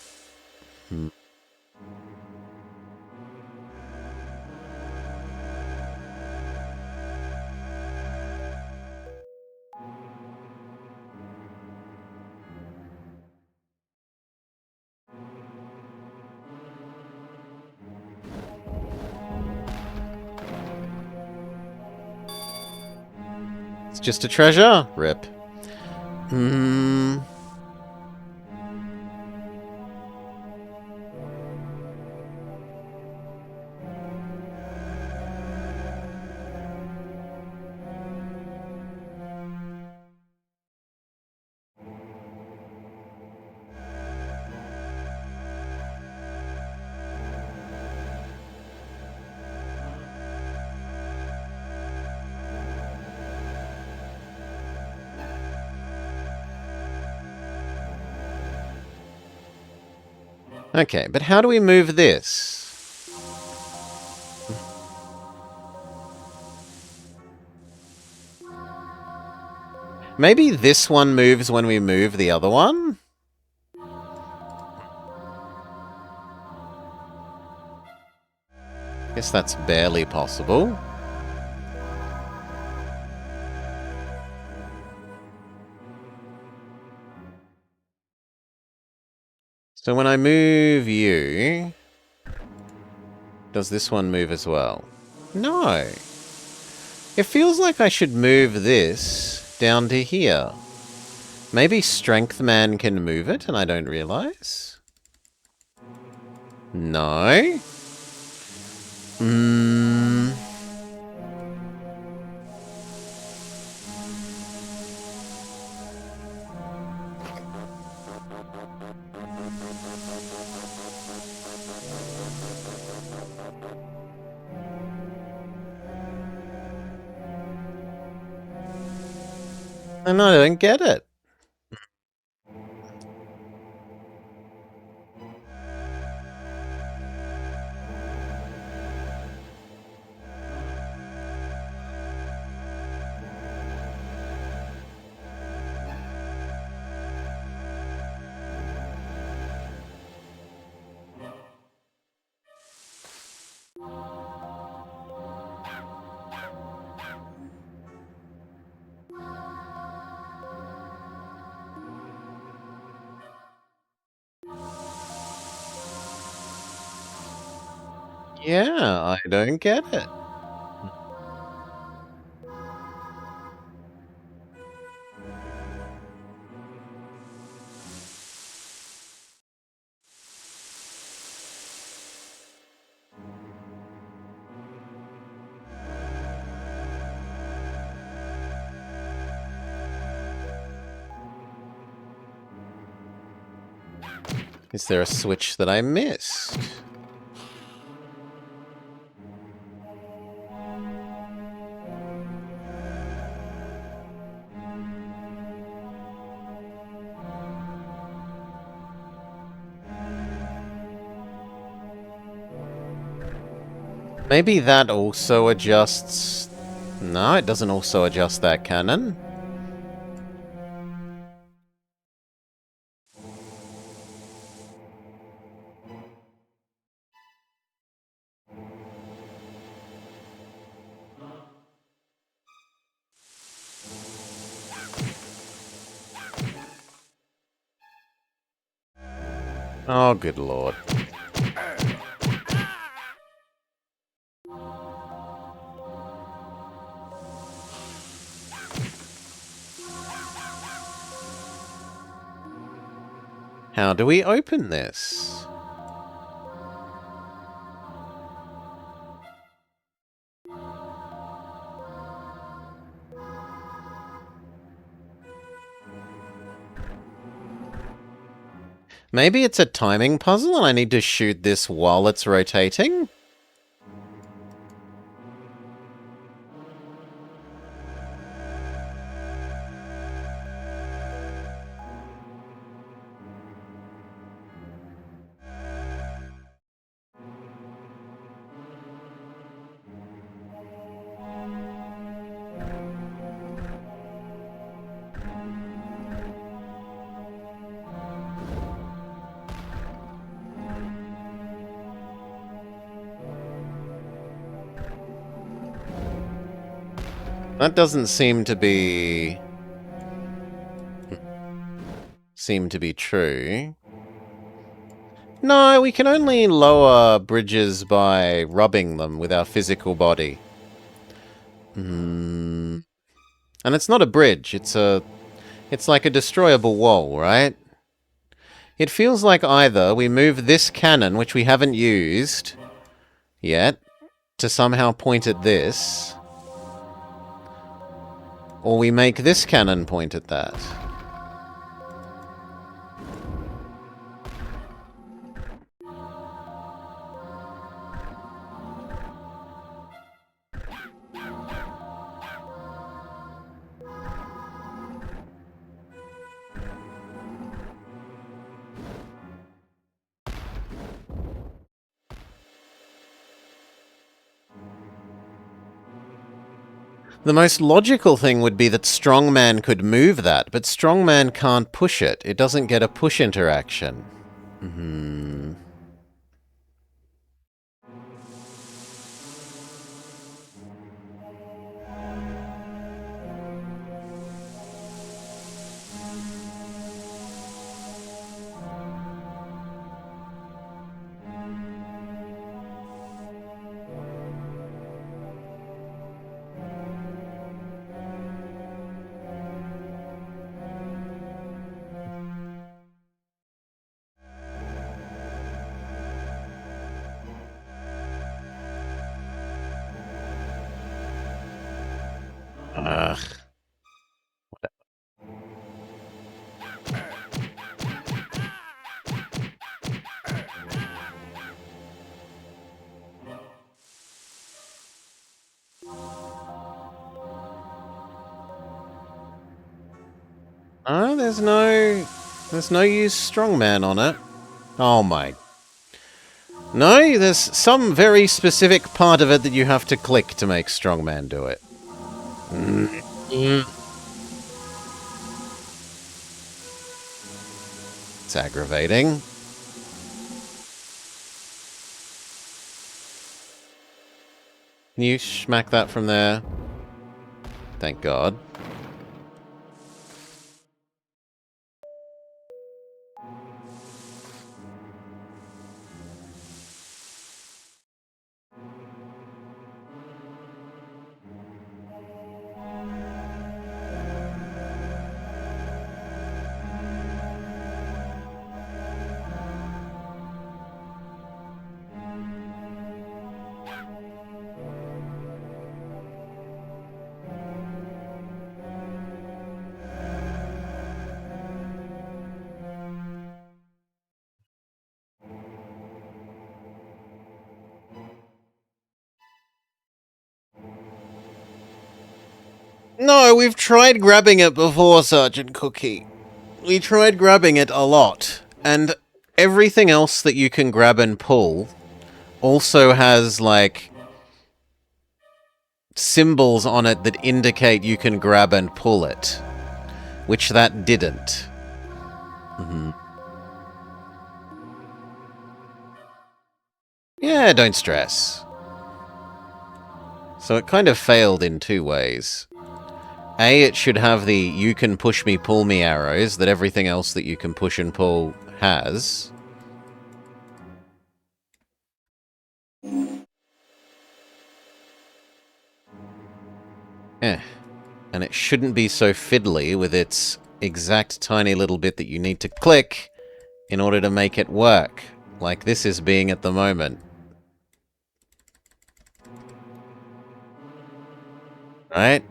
It's just a treasure. Rip. Okay, but how do we move this? Maybe this one moves when we move the other one? Guess that's barely possible. So when I move you, does this one move as well? No. It feels like I should move this down to here. Maybe Strength Man can move it and I don't realize? No? And I don't get it. Yeah, I don't get it. Is there a switch that I missed? Maybe that also adjusts... No, it doesn't also adjust that cannon. Oh, good lord. How do we open this? Maybe it's a timing puzzle and I need to shoot this while it's rotating? That doesn't seem to be true. No, we can only lower bridges by rubbing them with our physical body. And it's not a bridge, it's like a destroyable wall, right? It feels like either we move this cannon, which we haven't used yet, to somehow point at this, or we make this cannon point at that. The most logical thing would be that Strongman could move that, but Strongman can't push it. It doesn't get a push interaction. Ugh. Oh, there's no use Strongman on it. Oh my. No, there's some very specific part of it that you have to click to make Strongman do it. It's aggravating. Can you smack that from there? Thank God. No, we've tried grabbing it before, Sergeant Cookie. We tried grabbing it a lot, and everything else that you can grab and pull also has, like, symbols on it that indicate you can grab and pull it, which that didn't. Yeah, don't stress. So it kind of failed in two ways. A, it should have the you can push me, pull me arrows that everything else that you can push and pull has. And it shouldn't be so fiddly with its exact tiny little bit that you need to click in order to make it work, like this is being at the moment. Right?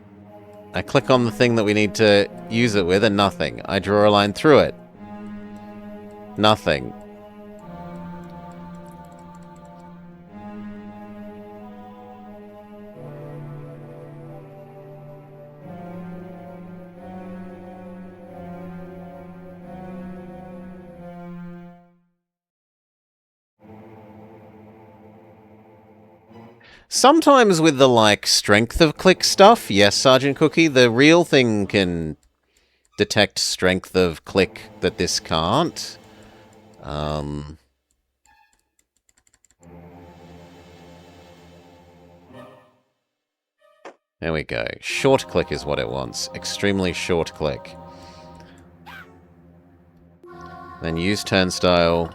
I click on the thing that we need to use it with and nothing. I draw a line through it. Nothing. Sometimes with the, like, strength of click stuff, yes, Sergeant Cookie, the real thing can detect strength of click that this can't. There we go. Short click is what it wants. Extremely short click. Then use turnstile.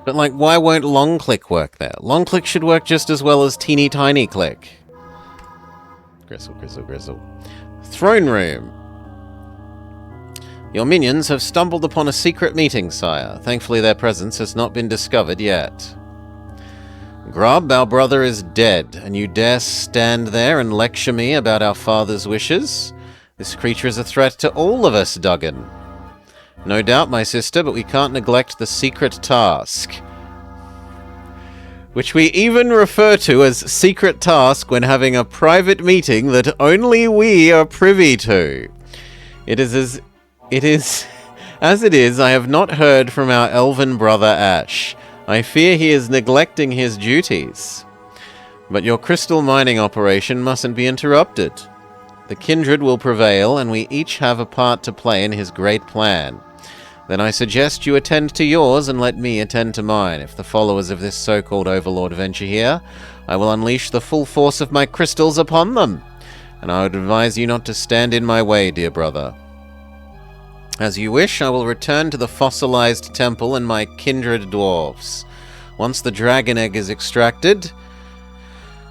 But, like, why won't long click work there? Long click should work just as well as teeny tiny click. Gristle, gristle, gristle. Throne room. Your minions have stumbled upon a secret meeting, sire. Thankfully their presence has not been discovered yet. Grub, our brother is dead, and you dare stand there and lecture me about our father's wishes? This creature is a threat to all of us, Duggan. No doubt, my sister, but we can't neglect the secret task. Which we even refer to as secret task when having a private meeting that only we are privy to. As it is, I have not heard from our elven brother Ash. I fear he is neglecting his duties. But your crystal mining operation mustn't be interrupted. The kindred will prevail, and we each have a part to play in his great plan. Then I suggest you attend to yours and let me attend to mine. If the followers of this so-called Overlord venture here, I will unleash the full force of my crystals upon them. And I would advise you not to stand in my way, dear brother. As you wish, I will return to the fossilized temple and my kindred dwarves. Once the dragon egg is extracted,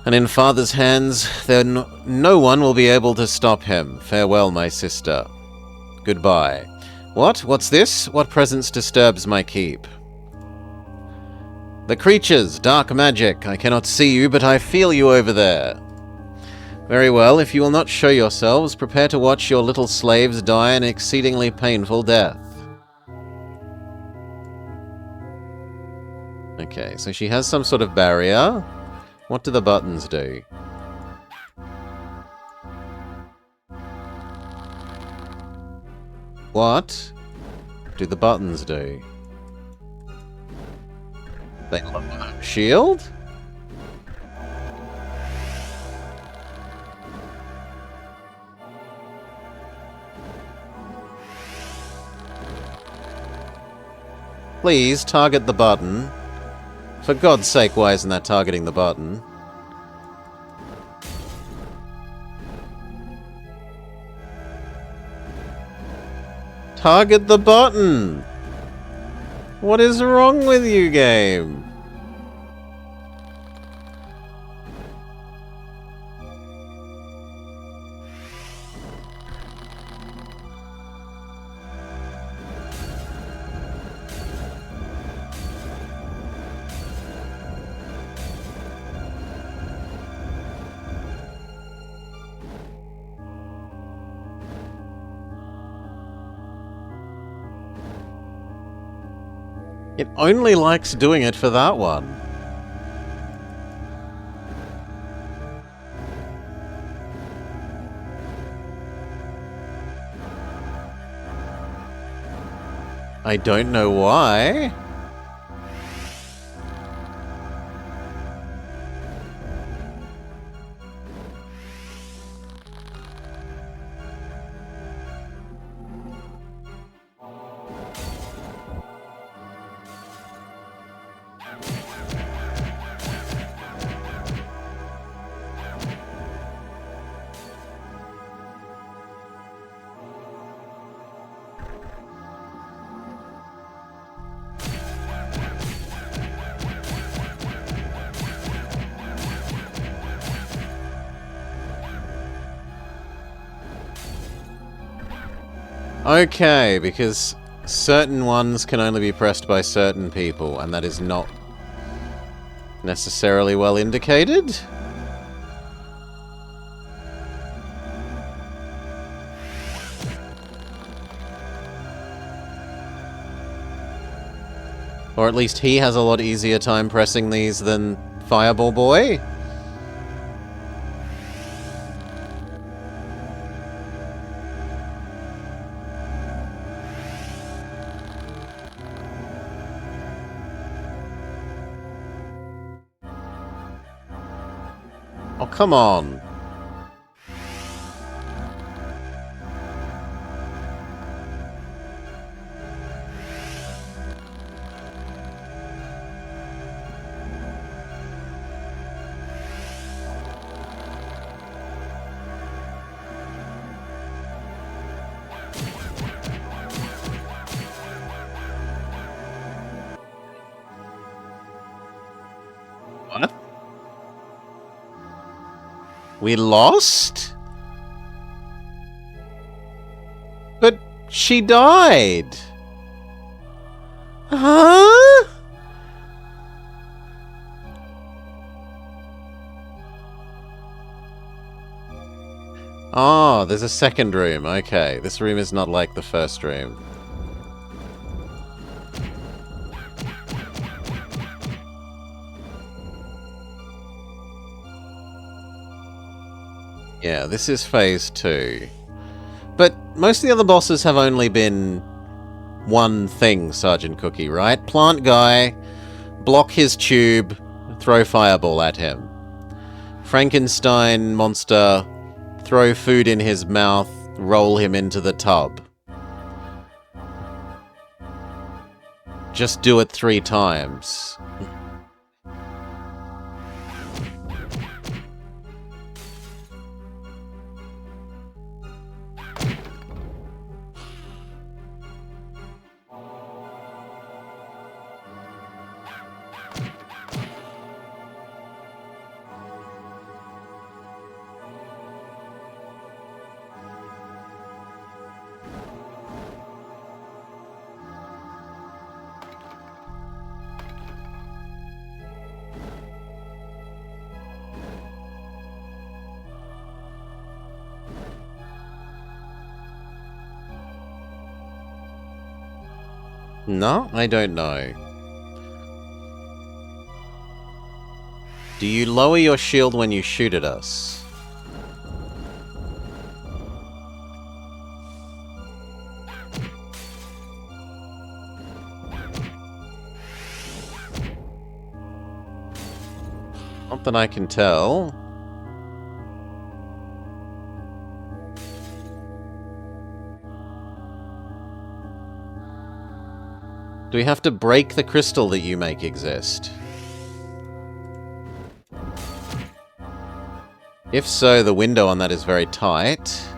and in father's hands, then no one will be able to stop him. Farewell, my sister. Goodbye. What? What's this? What presence disturbs my keep? The creatures, dark magic. I cannot see you, but I feel you over there. Very well, if you will not show yourselves, prepare to watch your little slaves die an exceedingly painful death. Okay, so she has some sort of barrier. What do the buttons do? What do the buttons do? They lower her shield? Please, target the button. For God's sake, why isn't that targeting the button? Target the button! What is wrong with you, game? It only likes doing it for that one. I don't know why. Okay, because certain ones can only be pressed by certain people, and that is not necessarily well indicated. Or at least he has a lot easier time pressing these than Fireball Boy. Oh, come on. What? We lost? But she died. Huh? Oh, there's a second room. Okay, this room is not like the first room. Yeah, this is phase 2. But most of the other bosses have only been one thing, Sergeant Cookie, right? Plant guy, block his tube, throw fireball at him. Frankenstein monster, throw food in his mouth, roll him into the tub. Just do it 3 times. No, I don't know. Do you lower your shield when you shoot at us? Not that I can tell. Do we have to break the crystal that you make exist? If so, the window on that is very tight.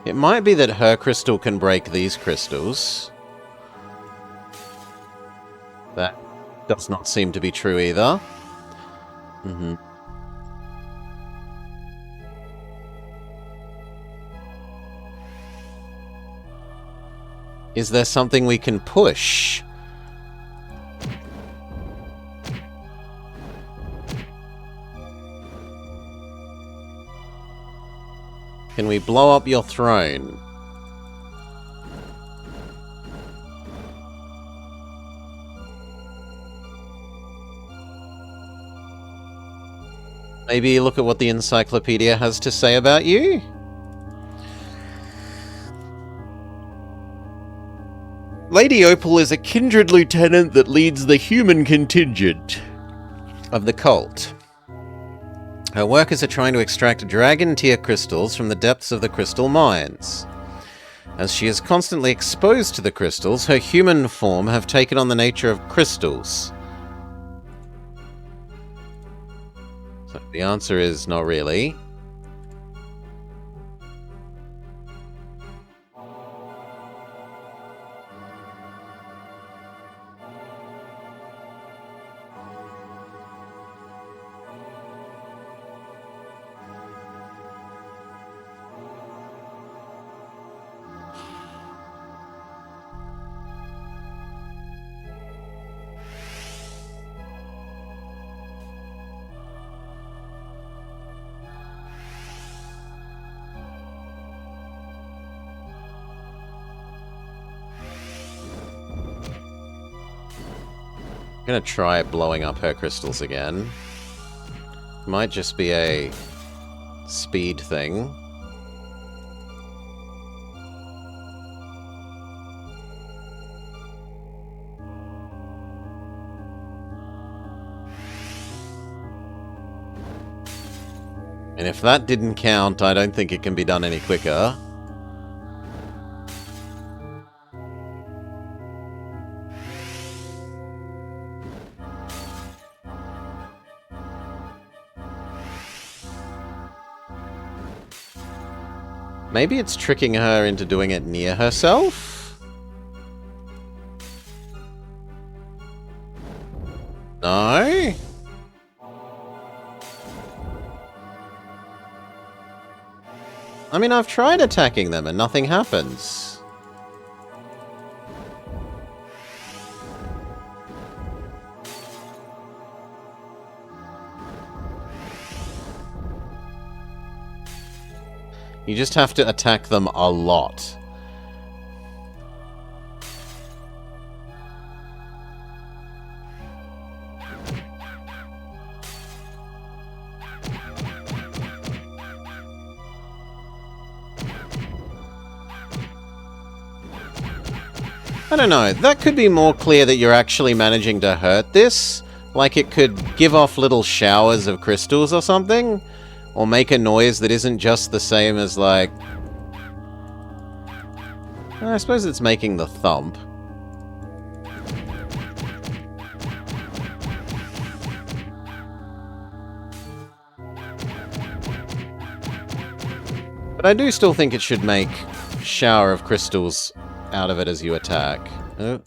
It might be that her crystal can break these crystals. That does not seem to be true either. Is there something we can push? Can we blow up your throne? Maybe look at what the encyclopedia has to say about you? Lady Opal is a kindred lieutenant that leads the human contingent of the cult. Her workers are trying to extract dragon tier crystals from the depths of the crystal mines. As she is constantly exposed to the crystals, her human form have taken on the nature of crystals. So the answer is not really. I'm gonna try blowing up her crystals again. Might just be a speed thing. And if that didn't count, I don't think it can be done any quicker. Maybe it's tricking her into doing it near herself? No? I mean, I've tried attacking them and nothing happens. You just have to attack them a lot. I don't know, that could be more clear that you're actually managing to hurt this. Like it could give off little showers of crystals or something. Or make a noise that isn't just the same as, like... I suppose it's making the thump. But I do still think it should make shower of crystals out of it as you attack. Oh.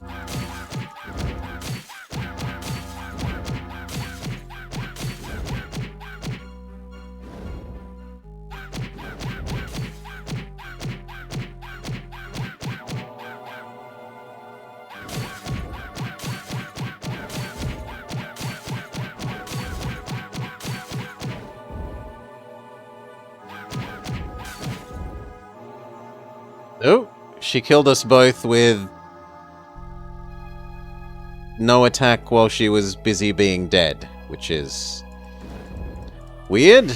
Oh, she killed us both with no attack while she was busy being dead, which is weird.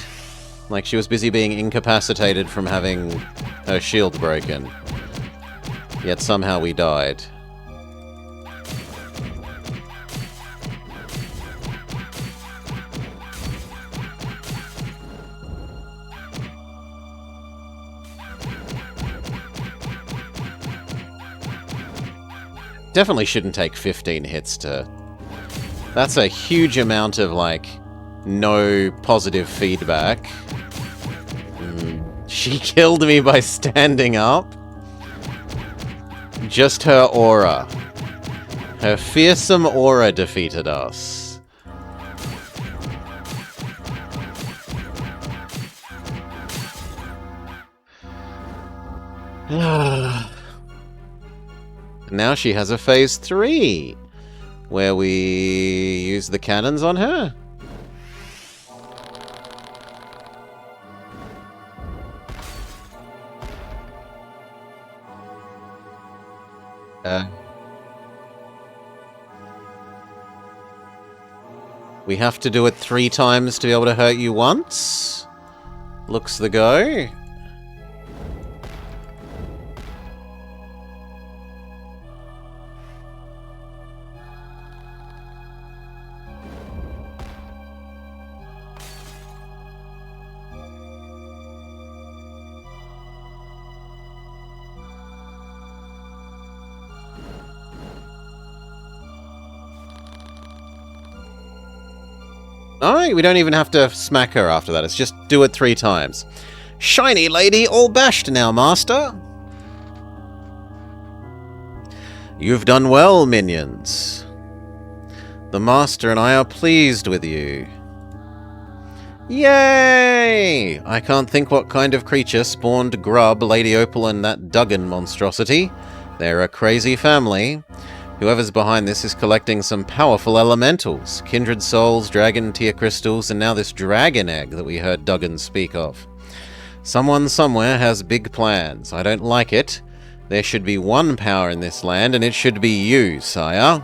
Like she was busy being incapacitated from having her shield broken. Yet somehow we died. Definitely shouldn't take 15 hits to... That's a huge amount of, like, no positive feedback. She killed me by standing up. Just her aura. Her fearsome aura defeated us. Now she has a phase 3, where we use the cannons on her. We have to do it 3 times to be able to hurt you once. Looks the go. Oh, we don't even have to smack her after that. It's just do it 3 times. Shiny lady all bashed now, master. You've done well, minions. The master and I are pleased with you. Yay! I can't think what kind of creature spawned Grub, Lady Opal, and that Duggan monstrosity. They're a crazy family. Whoever's behind this is collecting some powerful elementals. Kindred souls, dragon tear crystals, and now this dragon egg that we heard Duggan speak of. Someone somewhere has big plans. I don't like it. There should be one power in this land, and it should be you, sire.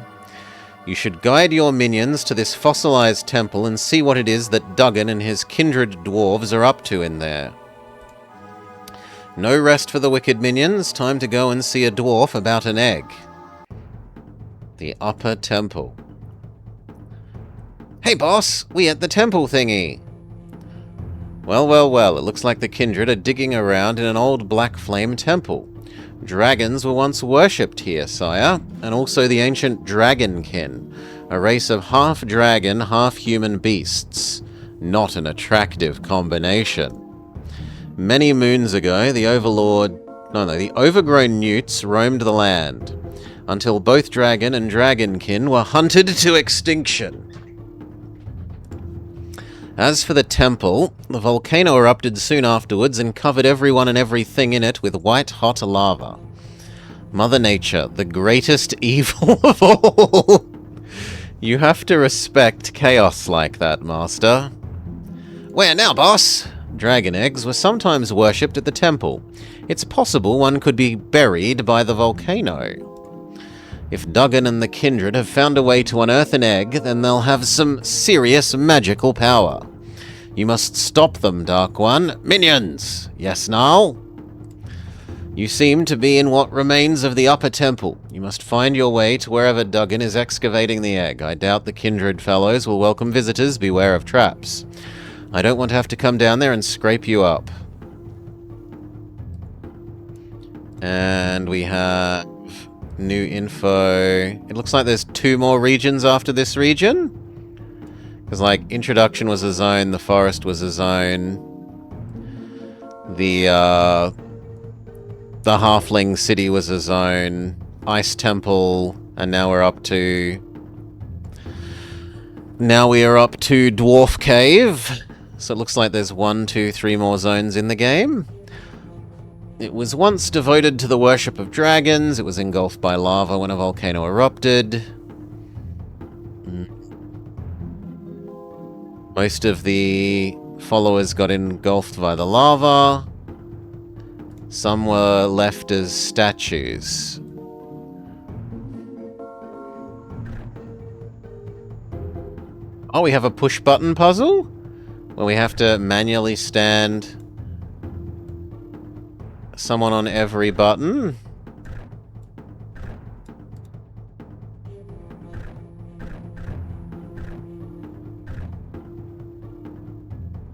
You should guide your minions to this fossilized temple and see what it is that Duggan and his kindred dwarves are up to in there. No rest for the wicked minions. Time to go and see a dwarf about an egg. The upper temple. Hey boss, we at the temple thingy. Well, well, well, it looks like the kindred are digging around in an old black flame temple. Dragons were once worshipped here, sire, and also the ancient dragonkin, a race of half-dragon, half-human beasts. Not an attractive combination. Many moons ago, the overgrown newts roamed the land, until both dragon and dragonkin were hunted to extinction. As for the temple, the volcano erupted soon afterwards and covered everyone and everything in it with white-hot lava. Mother Nature, the greatest evil of all. You have to respect chaos like that, master. Where now, boss? Dragon eggs were sometimes worshipped at the temple. It's possible one could be buried by the volcano. If Duggan and the kindred have found a way to unearth an egg, then they'll have some serious magical power. You must stop them, Dark One. Minions! Yes, now? You seem to be in what remains of the upper temple. You must find your way to wherever Duggan is excavating the egg. I doubt the kindred fellows will welcome visitors. Beware of traps. I don't want to have to come down there and scrape you up. And we have new info. It looks like there's 2 more regions after this region. Because, like, Introduction was a zone, the Forest was a zone. The Halfling City was a zone. Ice Temple, and now we're up to... Now we are up to Dwarf Cave. So it looks like there's 1, 2, 3 more zones in the game. It was once devoted to the worship of dragons. It was engulfed by lava when a volcano erupted. Most of the followers got engulfed by the lava. Some were left as statues. Oh, we have a push-button puzzle? Where we have to manually stand someone on every button.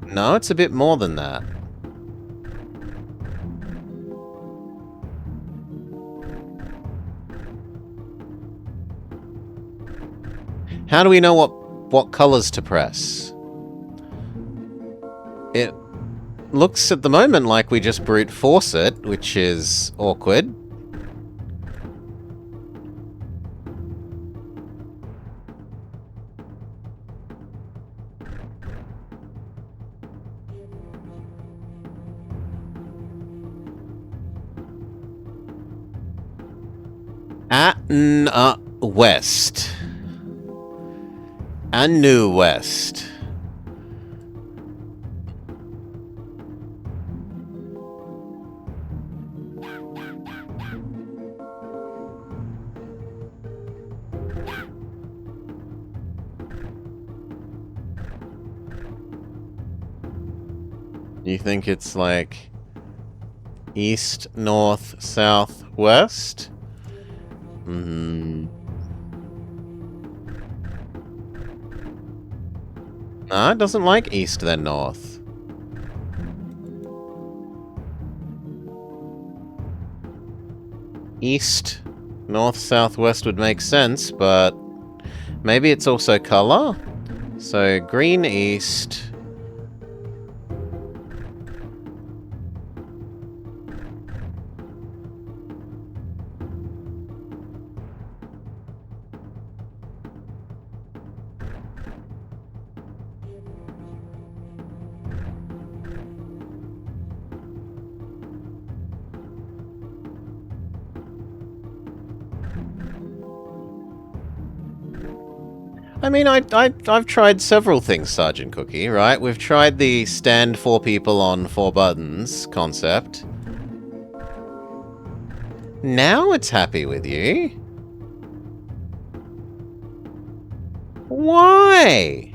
No, it's a bit more than that. How do we know what colors to press? It looks at the moment like we just brute force it, which is awkward. West. Anu West. You think it's like east, north, south, west? Hmm. Nah, it doesn't like east then north. East, north, south, west would make sense, but maybe it's also color? So green east. I mean, I've tried several things, Sergeant Cookie, right? We've tried the stand 4 people on 4 buttons concept. Now it's happy with you. Why?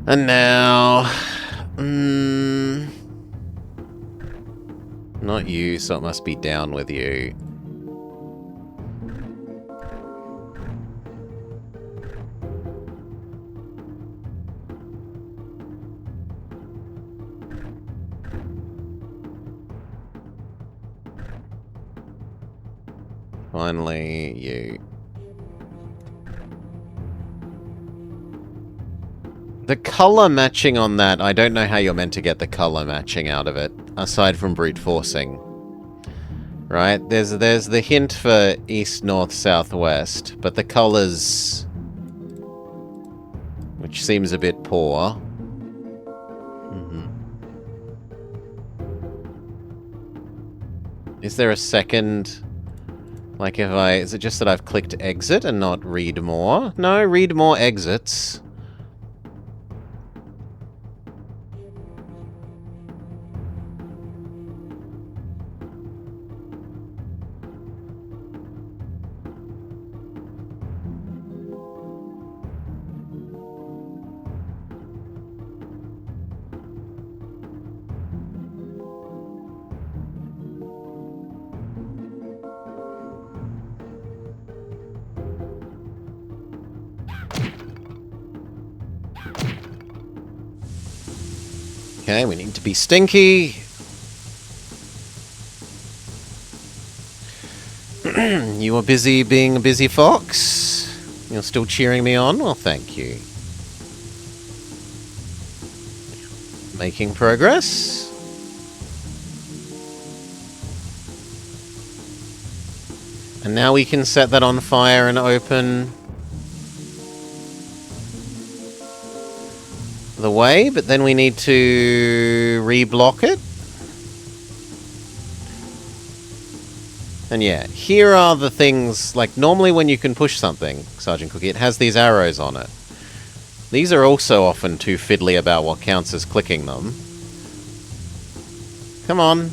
And now... not you, so it must be down with you. Finally, you. The color matching on that, I don't know how you're meant to get the color matching out of it, aside from brute forcing. Right? There's the hint for east, north, south, west, but the colors... which seems a bit poor. Is there a second... like if I... is it just that I've clicked exit and not read more? No, read more exits. Okay, we need to be stinky. You were busy being a busy fox? You're still cheering me on? Well, thank you. Making progress. And now we can set that on fire and open the way, but then we need to re-block it. And yeah, here are the things, like normally when you can push something, Sergeant Cookie, it has these arrows on it. These are also often too fiddly about what counts as clicking them. Come on.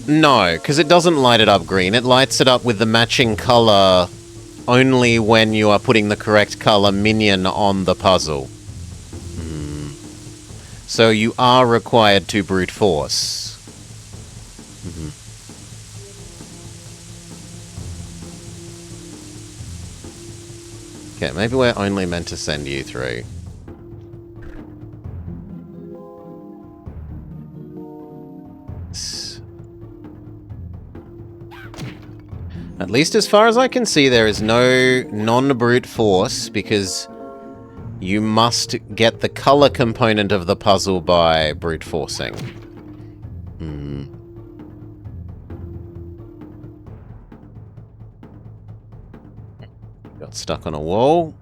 No, because it doesn't light it up green. It lights it up with the matching color only when you are putting the correct color minion on the puzzle. So you are required to brute force. Okay, maybe we're only meant to send you through. At least as far as I can see, there is no non-brute force, because you must get the color component of the puzzle by brute forcing. Got stuck on a wall.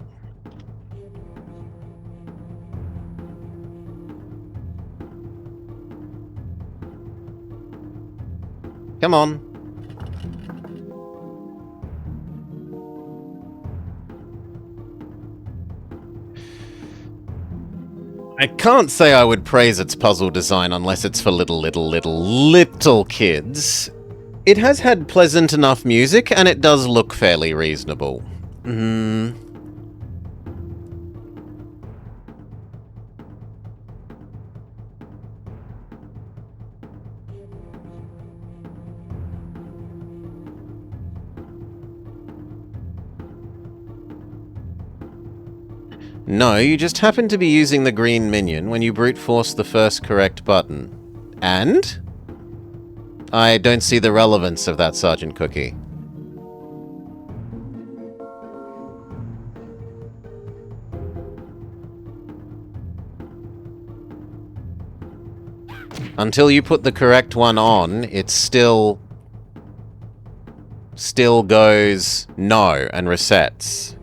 Come on. I can't say I would praise its puzzle design unless it's for little kids. It has had pleasant enough music, and it does look fairly reasonable. No, you just happen to be using the green minion when you brute force the first correct button. And? I don't see the relevance of that, Sergeant Cookie. Until you put the correct one on, it still goes no and resets.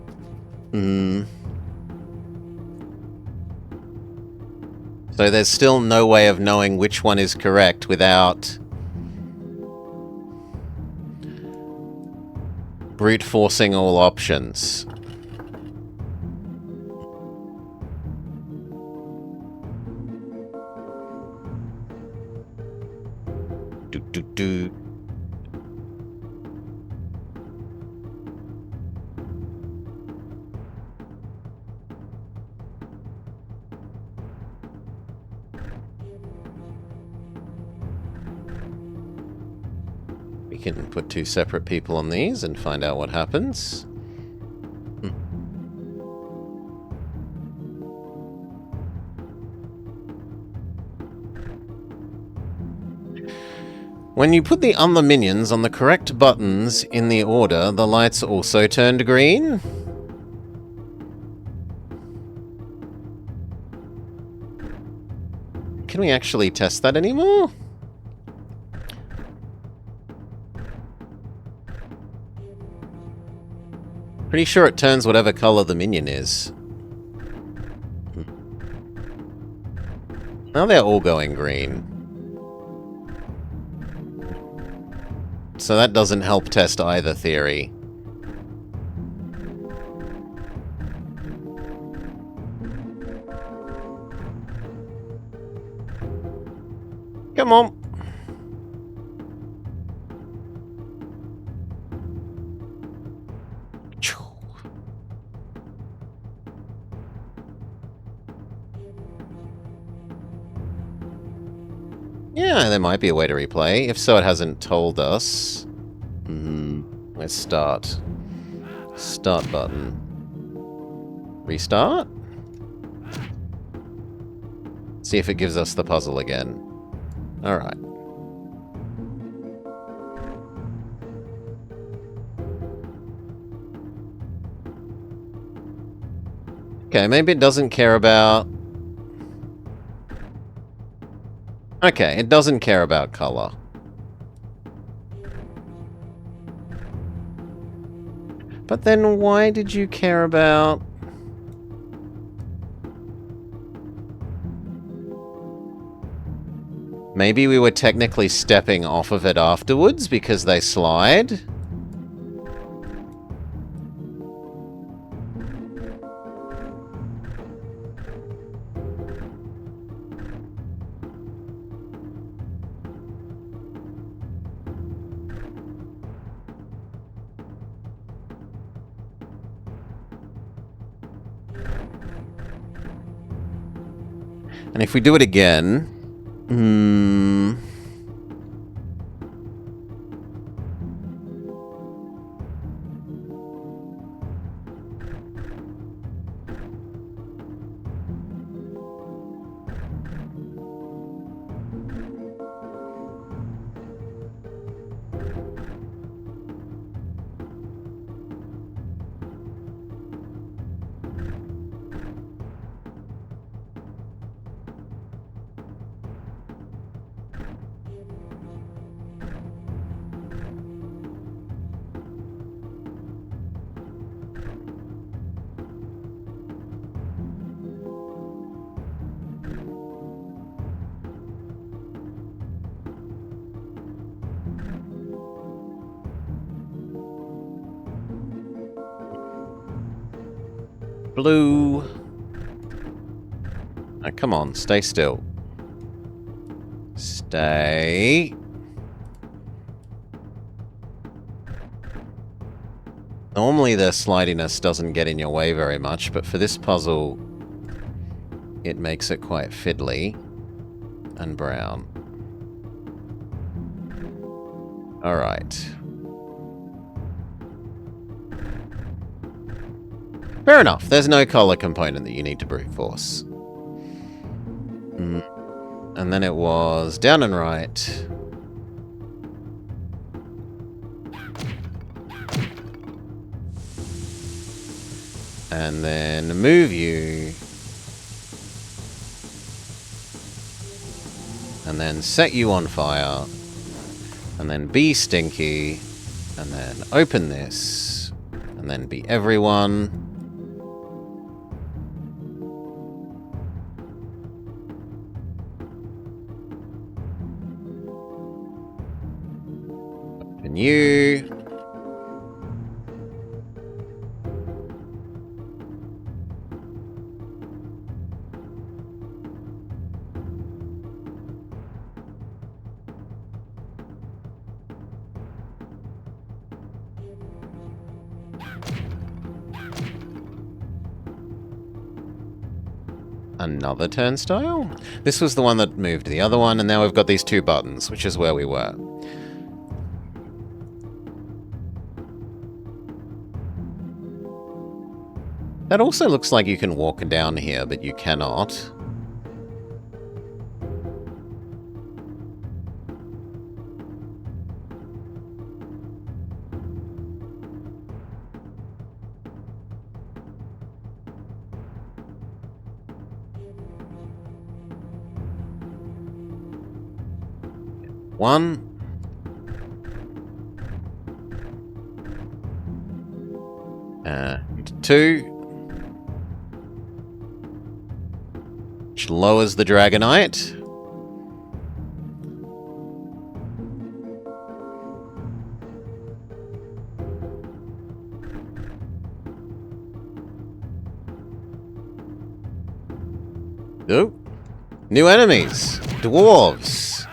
So there's still no way of knowing which one is correct without brute forcing all options. Do. We can put 2 separate people on these and find out what happens. When you put the other minions on the correct buttons in the order, the lights also turned green. Can we actually test that anymore? Pretty sure it turns whatever color the minion is. Now they're all going green. So that doesn't help test either theory. Come on. Yeah, there might be a way to replay. If so, it hasn't told us. Let's start. Start button. Restart? See if it gives us the puzzle again. Alright. Okay, maybe it doesn't care about... Okay, it doesn't care about color. But then why did you care about... Maybe we were technically stepping off of it afterwards because they slide? And if we do it again... blue. Oh, come on, stay still. Stay. Normally the slidiness doesn't get in your way very much, but for this puzzle, it makes it quite fiddly. And brown. Alright. Fair enough, there's no color component that you need to brute force. And then it was down and right. And then move you. And then set you on fire. And then be stinky. And then open this. And then be everyone. Open you. Another turnstile? This was the one that moved the other one, and now we've got these two buttons, which is where we were. That also looks like you can walk down here, but you cannot. One. And two. Which lowers the Dragonite. Oh. New enemies. Dwarves.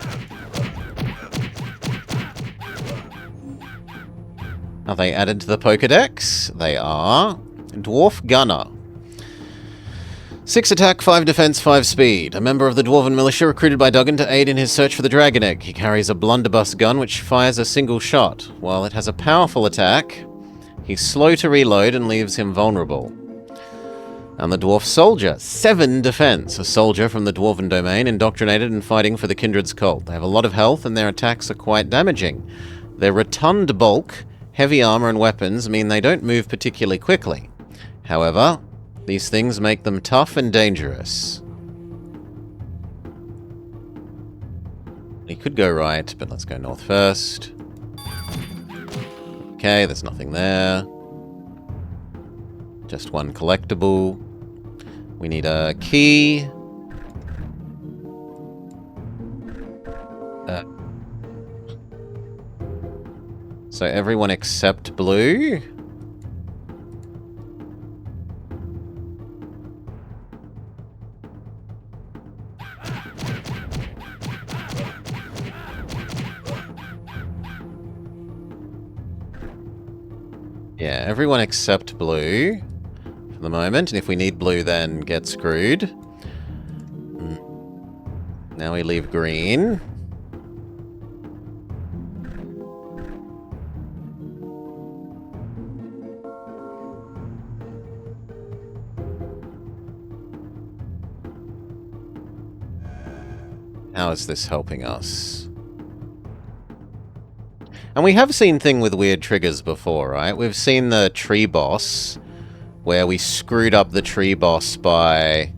Are they added to the Pokedex? They are. Dwarf Gunner. 6 attack, 5 defense, 5 speed. A member of the Dwarven Militia recruited by Duggan to aid in his search for the Dragon Egg. He carries a blunderbuss gun which fires a single shot. While it has a powerful attack, he's slow to reload and leaves him vulnerable. And the Dwarf Soldier. 7 defense. A soldier from the Dwarven domain, indoctrinated and fighting for the Kindred's cult. They have a lot of health and their attacks are quite damaging. Their rotund bulk, heavy armor and weapons mean they don't move particularly quickly. However, these things make them tough and dangerous. We could go right, but let's go north first. Okay, there's nothing there. Just one collectible. We need a key. So everyone except blue? Yeah, everyone except blue for the moment, and if we need blue then get screwed. Now we leave green. How is this helping us? And we have seen thing with weird triggers before, right? We've seen the tree boss, where we screwed up the tree boss by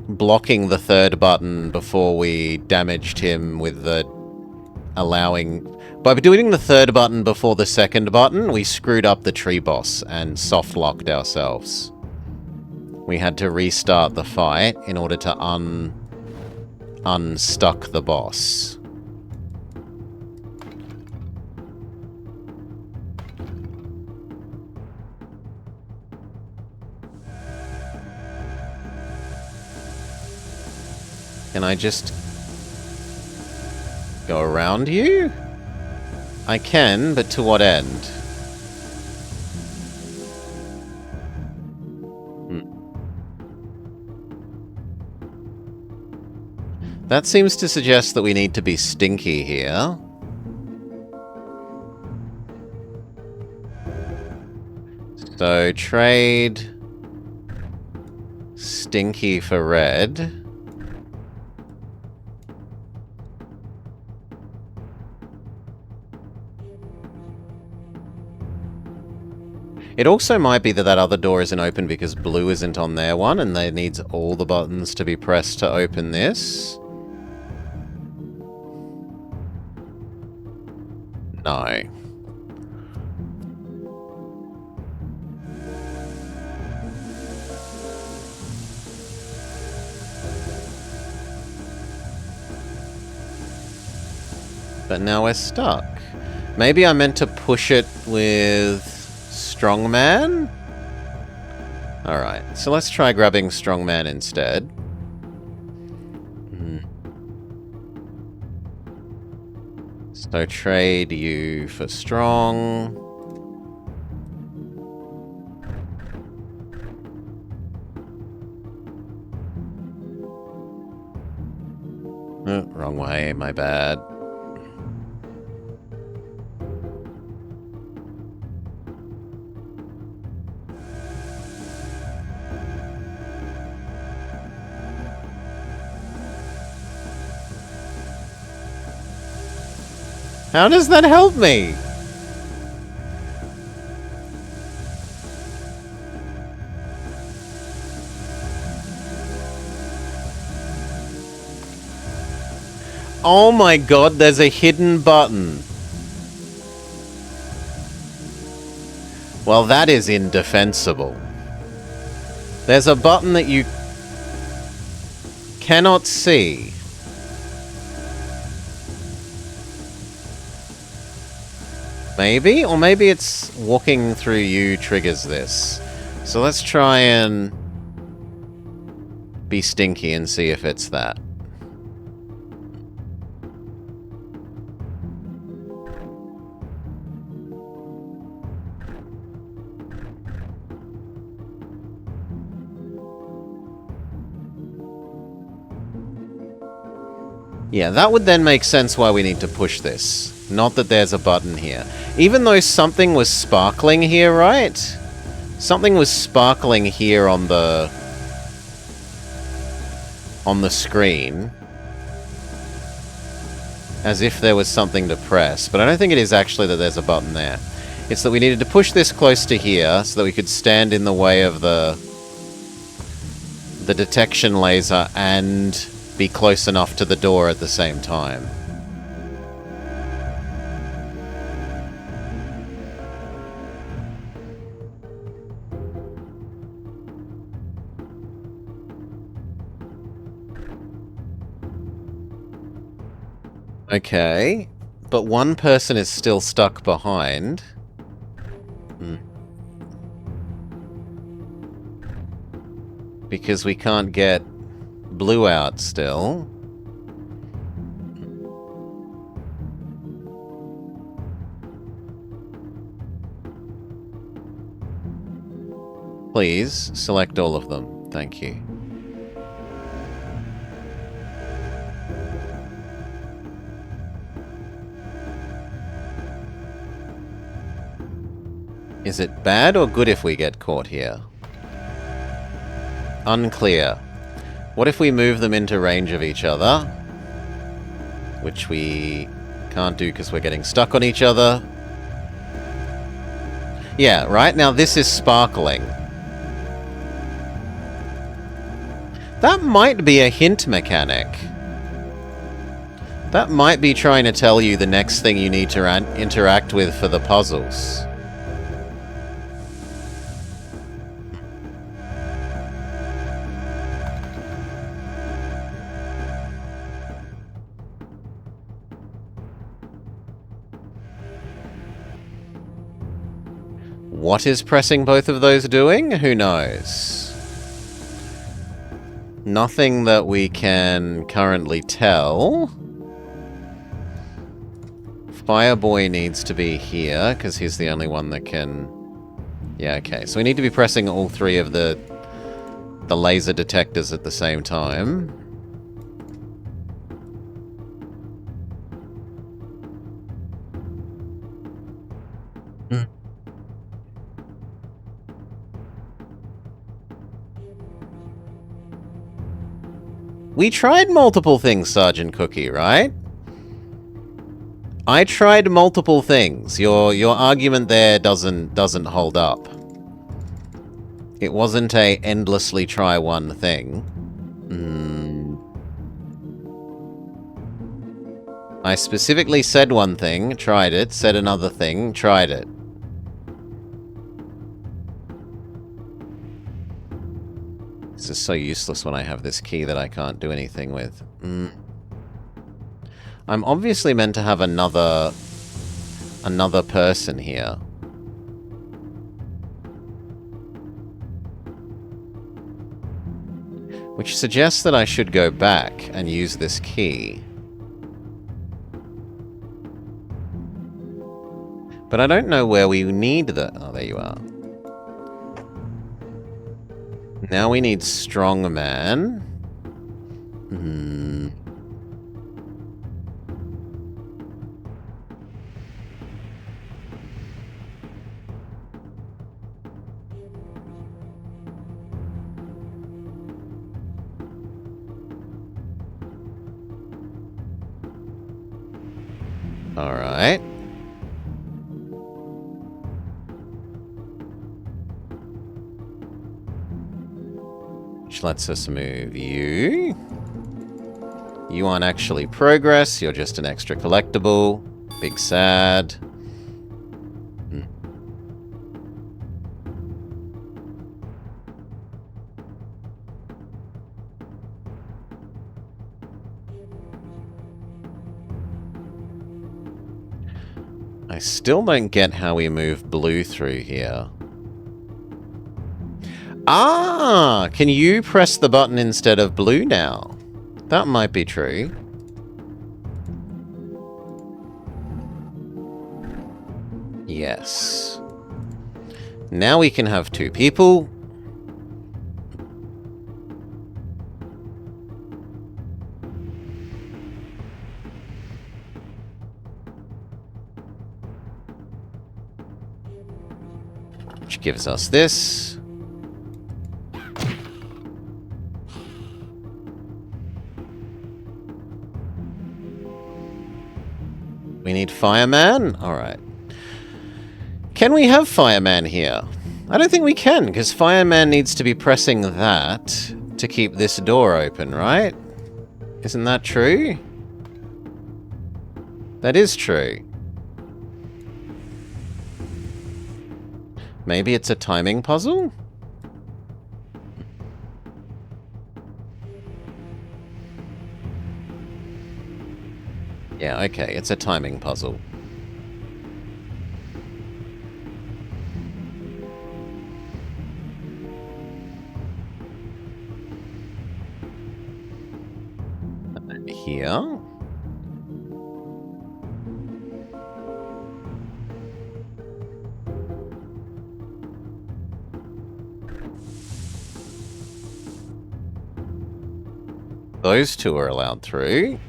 blocking the third button before we damaged him with the By doing the third button before the second button, we screwed up the tree boss and soft-locked ourselves. We had to restart the fight in order to unstuck the boss. Can I just go around you? I can, but to what end? That seems to suggest that we need to be stinky here. So, trade stinky for red. It also might be that that other door isn't open because blue isn't on their one, and they needs all the buttons to be pressed to open this. No. But now we're stuck. Maybe I meant to push it with Strongman? Alright, so let's try grabbing Strongman instead. So trade you for Strong. Oh, wrong way, my bad. How does that help me? Oh my god, there's a hidden button. Well, that is indefensible. There's a button that you cannot see. Maybe? Or maybe it's walking through you triggers this. So let's try and be stinky and see if it's that. Yeah, that would then make sense why we need to push this. Not that there's a button here. Even though something was sparkling here, right? Something was sparkling here on the screen. As if there was something to press. But I don't think it is actually that there's a button there. It's that we needed to push this close to here so that we could stand in the way of the detection laser and be close enough to the door at the same time. Okay, but one person is still stuck behind. Because we can't get blue out still. Please, select all of them. Thank you. Is it bad or good if we get caught here? Unclear. What if we move them into range of each other? Which we can't do because we're getting stuck on each other. Yeah, right? Now this is sparkling. That might be a hint mechanic. That might be trying to tell you the next thing you need to interact with for the puzzles. What is pressing both of those doing? Who knows? Nothing that we can currently tell. Fireboy needs to be here, because he's the only one that can... Yeah, okay. So we need to be pressing all three of the laser detectors at the same time. We tried multiple things, Sergeant Cookie, right? I tried multiple things. Your argument there doesn't hold up. It wasn't a endlessly try one thing. I specifically said one thing, tried it, said another thing, tried it. This is so useless when I have this key that I can't do anything with. I'm obviously meant to have another person here. Which suggests that I should go back and use this key. But I don't know where we need the... Oh, there you are. Now we need Strongman. Alright. Which lets us move you. You aren't actually progress, you're just an extra collectible. Big sad. I still don't get how we move blue through here. Ah! Can you press the button instead of blue now? That might be true. Yes. Now we can have two people. Which gives us this. We need Fireman? Alright. Can we have Fireman here? I don't think we can, because Fireman needs to be pressing that to keep this door open, right? Isn't that true? That is true. Maybe it's a timing puzzle? Yeah, okay, it's a timing puzzle. Here. Those two are allowed through.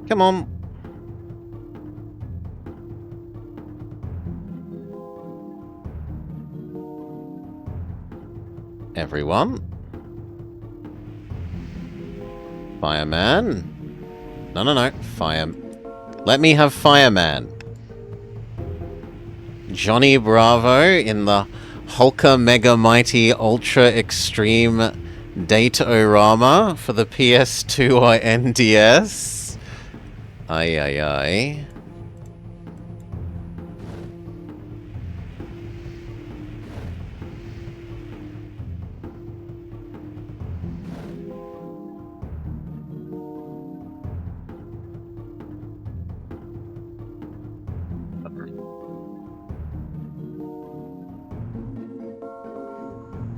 Come on. Everyone. Fireman. No. Fire. Let me have Fireman. Johnny Bravo in the Hulka Mega Mighty Ultra Extreme Date-O-Rama for the PS2 or NDS. Ay.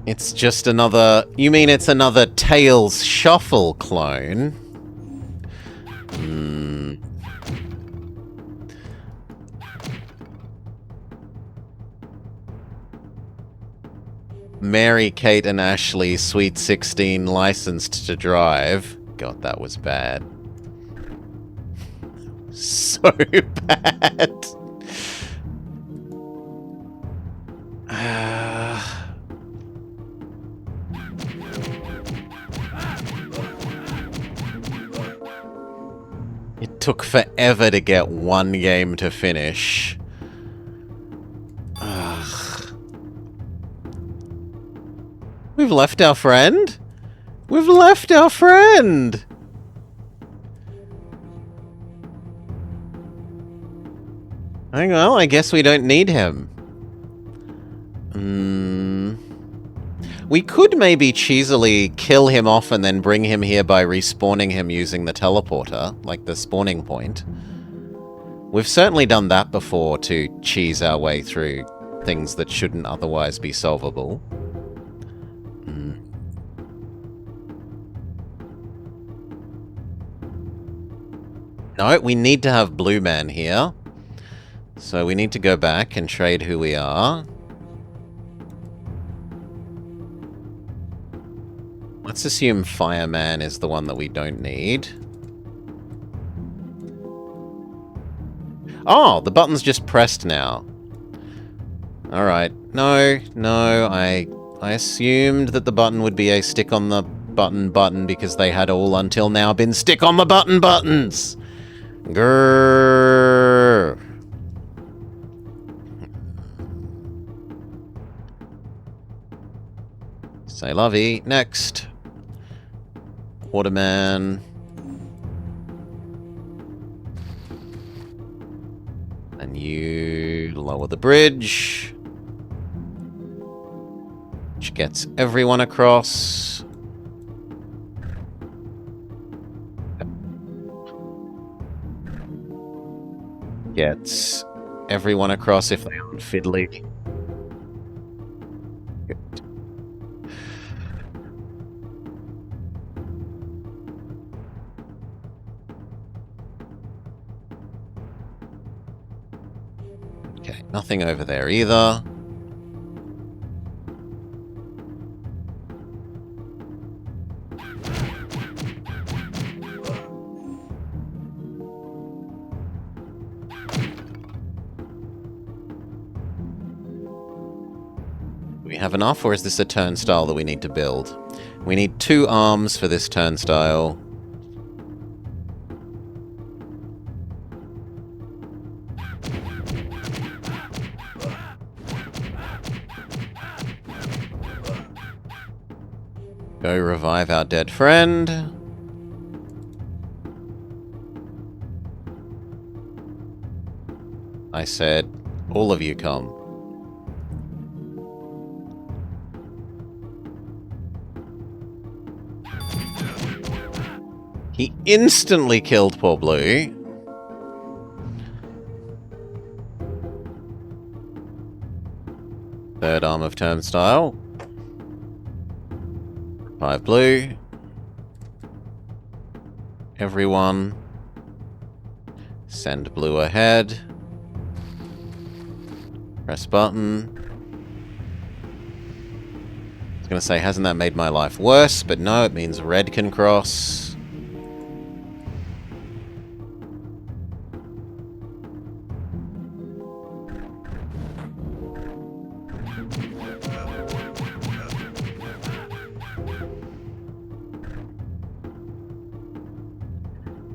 It's just another... You mean it's another Tails Shuffle clone? Hmm. Mary, Kate, and Ashley, Sweet 16, licensed to drive. God, that was bad. So bad. It took forever to get one game to finish. Ugh. We've left our friend? We've left our friend! Well, I guess we don't need him. We could maybe cheesily kill him off and then bring him here by respawning him using the teleporter, like the spawning point. We've certainly done that before to cheese our way through things that shouldn't otherwise be solvable. No, we need to have Blue Man here. So we need to go back and trade who we are. Let's assume Fireman is the one that we don't need. Oh, the button's just pressed now. Alright. No, I assumed that the button would be a stick on the button because they had all until now been stick on the button buttons! Grrrr. Say lovey. Next. Waterman. And you lower the bridge. Which gets everyone across. Gets everyone across if they aren't fiddly. Good. Okay, nothing over there either. Do we have enough, or is this a turnstile that we need to build? We need 2 arms for this turnstile. Go revive our dead friend. I said, all of you come. He instantly killed poor Blue. Third arm of turnstile. 5 Blue. Everyone. Send Blue ahead. Press button. I was going to say, hasn't that made my life worse? But no, it means red can cross.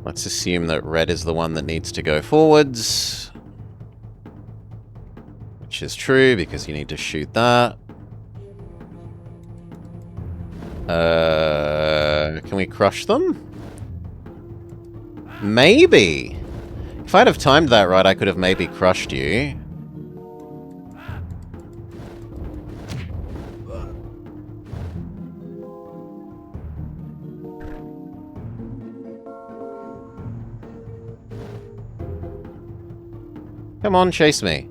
Let's assume that red is the one that needs to go forwards. Which is true, because you need to shoot that. Can we crush them? Maybe! If I'd have timed that right, I could have maybe crushed you. Come on, chase me.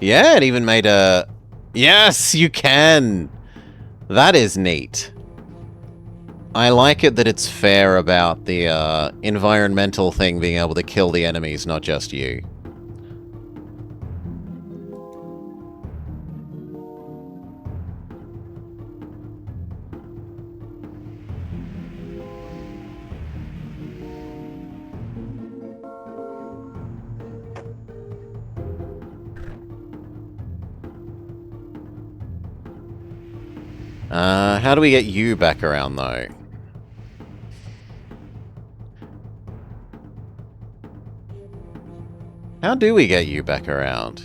Yeah, it even made a... Yes, you can! That is neat. I like it that it's fair about the environmental thing being able to kill the enemies, not just you. How do we get you back around, though? How do we get you back around?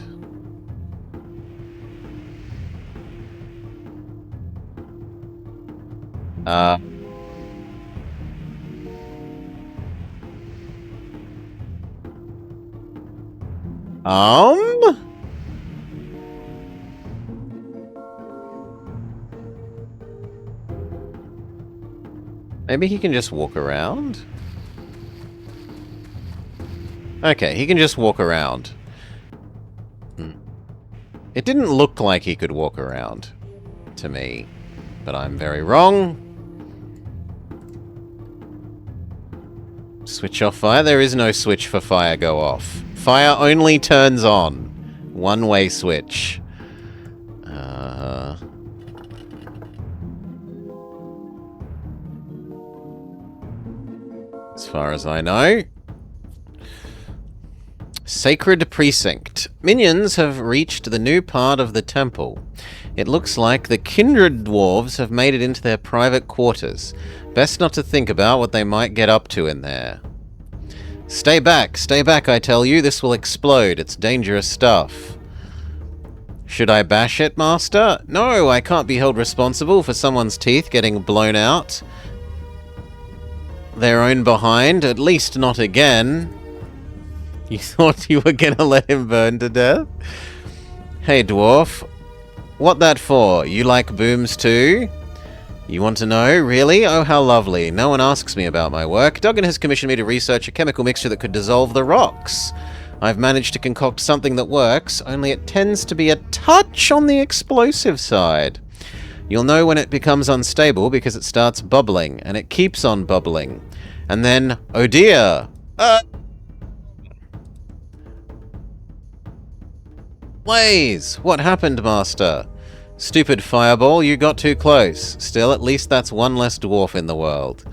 Maybe he can just walk around? Okay, he can just walk around. It didn't look like he could walk around to me, but I'm very wrong. Switch off fire? There is no switch for fire go off. Fire only turns on. One-way switch. As far as I know. Sacred Precinct. Minions have reached the new part of the temple. It looks like the kindred dwarves have made it into their private quarters. Best not to think about what they might get up to in there. Stay back, I tell you. This will explode. It's dangerous stuff. Should I bash it, Master? No, I can't be held responsible for someone's teeth getting blown out their own behind, at least not again. You thought you were gonna let him burn to death? Hey, dwarf. What that for? You like booms too? You want to know? Really? Oh, how lovely. No one asks me about my work. Duggan has commissioned me to research a chemical mixture that could dissolve the rocks. I've managed to concoct something that works, only it tends to be a touch on the explosive side. You'll know when it becomes unstable because it starts bubbling, and it keeps on bubbling. And then, oh dear! Blaze! What happened, Master? Stupid fireball, you got too close. Still, at least that's one less dwarf in the world.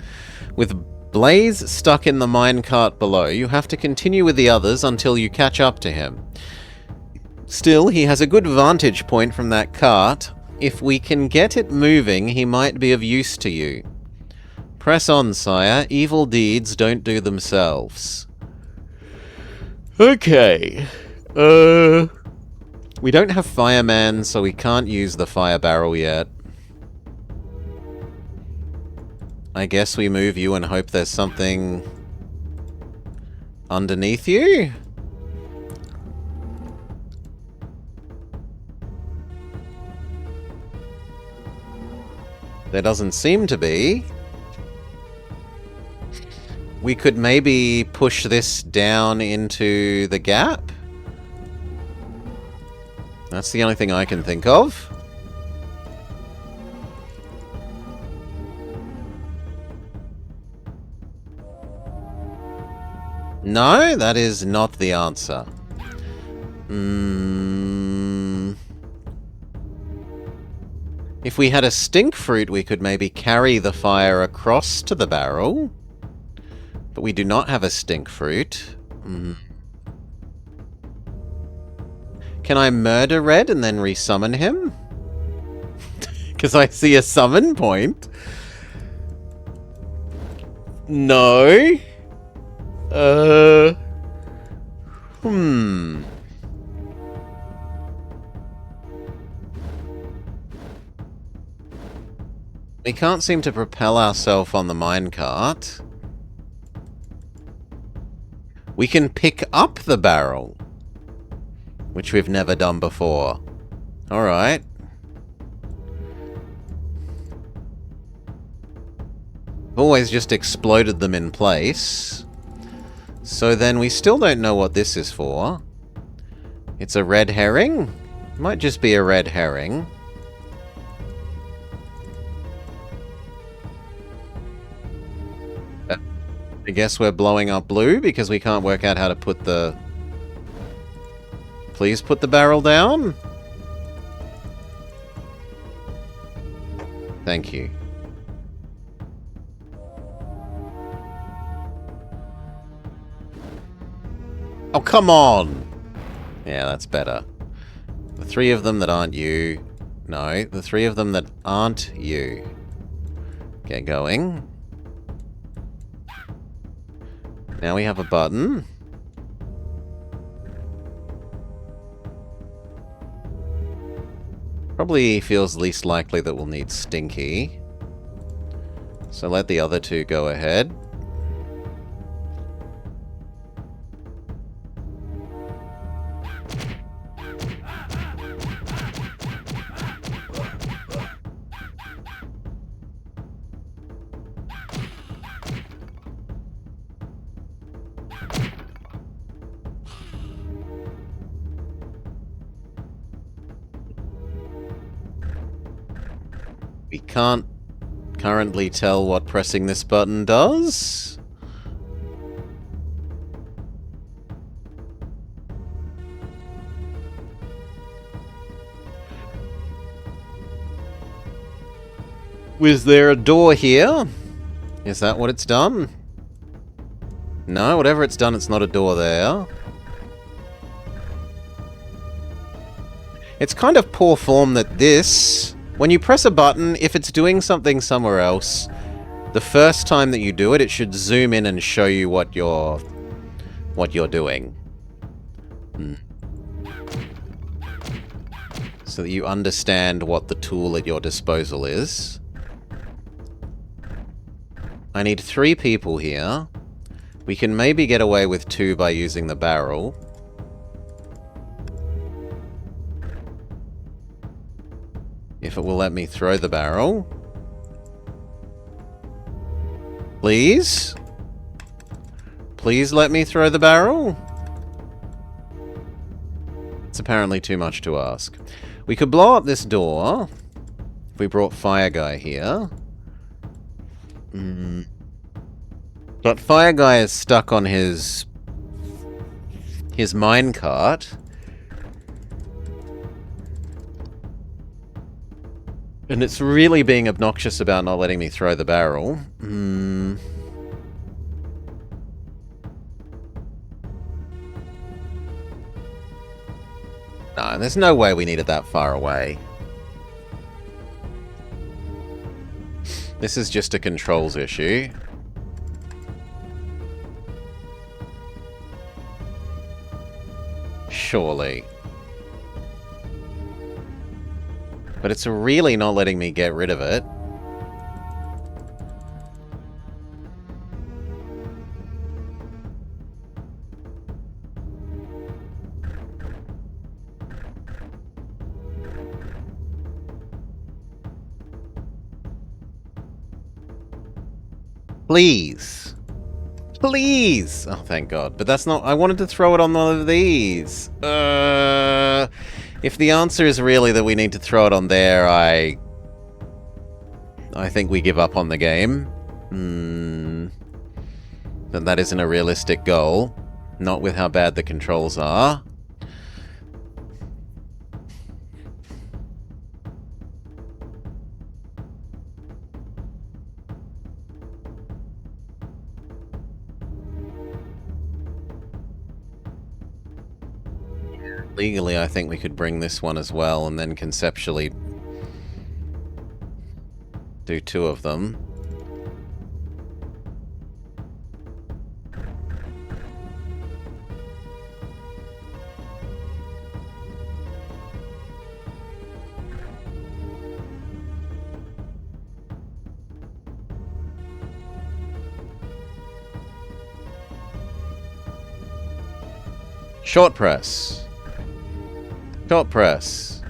With Blaze stuck in the minecart below, you have to continue with the others until you catch up to him. Still, he has a good vantage point from that cart. If we can get it moving, he might be of use to you. Press on, sire. Evil deeds don't do themselves. Okay. We don't have fireman, so we can't use the fire barrel yet. I guess we move you and hope there's something underneath you? There doesn't seem to be. We could maybe push this down into the gap? That's the only thing I can think of. No, that is not the answer. If we had a stink fruit, we could maybe carry the fire across to the barrel. But we do not have a stink fruit. Can I murder Red and then resummon him? Because I see a summon point. No. We can't seem to propel ourselves on the minecart. We can pick up the barrel, which we've never done before. Alright. We've always just exploded them in place. So then we still don't know what this is for. It's a red herring? Might just be a red herring. I guess we're blowing up blue because we can't work out how to put the... Please put the barrel down? Thank you. Oh, come on! Yeah, that's better. The three of them that aren't you... No, the three of them that aren't you. Get going. Now we have a button. Probably feels least likely that we'll need Stinky. So let the other two go ahead. We can't currently tell what pressing this button does. Was there a door here? Is that what it's done? No, whatever it's done, it's not a door there. It's kind of poor form that this... When you press a button, if it's doing something somewhere else, the first time that you do it, it should zoom in and show you what you're doing. So that you understand what the tool at your disposal is. I need 3 people here. We can maybe get away with 2 by using the barrel. If it will let me throw the barrel. Please? Please let me throw the barrel? It's apparently too much to ask. We could blow up this door. If we brought Fire Guy here. But Fire Guy is stuck on his minecart. And it's really being obnoxious about not letting me throw the barrel. No, there's no way we need it that far away. This is just a controls issue. Surely. But it's really not letting me get rid of it. Please. Please! Oh, thank God. But that's not... I wanted to throw it on one of these. If the answer is really that we need to throw it on there, I think we give up on the game. That isn't a realistic goal. Not with how bad the controls are. Legally, I think we could bring this one as well, and then conceptually do 2 of them. Short press. Short press.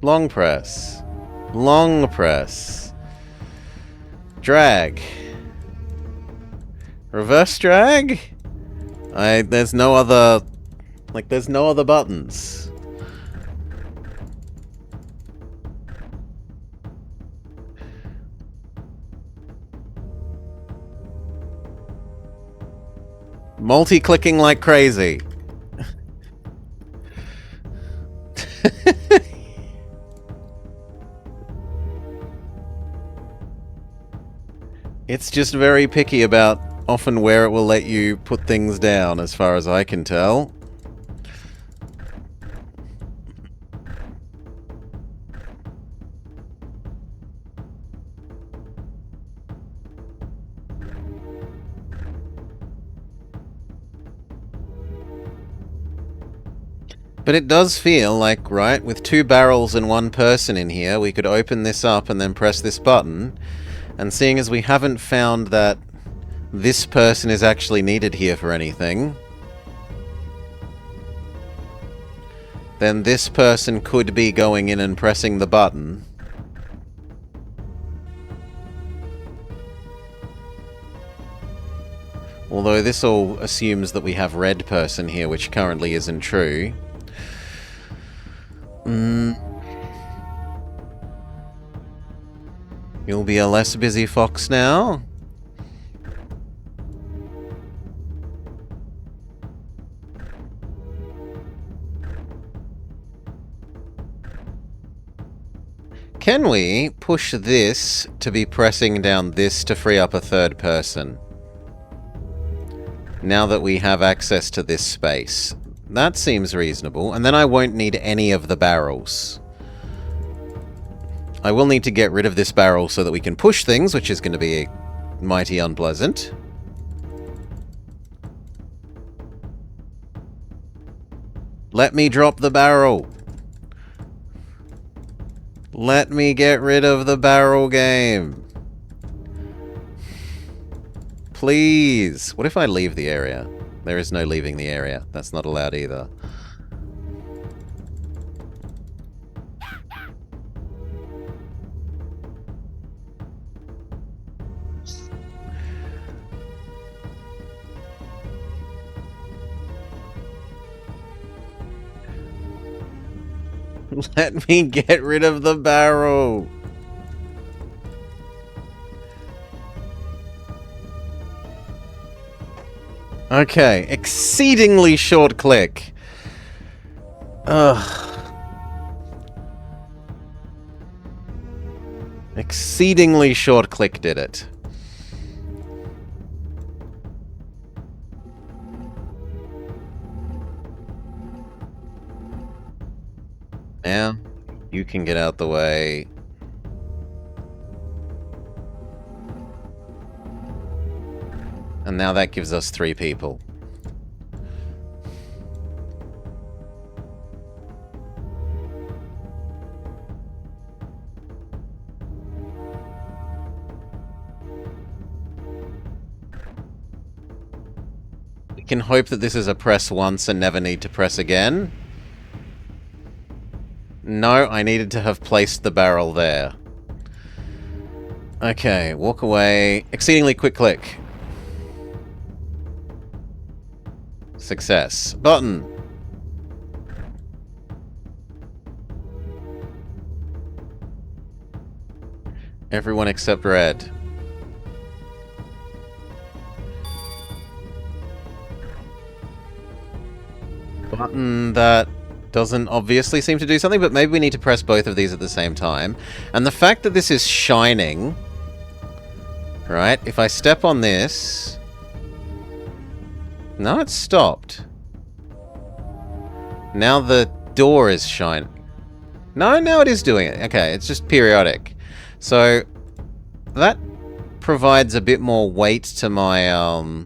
Long press. Long press. Drag. Reverse drag? There's no other Like, there's no other buttons. Multi-clicking like crazy. It's just very picky about often where it will let you put things down, as far as I can tell. But it does feel like, right, with 2 barrels and 1 person in here, we could open this up and then press this button. And seeing as we haven't found that this person is actually needed here for anything, then this person could be going in and pressing the button. Although this all assumes that we have red person here, which currently isn't true. You'll be a less busy fox now. Can we push this to be pressing down this to free up a 3rd person? Now that we have access to this space. That seems reasonable, and then I won't need any of the barrels. I will need to get rid of this barrel so that we can push things, which is going to be mighty unpleasant. Let me drop the barrel. Let me get rid of the barrel game. Please. What if I leave the area? There is no leaving the area. That's not allowed either. Let me get rid of the barrel. Okay, exceedingly short click. Ugh. Exceedingly short click did it. Now, you can get out the way. And now that gives us 3 people. We can hope that this is a press once and never need to press again. No, I needed to have placed the barrel there. Okay, walk away. Exceedingly quick click. Success. Button. Everyone except red. Button that doesn't obviously seem to do something, but maybe we need to press both of these at the same time. And the fact that this is shining, right? If I step on this... No, it's stopped. Now the door is shining. No, now it is doing it. Okay, it's just periodic. So, that provides a bit more weight to my,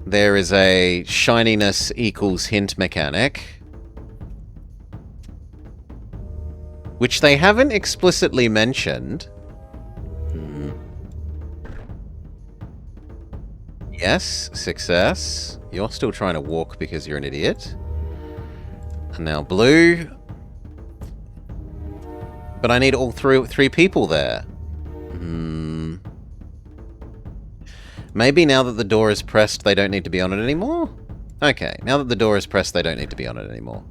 There is a shininess equals hint mechanic. Which they haven't explicitly mentioned. Yes, success. You're still trying to walk because you're an idiot. And now blue. But I need all three people there. Maybe now that the door is pressed, they don't need to be on it anymore? Okay, now that the door is pressed, they don't need to be on it anymore.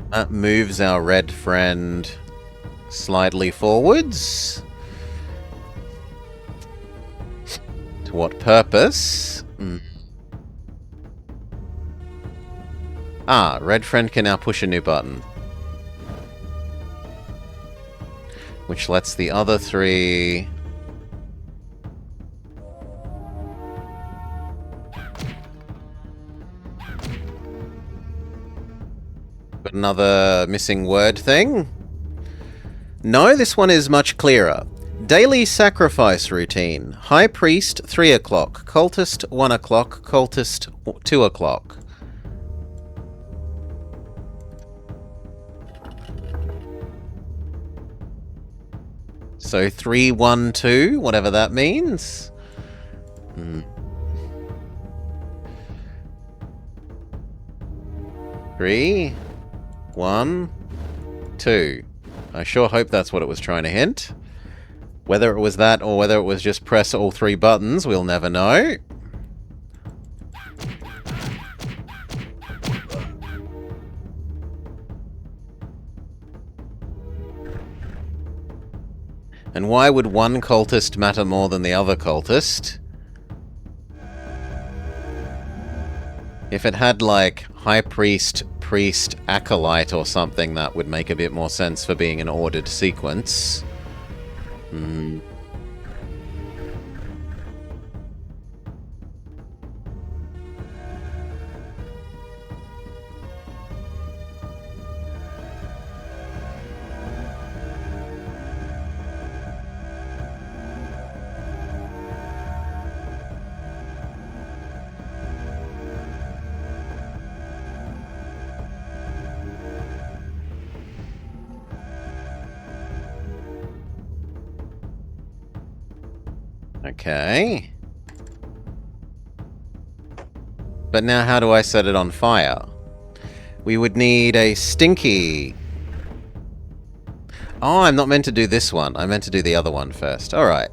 That moves our red friend slightly forwards. To what purpose? Ah, red friend can now push a new button. Which lets the other three... Got another missing word thing? No, this one is much clearer. Daily sacrifice routine. High Priest, 3 o'clock. Cultist, 1 o'clock. Cultist, 2 o'clock. So 3, 1, 2, whatever that means. 3, 1, 2. I sure hope that's what it was trying to hint. Whether it was that or whether it was just press all 3 buttons, we'll never know. And why would one cultist matter more than the other cultist? If it had, like, High Priest, Priest, Acolyte or something, that would make a bit more sense for being an ordered sequence. Okay. But now how do I set it on fire? We would need a stinky. Oh, I'm not meant to do this one. I meant to do the other one first. Alright.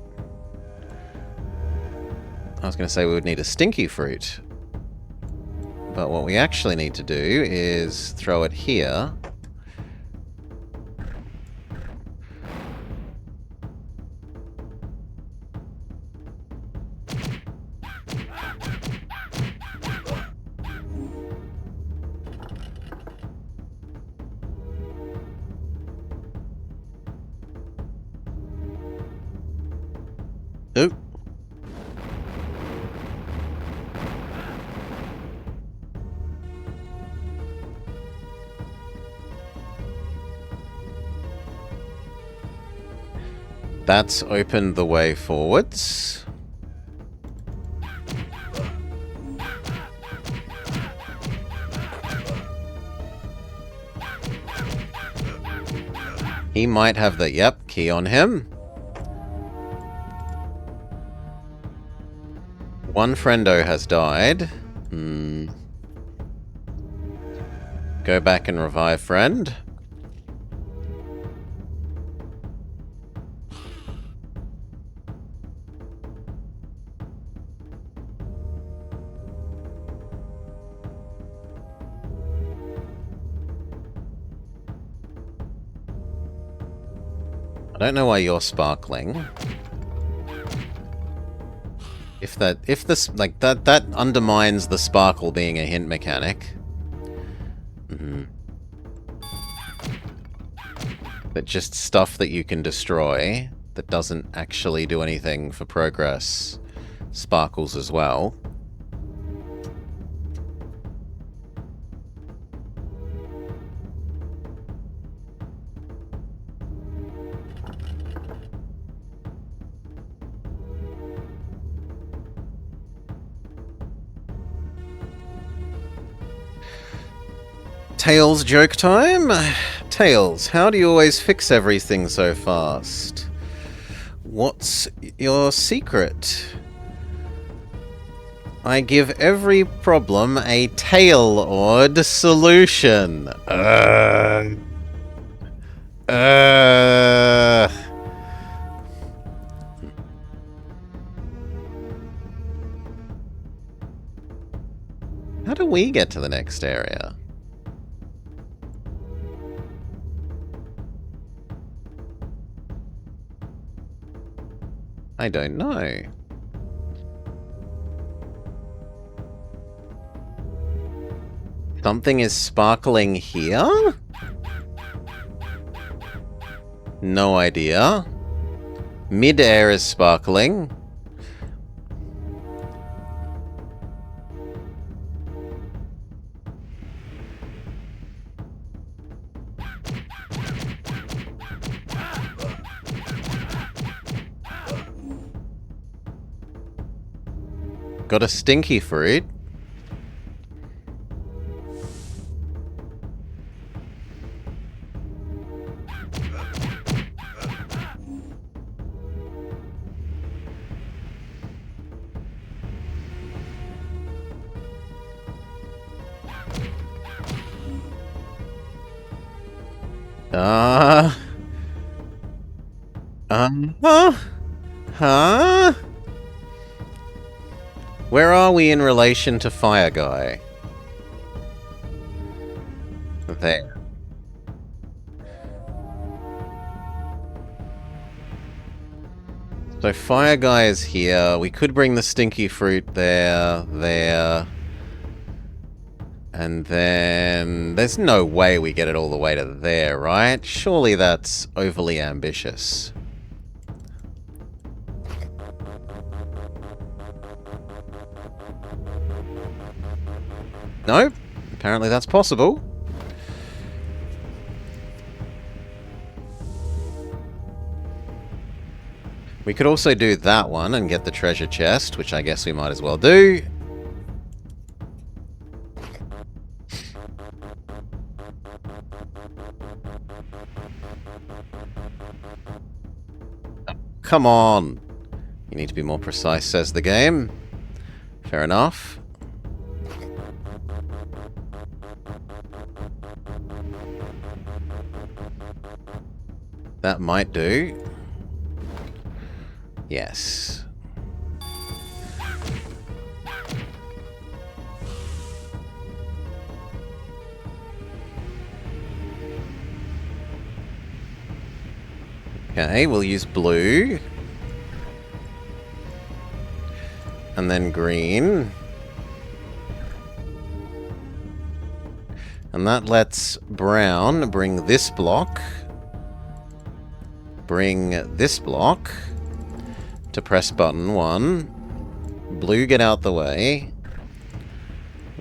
I was going to say we would need a stinky fruit. But what we actually need to do is throw it here. Oop. That's opened the way forwards. He might have the, yep, key on him. One friendo has died. Go back and revive friend. I don't know why you're sparkling. If this, like, that undermines the sparkle being a hint mechanic. But just stuff that you can destroy that doesn't actually do anything for progress sparkles as well. Tails joke time? Tails, how do you always fix everything so fast? What's your secret? I give every problem a tail-ored solution. How do we get to the next area? I don't know. Something is sparkling here? No idea. Mid-air is sparkling. Got a stinky fruit. Huh? Where are we in relation to Fire Guy? There. So Fire Guy is here. We could bring the stinky fruit there. And then... there's no way we get it all the way to there, right? Surely that's overly ambitious. No? Apparently that's possible. We could also do that one and get the treasure chest, which I guess we might as well do. Come on! You need to be more precise, says the game. Fair enough. That might do. Yes. Okay, we'll use blue. And then green. And that lets brown bring this block. Bring this block to press button 1. Blue, get out the way.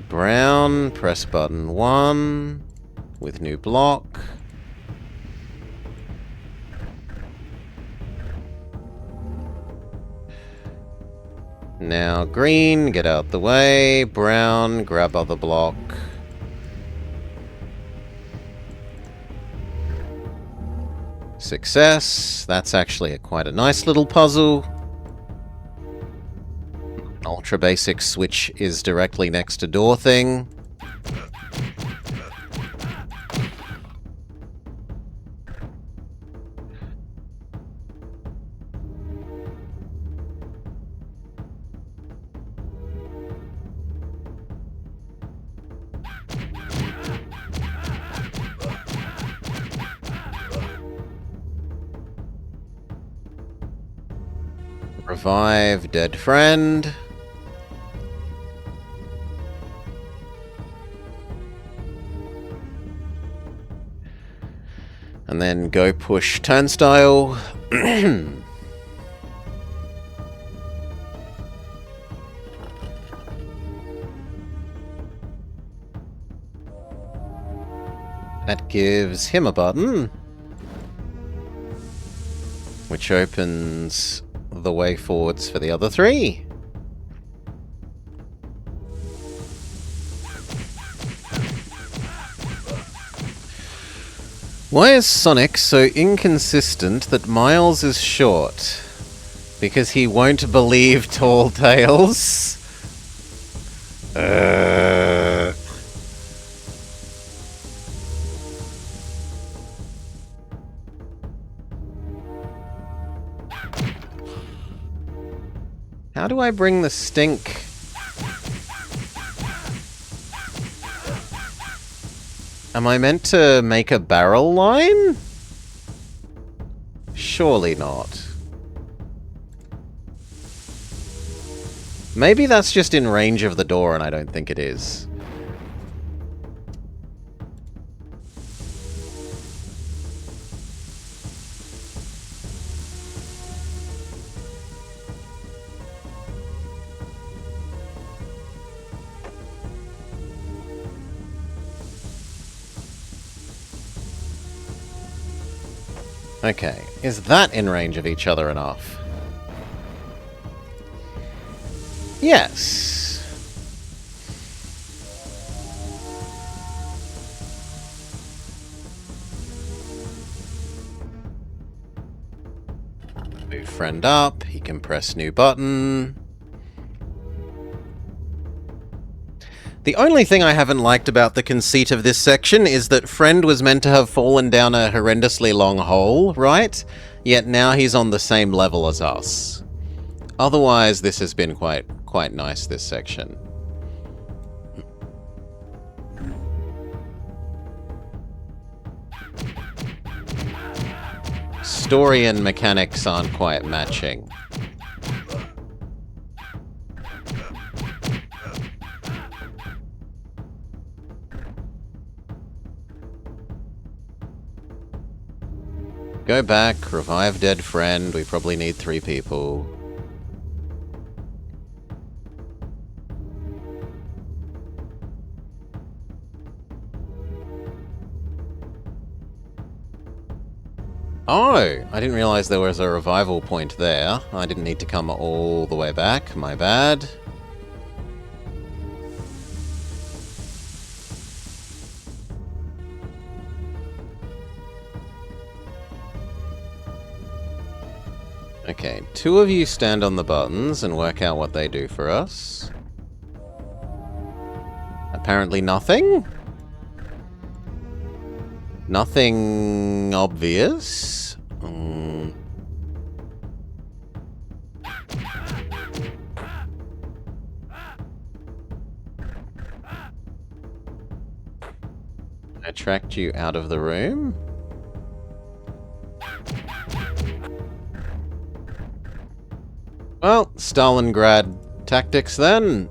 Brown, press button 1 with new block. Now green, get out the way. Brown, grab other block. Success. That's actually quite a nice little puzzle. Ultra basic switch is directly next to door thing. Revive dead friend. And then go push turnstile. That gives him a button, which opens the way forwards for the other 3. Why is Sonic so inconsistent that Miles is short? Because he won't believe tall tales? How do I bring the stink? Am I meant to make a barrel line? Surely not. Maybe that's just in range of the door and I don't think it is. Okay, is that in range of each other enough? Yes. Move friend up, he can press new button. The only thing I haven't liked about the conceit of this section is that friend was meant to have fallen down a horrendously long hole, right? Yet now he's on the same level as us. Otherwise, this has been quite nice, this section. Story and mechanics aren't quite matching. Go back, revive dead friend. We probably need 3 people. Oh, I didn't realize there was a revival point there. I didn't need to come all the way back. My bad. Okay, 2 of you stand on the buttons and work out what they do for us. Apparently nothing? Nothing obvious. Attract you out of the room. Well, Stalingrad tactics then.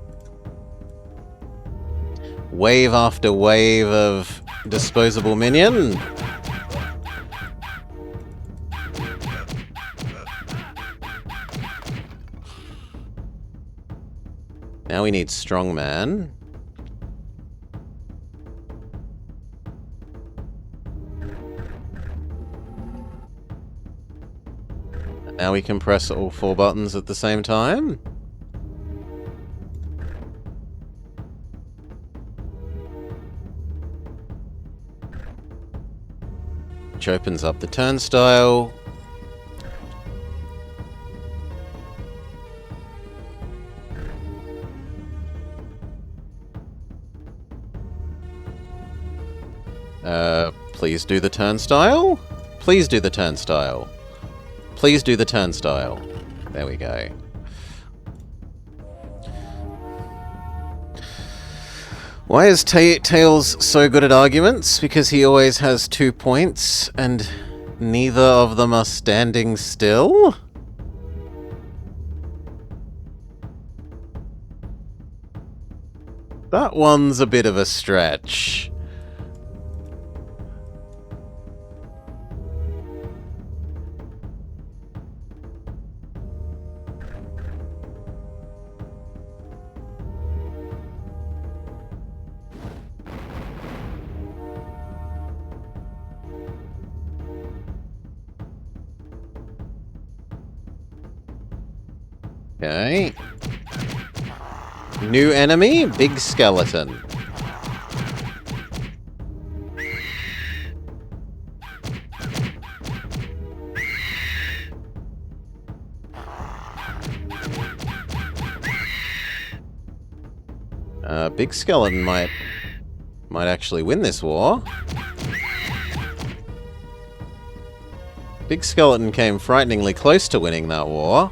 Wave after wave of disposable minion. Now we need strongman. Now we can press all 4 buttons at the same time. Which opens up the turnstile. Please do the turnstile? Please do the turnstile. Please do the turnstile. There we go. Why is Tails so good at arguments? Because he always has 2 points, and neither of them are standing still? That one's a bit of a stretch. Okay. New enemy, big skeleton. Big Skeleton might actually win this war. Big Skeleton came frighteningly close to winning that war.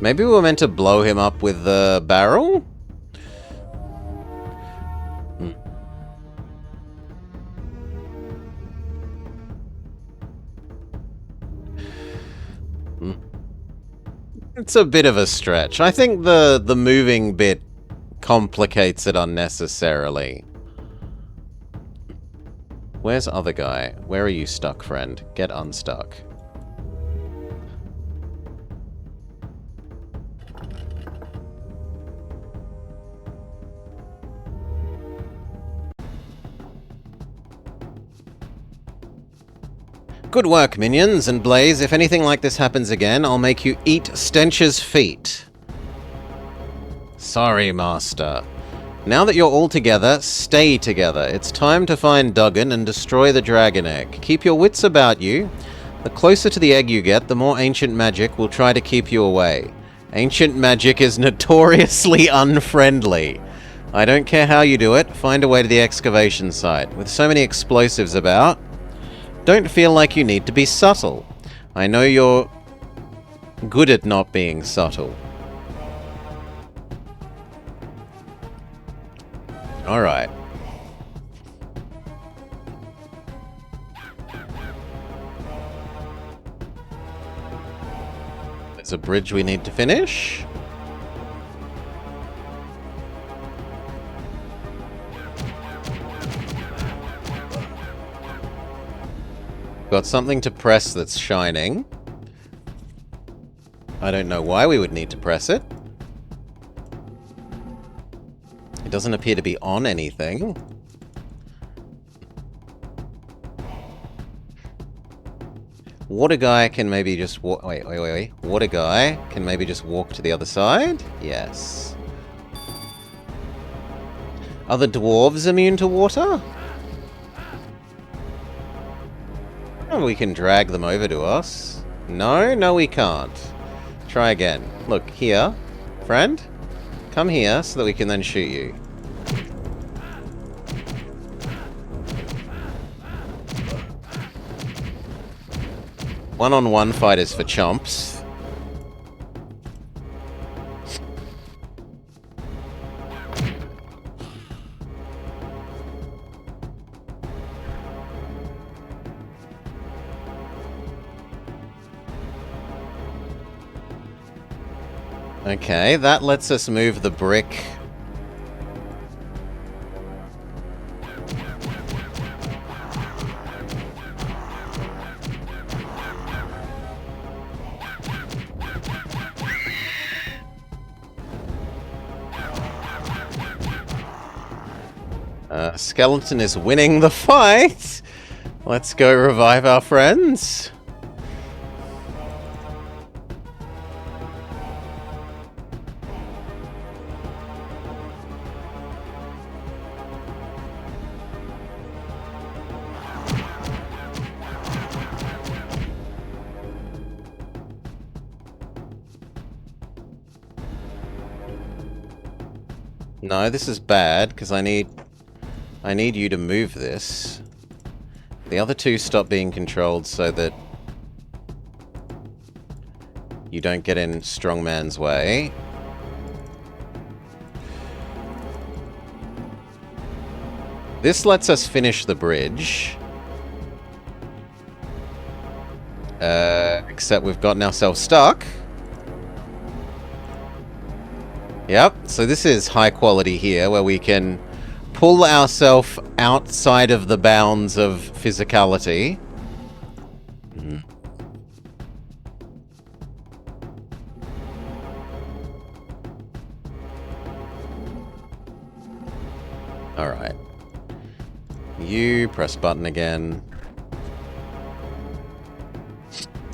Maybe we were meant to blow him up with the barrel? It's a bit of a stretch. I think the moving bit complicates it unnecessarily. Where's other guy? Where are you stuck, friend? Get unstuck. Good work, minions, and Blaze, if anything like this happens again, I'll make you eat Stench's feet. Sorry, Master. Now that you're all together, stay together. It's time to find Duggan and destroy the dragon egg. Keep your wits about you. The closer to the egg you get, the more ancient magic will try to keep you away. Ancient magic is notoriously unfriendly. I don't care how you do it, find a way to the excavation site. With so many explosives about, don't feel like you need to be subtle. I know you're good at not being subtle. Alright. There's a bridge we need to finish. Got something to press that's shining. I don't know why we would need to press it. It doesn't appear to be on anything. Water guy can maybe just walk... Wait. Water guy can maybe just walk to the other side? Yes. Are the dwarves immune to water? Oh, we can drag them over to us. No, we can't. Try again. Look, here. Friend? Come here so that we can then shoot you. One-on-one fight is for chumps. Okay, that lets us move the brick. Skeleton is winning the fight! Let's go revive our friends. No, this is bad, because I need you to move this. The other two stop being controlled so that you don't get in Strongman's way. This lets us finish the bridge. Except we've gotten ourselves stuck. Yep, so this is high quality here, where we can pull ourselves outside of the bounds of physicality. Alright. You press button again.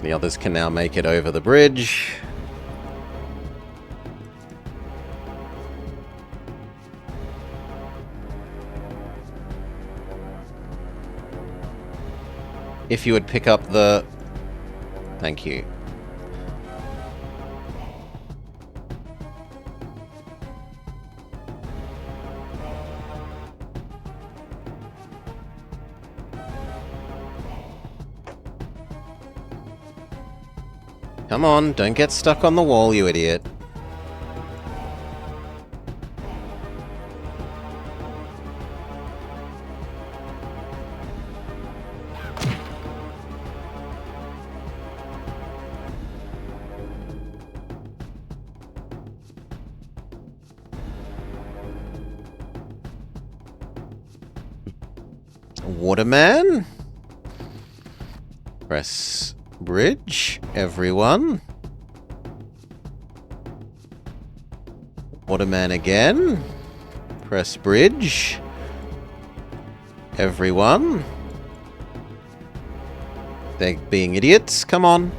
The others can now make it over the bridge. If you would pick up the... Thank you. Come on, don't get stuck on the wall, you idiot. Waterman? Press bridge, everyone. Waterman again. Press bridge. Everyone. They're being idiots, come on.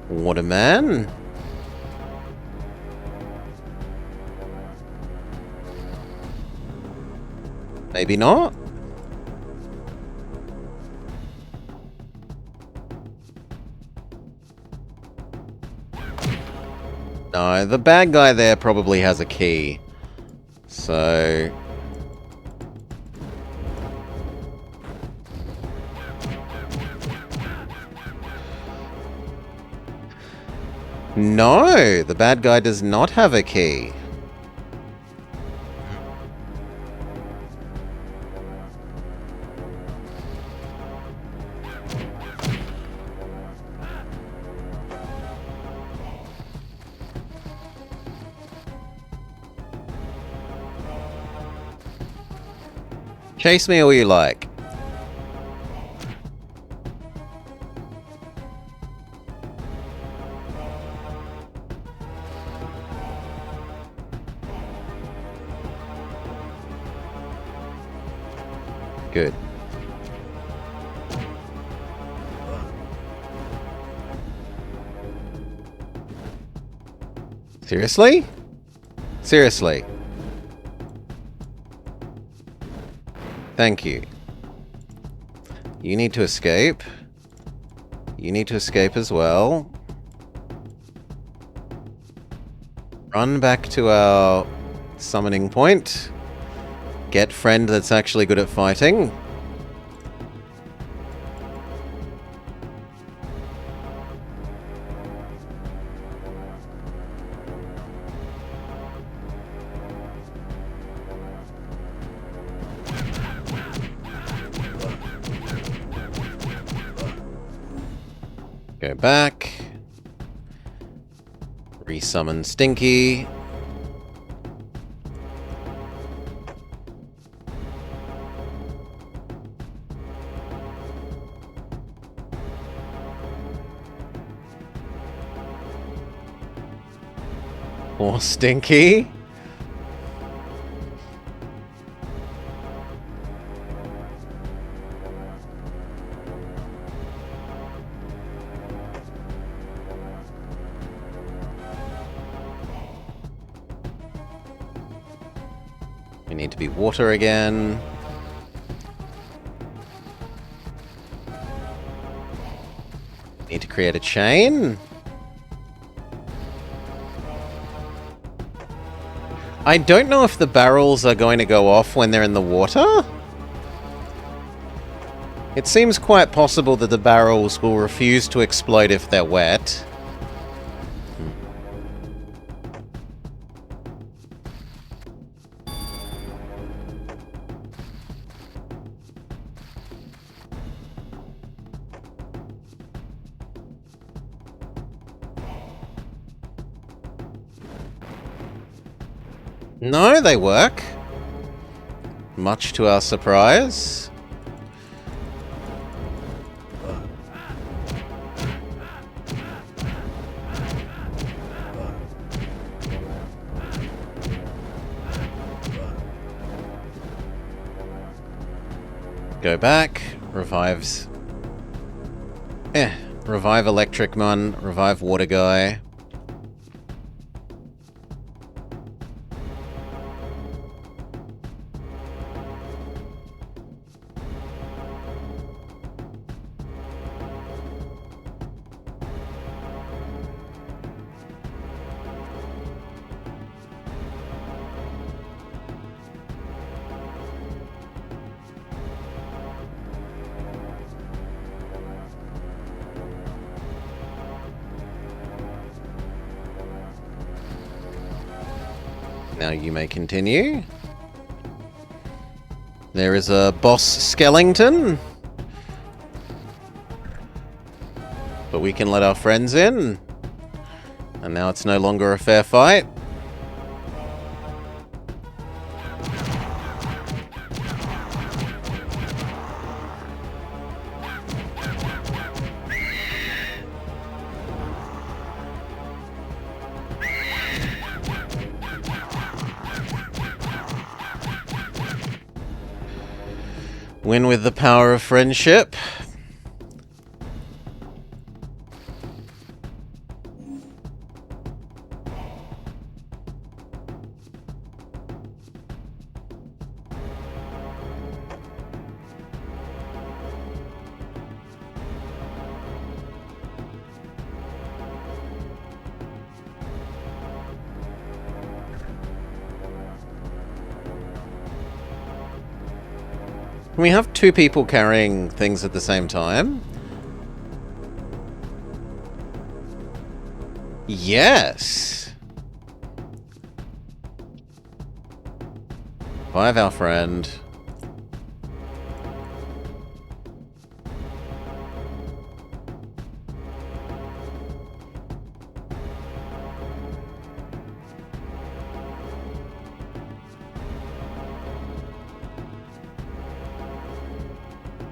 Waterman. Maybe not. No, the bad guy there probably has a key. So... No, the bad guy does not have a key. Chase me all you like. Good. Seriously? Seriously. Thank you. You need to escape. You need to escape as well. Run back to our summoning point. Get friend that's actually good at fighting. Go back. Resummon Stinky. More Stinky. We need to be water again. Need to create a chain. I don't know if the barrels are going to go off when they're in the water. It seems quite possible that the barrels will refuse to explode if they're wet. No, they work. Much to our surprise. Go back. Revives. Revive Electric Mun. Revive Water Guy. Now you may continue. There is a boss skeleton. But we can let our friends in. And now it's no longer a fair fight. Win with the power of friendship. Can we have two people carrying things at the same time? Yes! Revive our friend.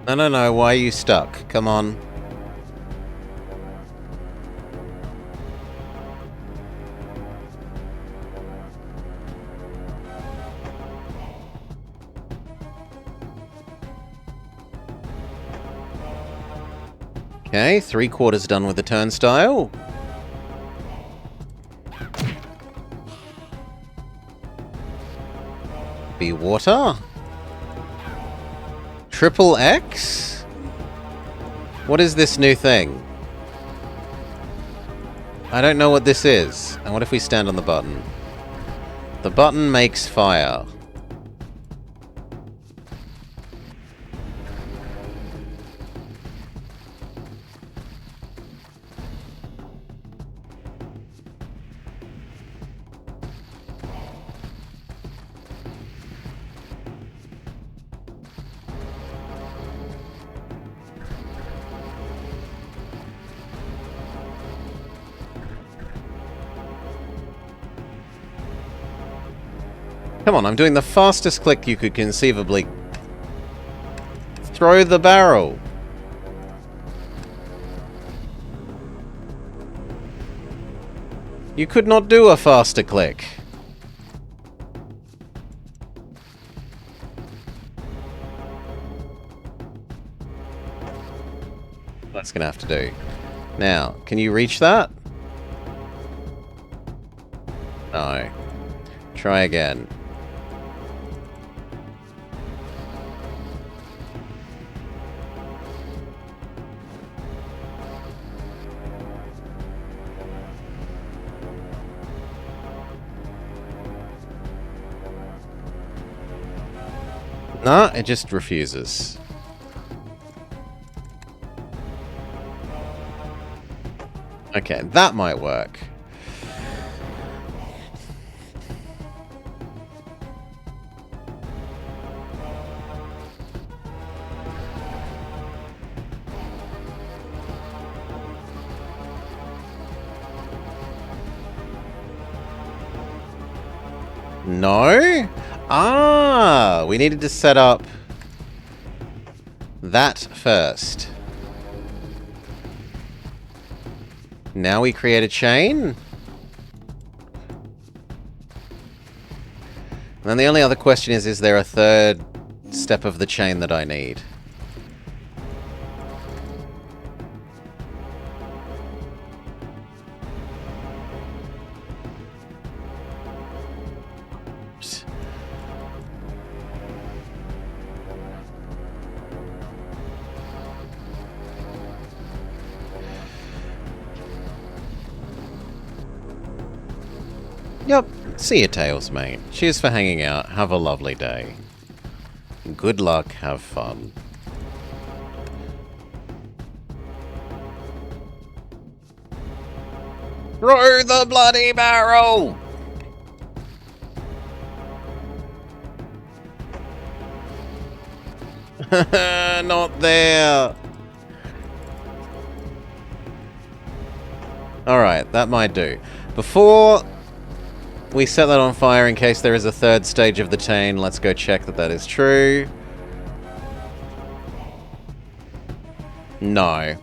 No, why are you stuck? Come on. Okay, 3/4 done with the turnstile. Be water. Triple X? What is this new thing? I don't know what this is. And what if we stand on the button? The button makes fire. Come on, I'm doing the fastest click you could conceivably. Throw the barrel. You could not do a faster click. That's gonna have to do. Now, can you reach that? No. Try again. Nah, it just refuses. Okay, that might work. No? Ah, we needed to set up that first. Now we create a chain. And then the only other question is there a third step of the chain that I need? Yep. See you, Tails, mate. Cheers for hanging out. Have a lovely day. Good luck. Have fun. Throw the bloody barrel! Not there! Alright, that might do. Before we set that on fire in case there is a third stage of the chain, let's go check that that is true. No.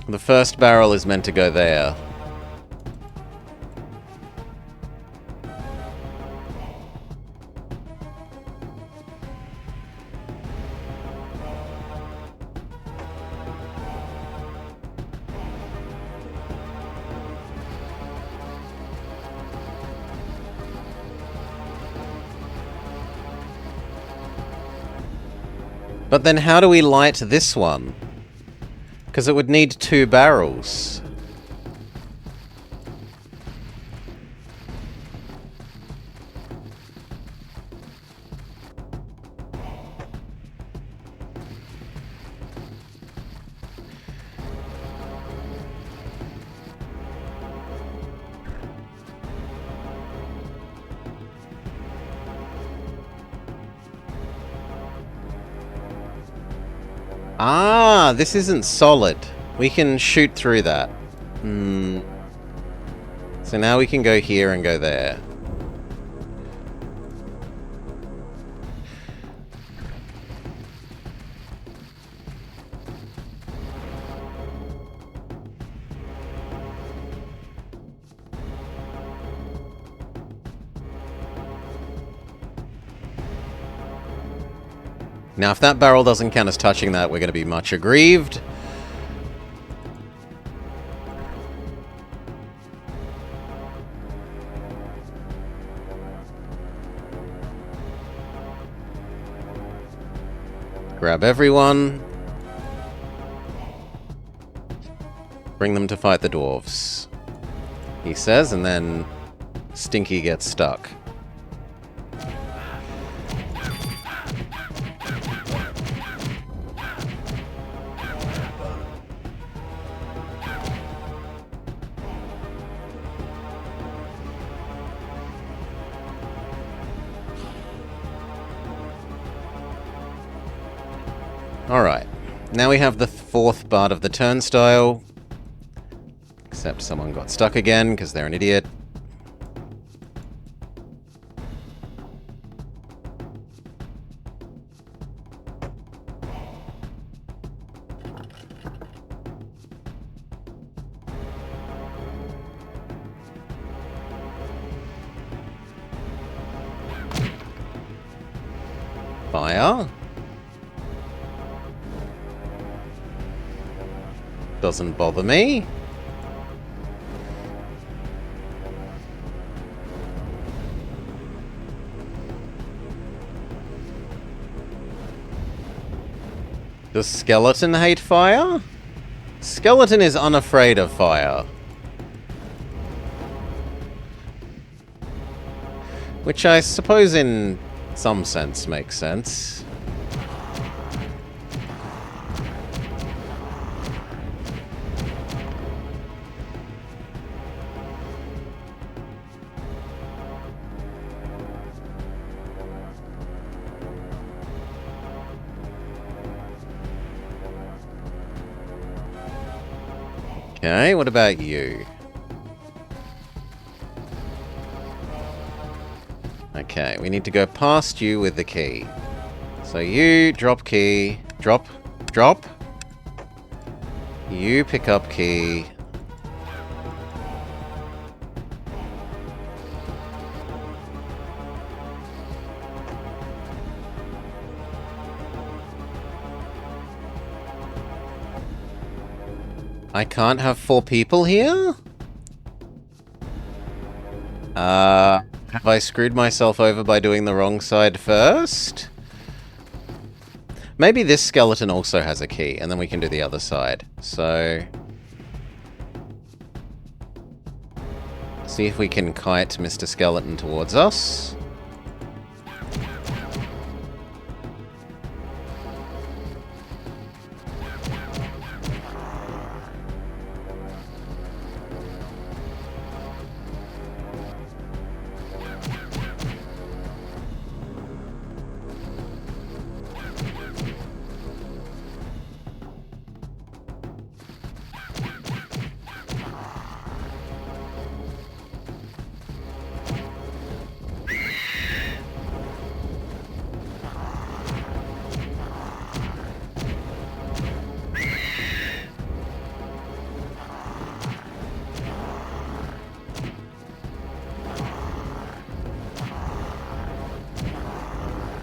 The first barrel is meant to go there. But then how do we light this one? Because it would need 2 barrels. Ah, this isn't solid. We can shoot through that. So now we can go here and go there. Now, if that barrel doesn't count as touching that, we're going to be much aggrieved. Grab everyone. Bring them to fight the dwarves, he says, and then Stinky gets stuck. Alright, now we have the 4th part of the turnstile. Except someone got stuck again, because they're an idiot. Fire. Doesn't bother me. Does Skeleton hate fire? Skeleton is unafraid of fire. Which I suppose in some sense makes sense. Okay, what about you? Okay, we need to go past you with the key. So you drop key, drop. You pick up key. I can't have 4 people here? Have I screwed myself over by doing the wrong side first? Maybe this skeleton also has a key, and then we can do the other side. So... see if we can kite Mr. Skeleton towards us.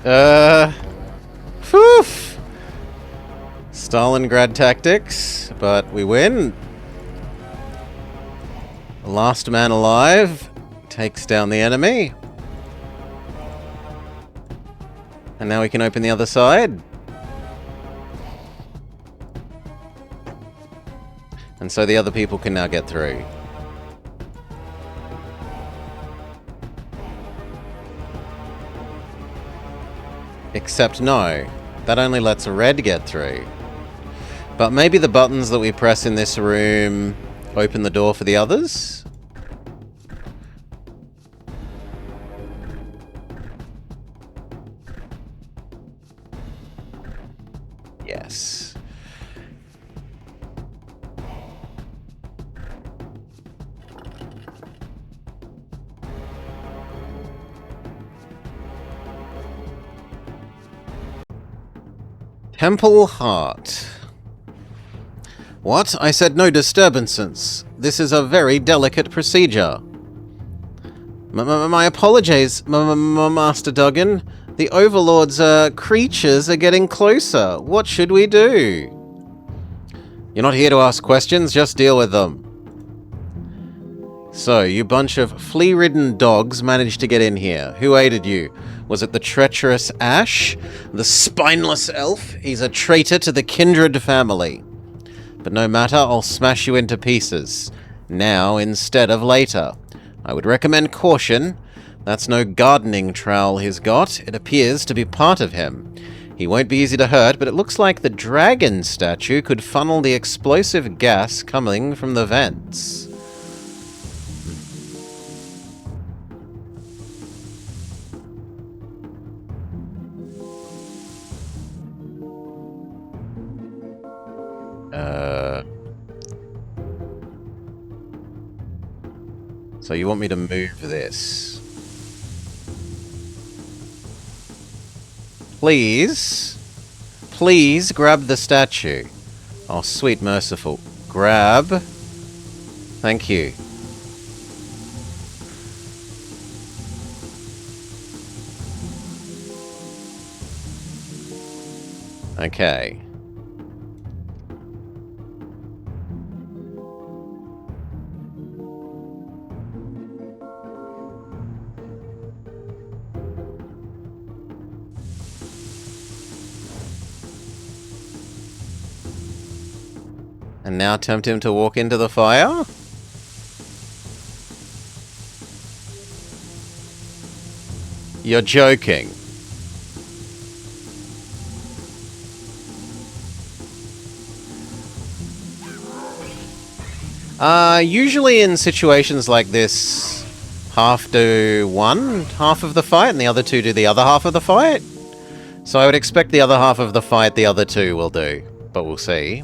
Phew! Stalingrad tactics, but we win. Last man alive takes down the enemy. And now we can open the other side. And so the other people can now get through. Except no, that only lets red get through. But maybe the buttons that we press in this room open the door for the others? Yes. Temple Heart. What? I said no disturbances. This is a very delicate procedure. My apologies, Master Duggan. The Overlord's creatures are getting closer. What should we do? You're not here to ask questions, just deal with them. So, you bunch of flea-ridden dogs managed to get in here. Who aided you? Was it the treacherous Ash? The spineless elf? He's a traitor to the kindred family. But no matter, I'll smash you into pieces. Now instead of later. I would recommend caution. That's no gardening trowel he's got. It appears to be part of him. He won't be easy to hurt, but it looks like the dragon statue could funnel the explosive gas coming from the vents. So you want me to move this? Please? Please grab the statue. Oh, sweet merciful. Grab. Thank you. Okay. And now tempt him to walk into the fire? You're joking. Usually in situations like this, half do one half of the fight and the other two do the other half of the fight. So I would expect the other half of the fight the other two will do, but we'll see.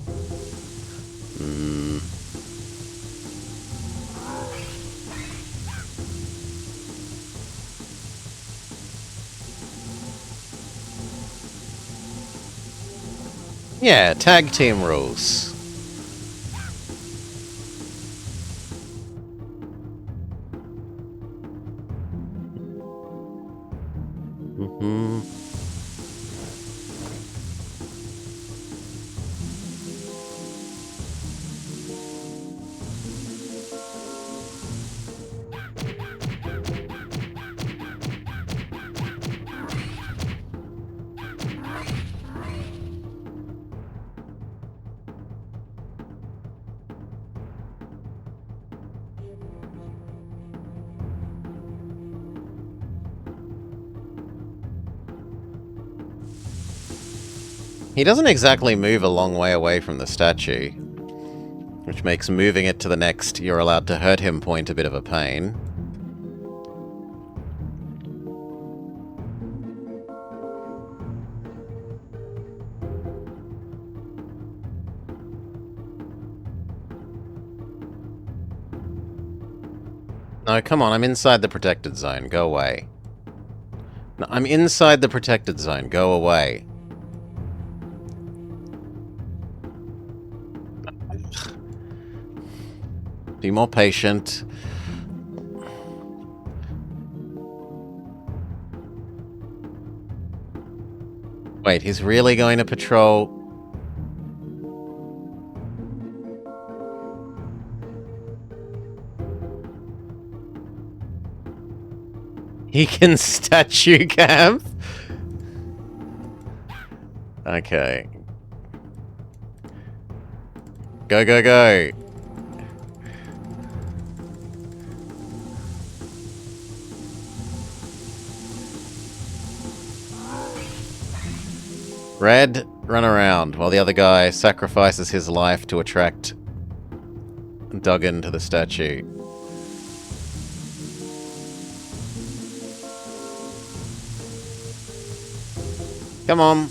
Yeah, tag team rules. He doesn't exactly move a long way away from the statue, which makes moving it to the next "you're allowed to hurt him" point a bit of a pain. No, come on, I'm inside the protected zone. Go away. No, I'm inside the protected zone. Go away. Be more patient. Wait, he's really going to patrol... He can statue camp? Okay. Go, go, go. Red, run around while the other guy sacrifices his life to attract Duggan to the statue. Come on.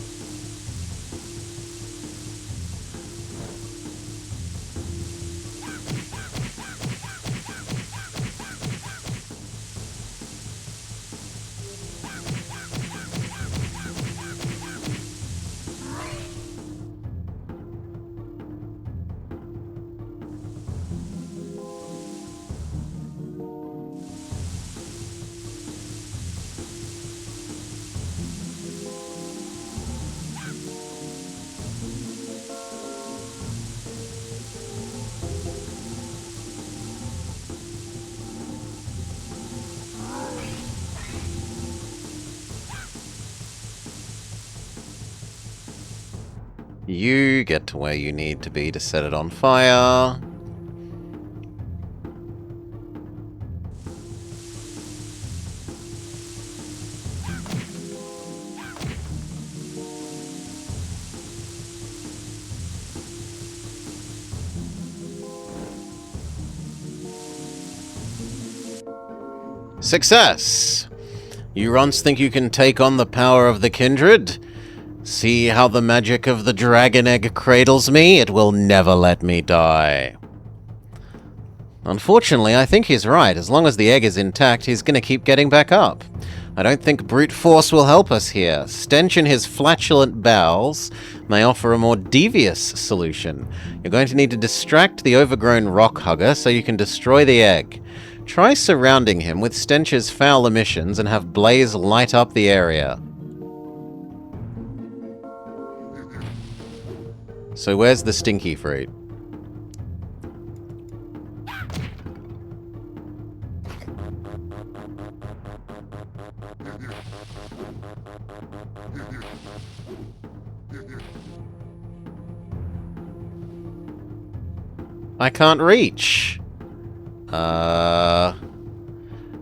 You get to where you need to be to set it on fire. Success! You runts think you can take on the power of the kindred? See how the magic of the dragon egg cradles me? It will never let me die. Unfortunately, I think he's right. As long as the egg is intact, he's gonna keep getting back up. I don't think brute force will help us here. Stench in his flatulent bowels may offer a more devious solution. You're going to need to distract the overgrown rock hugger so you can destroy the egg. Try surrounding him with Stench's foul emissions and have Blaze light up the area. So where's the stinky fruit? I can't reach.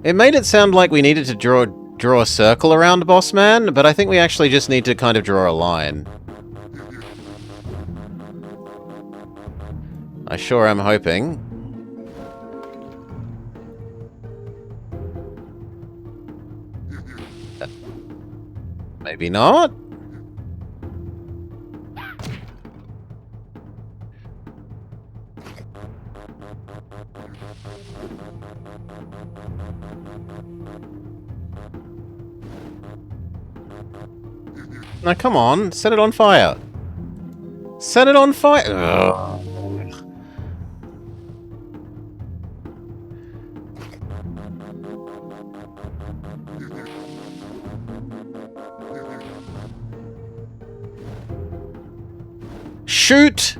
It made it sound like we needed to draw a circle around Boss Man, but I think we actually just need to kind of draw a line. I sure am hoping. Maybe not? Now come on, set it on fire. Set it on fire! Ugh. Shoot!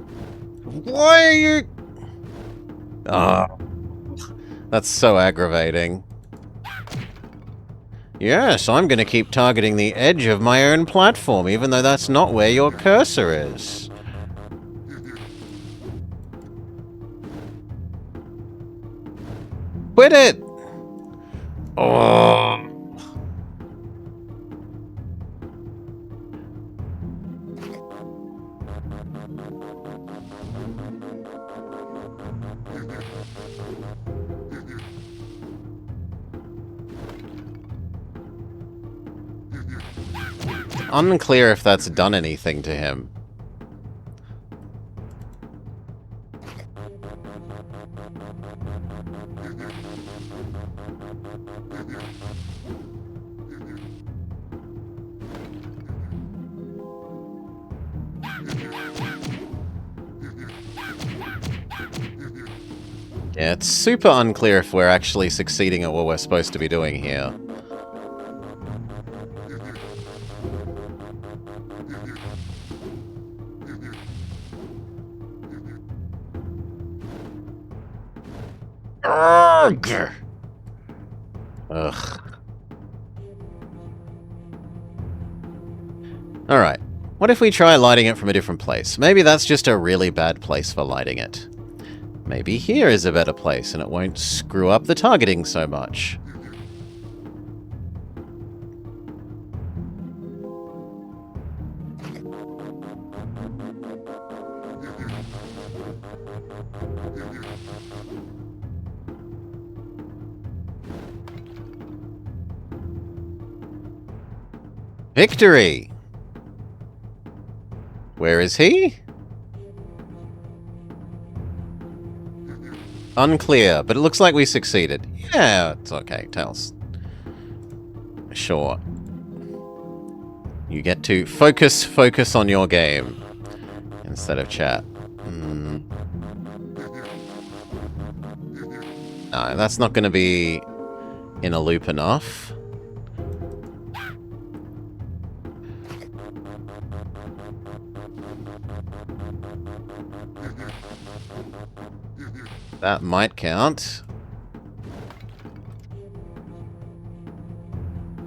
Why are you... Oh, that's so aggravating. Yes, I'm going to keep targeting the edge of my own platform, even though that's not where your cursor is. Quit it! Oh... Unclear if that's done anything to him. Yeah, it's super unclear if we're actually succeeding at what we're supposed to be doing here. Ugh. Alright. What if we try lighting it from a different place? Maybe that's just a really bad place for lighting it. Maybe here is a better place and it won't screw up the targeting so much. Victory! Where is he? Unclear, but it looks like we succeeded. Yeah, it's okay, Tails. Sure. You get to focus on your game instead of chat. No, that's not going to be in a loop enough. That might count.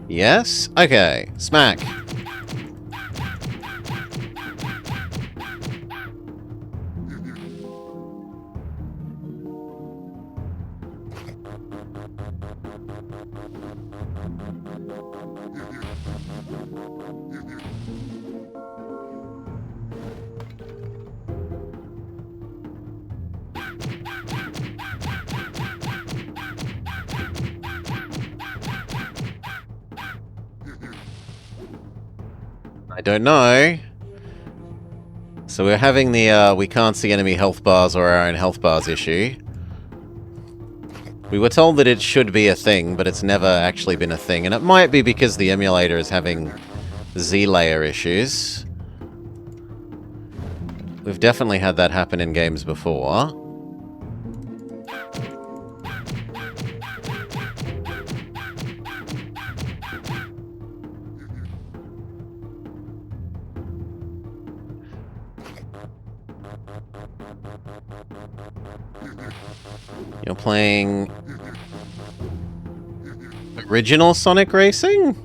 Yes? Okay. Smack. I don't know. So we're having the, we can't see enemy health bars or our own health bars issue. We were told that it should be a thing, but it's never actually been a thing. And it might be because the emulator is having Z-layer issues. We've definitely had that happen in games before. You're playing original Sonic Racing?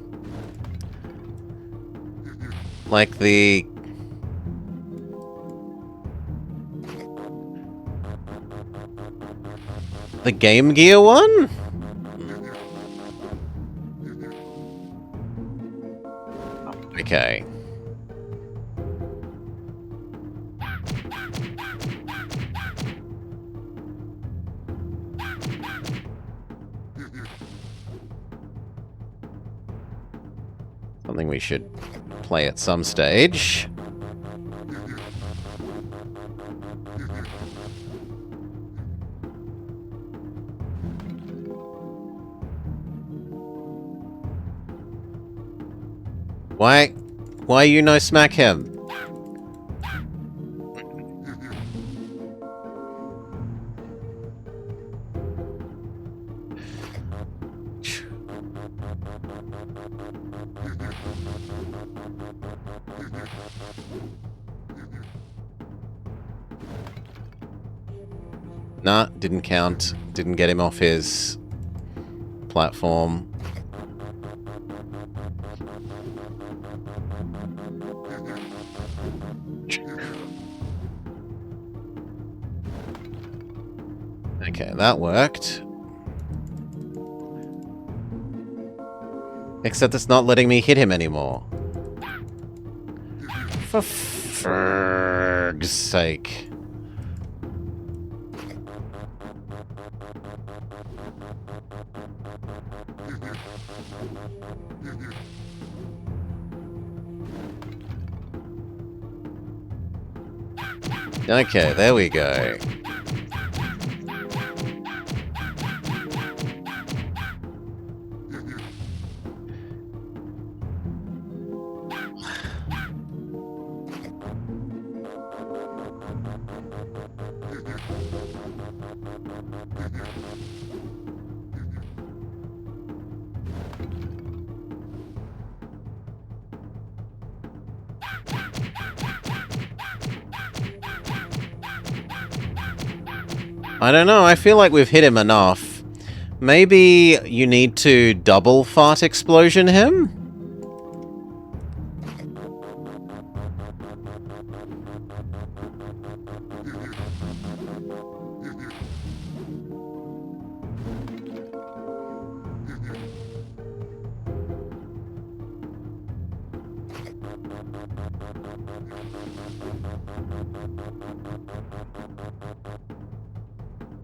Like the Game Gear one? Okay. Something we should play at some stage. Why you no smack him? Nah, didn't count. Didn't get him off his platform. Okay, that worked. Except it's not letting me hit him anymore. For ferg's sake. Okay, there we go. I don't know, I feel like we've hit him enough. Maybe you need to double fart explosion him?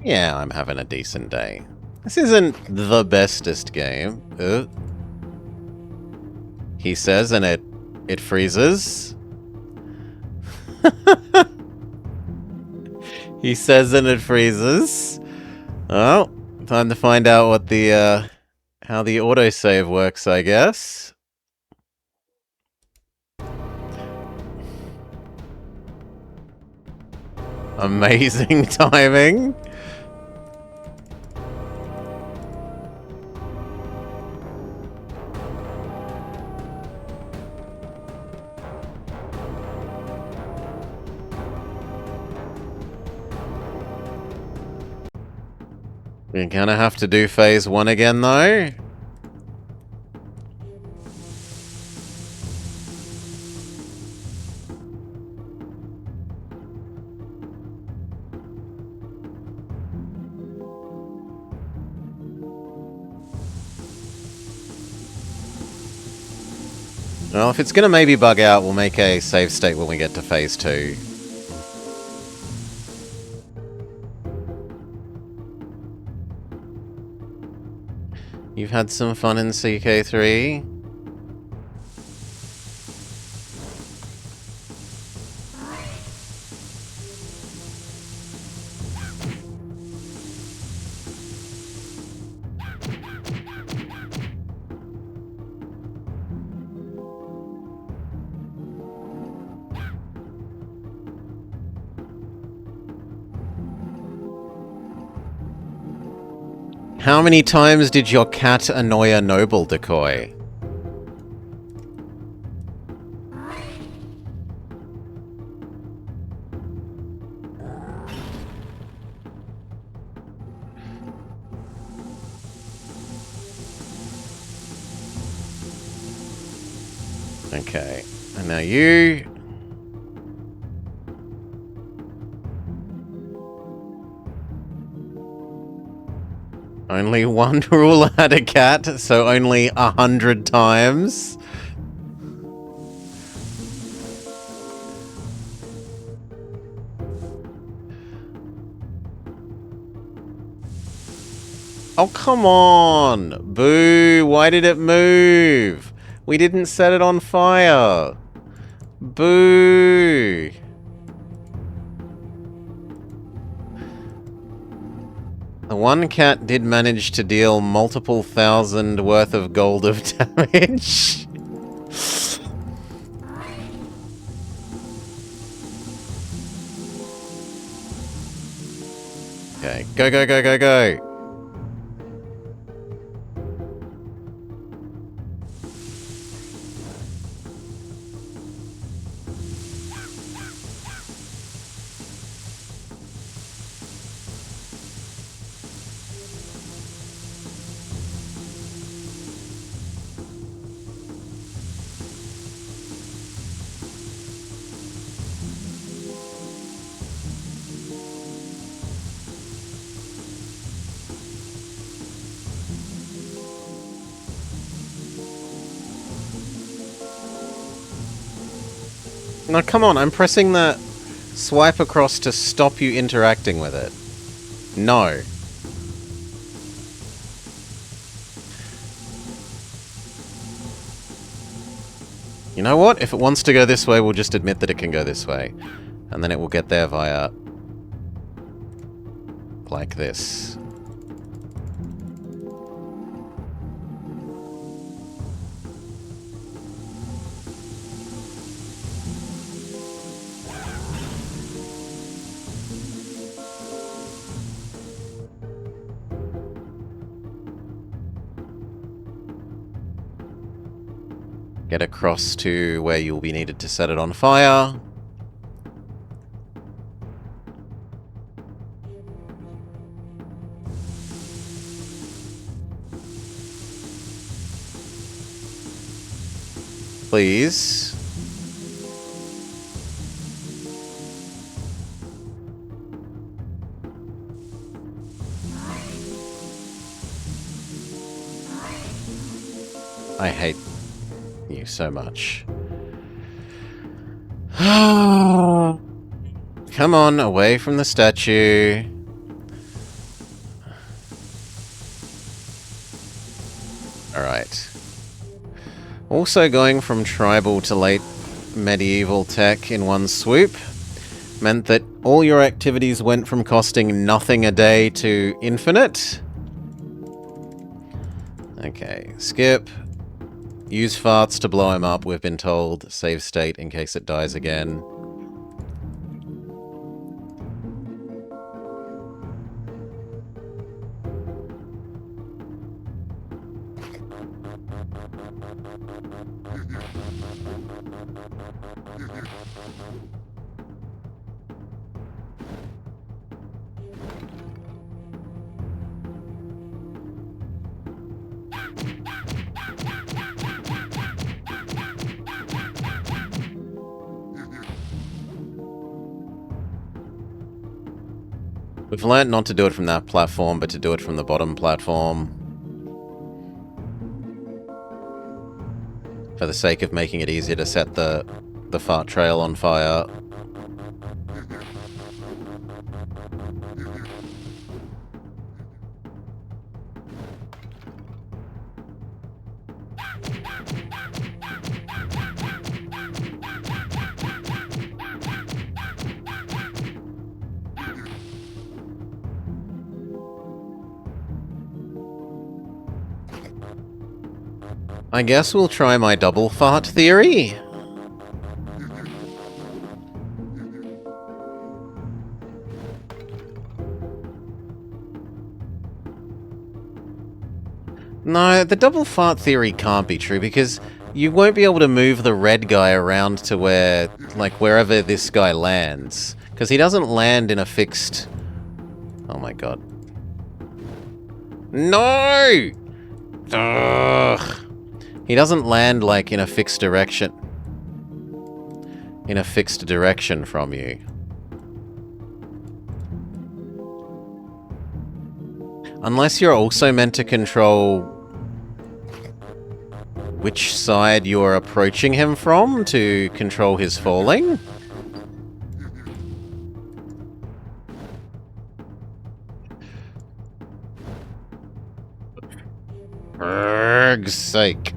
Yeah, I'm having a decent day. This isn't the bestest game. He says, and it freezes. He says, and it freezes. Oh, time to find out what the how the autosave works, I guess. Amazing timing. We're gonna have to do phase 1 again, though. Well, if it's gonna maybe bug out, we'll make a save state when we get to phase 2. You've had some fun in CK3? How many times did your cat annoy a noble decoy? Okay, and now you... Only one ruler had a cat, so only 100 times. Oh, come on! Boo! Why did it move? We didn't set it on fire! Boo! The one cat did manage to deal multiple thousand worth of gold of damage. Okay, go, go, go, go, go! No, come on, I'm pressing the swipe across to stop you interacting with it. No. You know what? If it wants to go this way, we'll just admit that it can go this way. And then it will get there via... like this. Get across to where you'll be needed to set it on fire. Please. I hate you so much. Come on, away from the statue. Alright. Also going from tribal to late medieval tech in one swoop meant that all your activities went from costing nothing a day to infinite. Okay, skip. Use farts to blow him up, we've been told. Save state in case it dies again. We've learnt not to do it from that platform, but to do it from the bottom platform. For the sake of making it easier to set the fart trail on fire. I guess we'll try my double fart theory. No, the double fart theory can't be true because you won't be able to move the red guy around to where, like, wherever this guy lands. Because he doesn't land in a fixed... Oh my god. No! Ugh. He doesn't land, like, in a fixed direction. In a fixed direction from you. Unless you're also meant to control which side you're approaching him from to control his falling. For God's sake.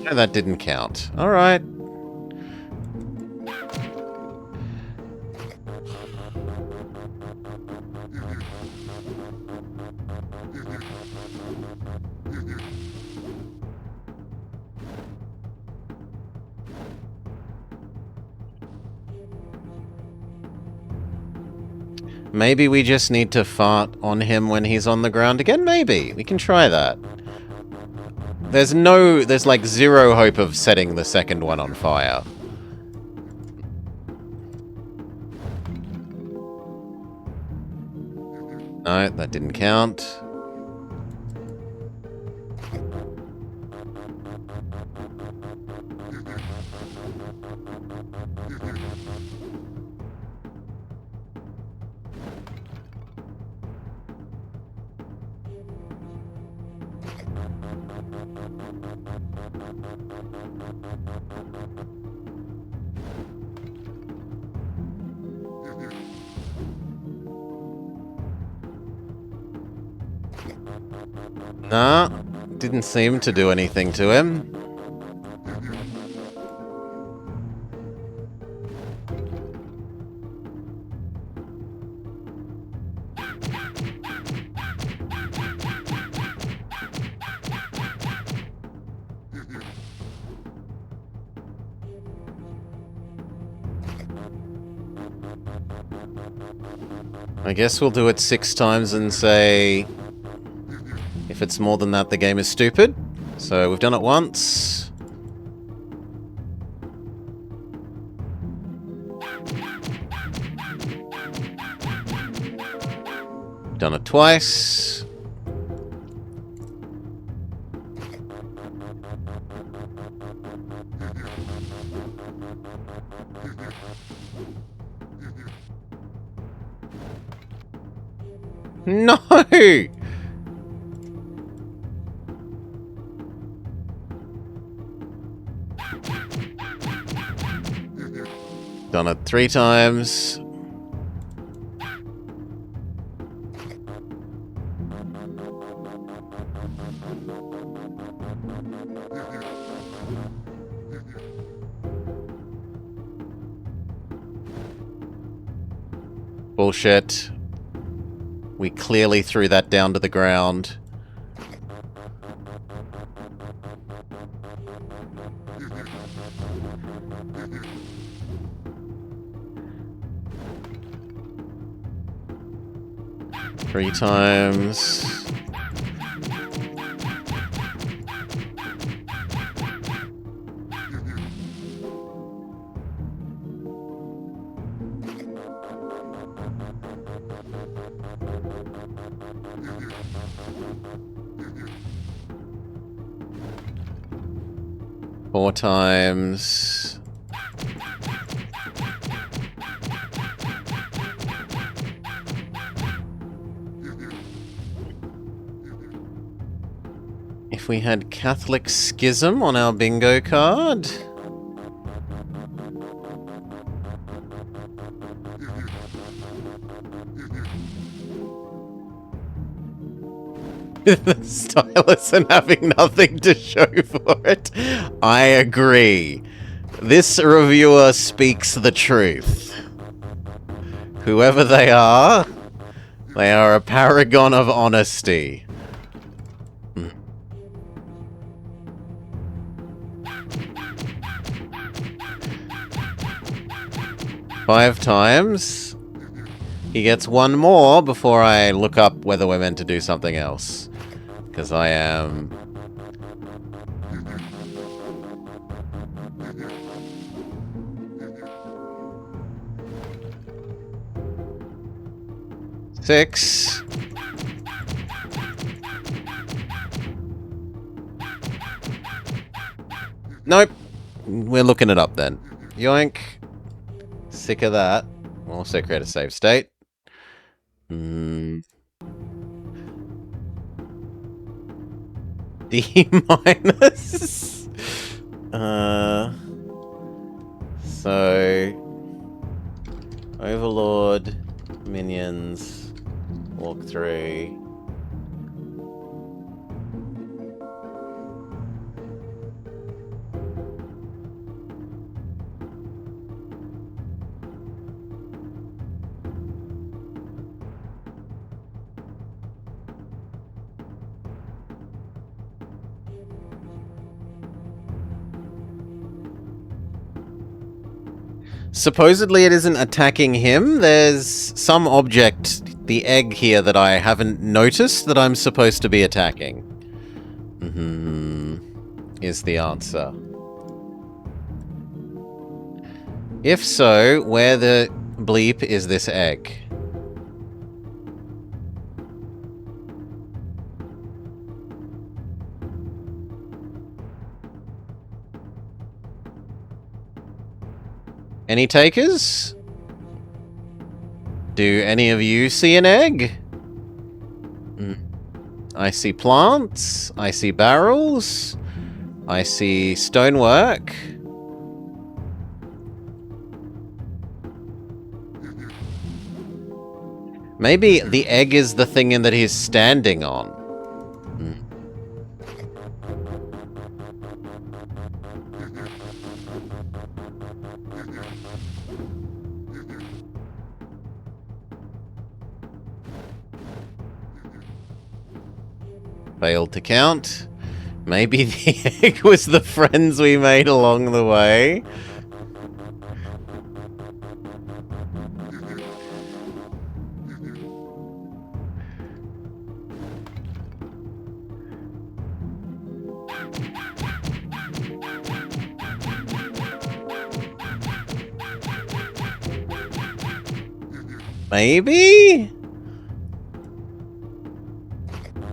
No, that didn't count. Alright. Maybe we just need to fart on him when he's on the ground again? Maybe. We can try that. There's like zero hope of setting the second one on fire. No, that didn't count. Nah, didn't seem to do anything to him. I guess we'll do it 6 times and say... if it's more than that, the game is stupid. So we've done it once. Done it twice. No! Done it 3 times. Bullshit. We clearly threw that down to the ground. Three times. Four times. If we had Catholic Schism on our bingo card. The stylus and having nothing to show for it. I agree. This reviewer speaks the truth. Whoever they are a paragon of honesty. 5 times. He gets 1 more before I look up whether we're meant to do something else. Because I am... Six. Nope. We're looking it up then. Yoink. Sick of that. We'll also create a save state. D minus. So Overlord, minions, walk through. Supposedly it isn't attacking him. There's some object, the egg here, that I haven't noticed that I'm supposed to be attacking. Is the answer. If so, where the bleep is this egg? Any takers? Do any of you see an egg? I see plants. I see barrels. I see stonework. Maybe the egg is the thing in that he's standing on. Failed to count. Maybe the egg was the friends we made along the way. Maybe?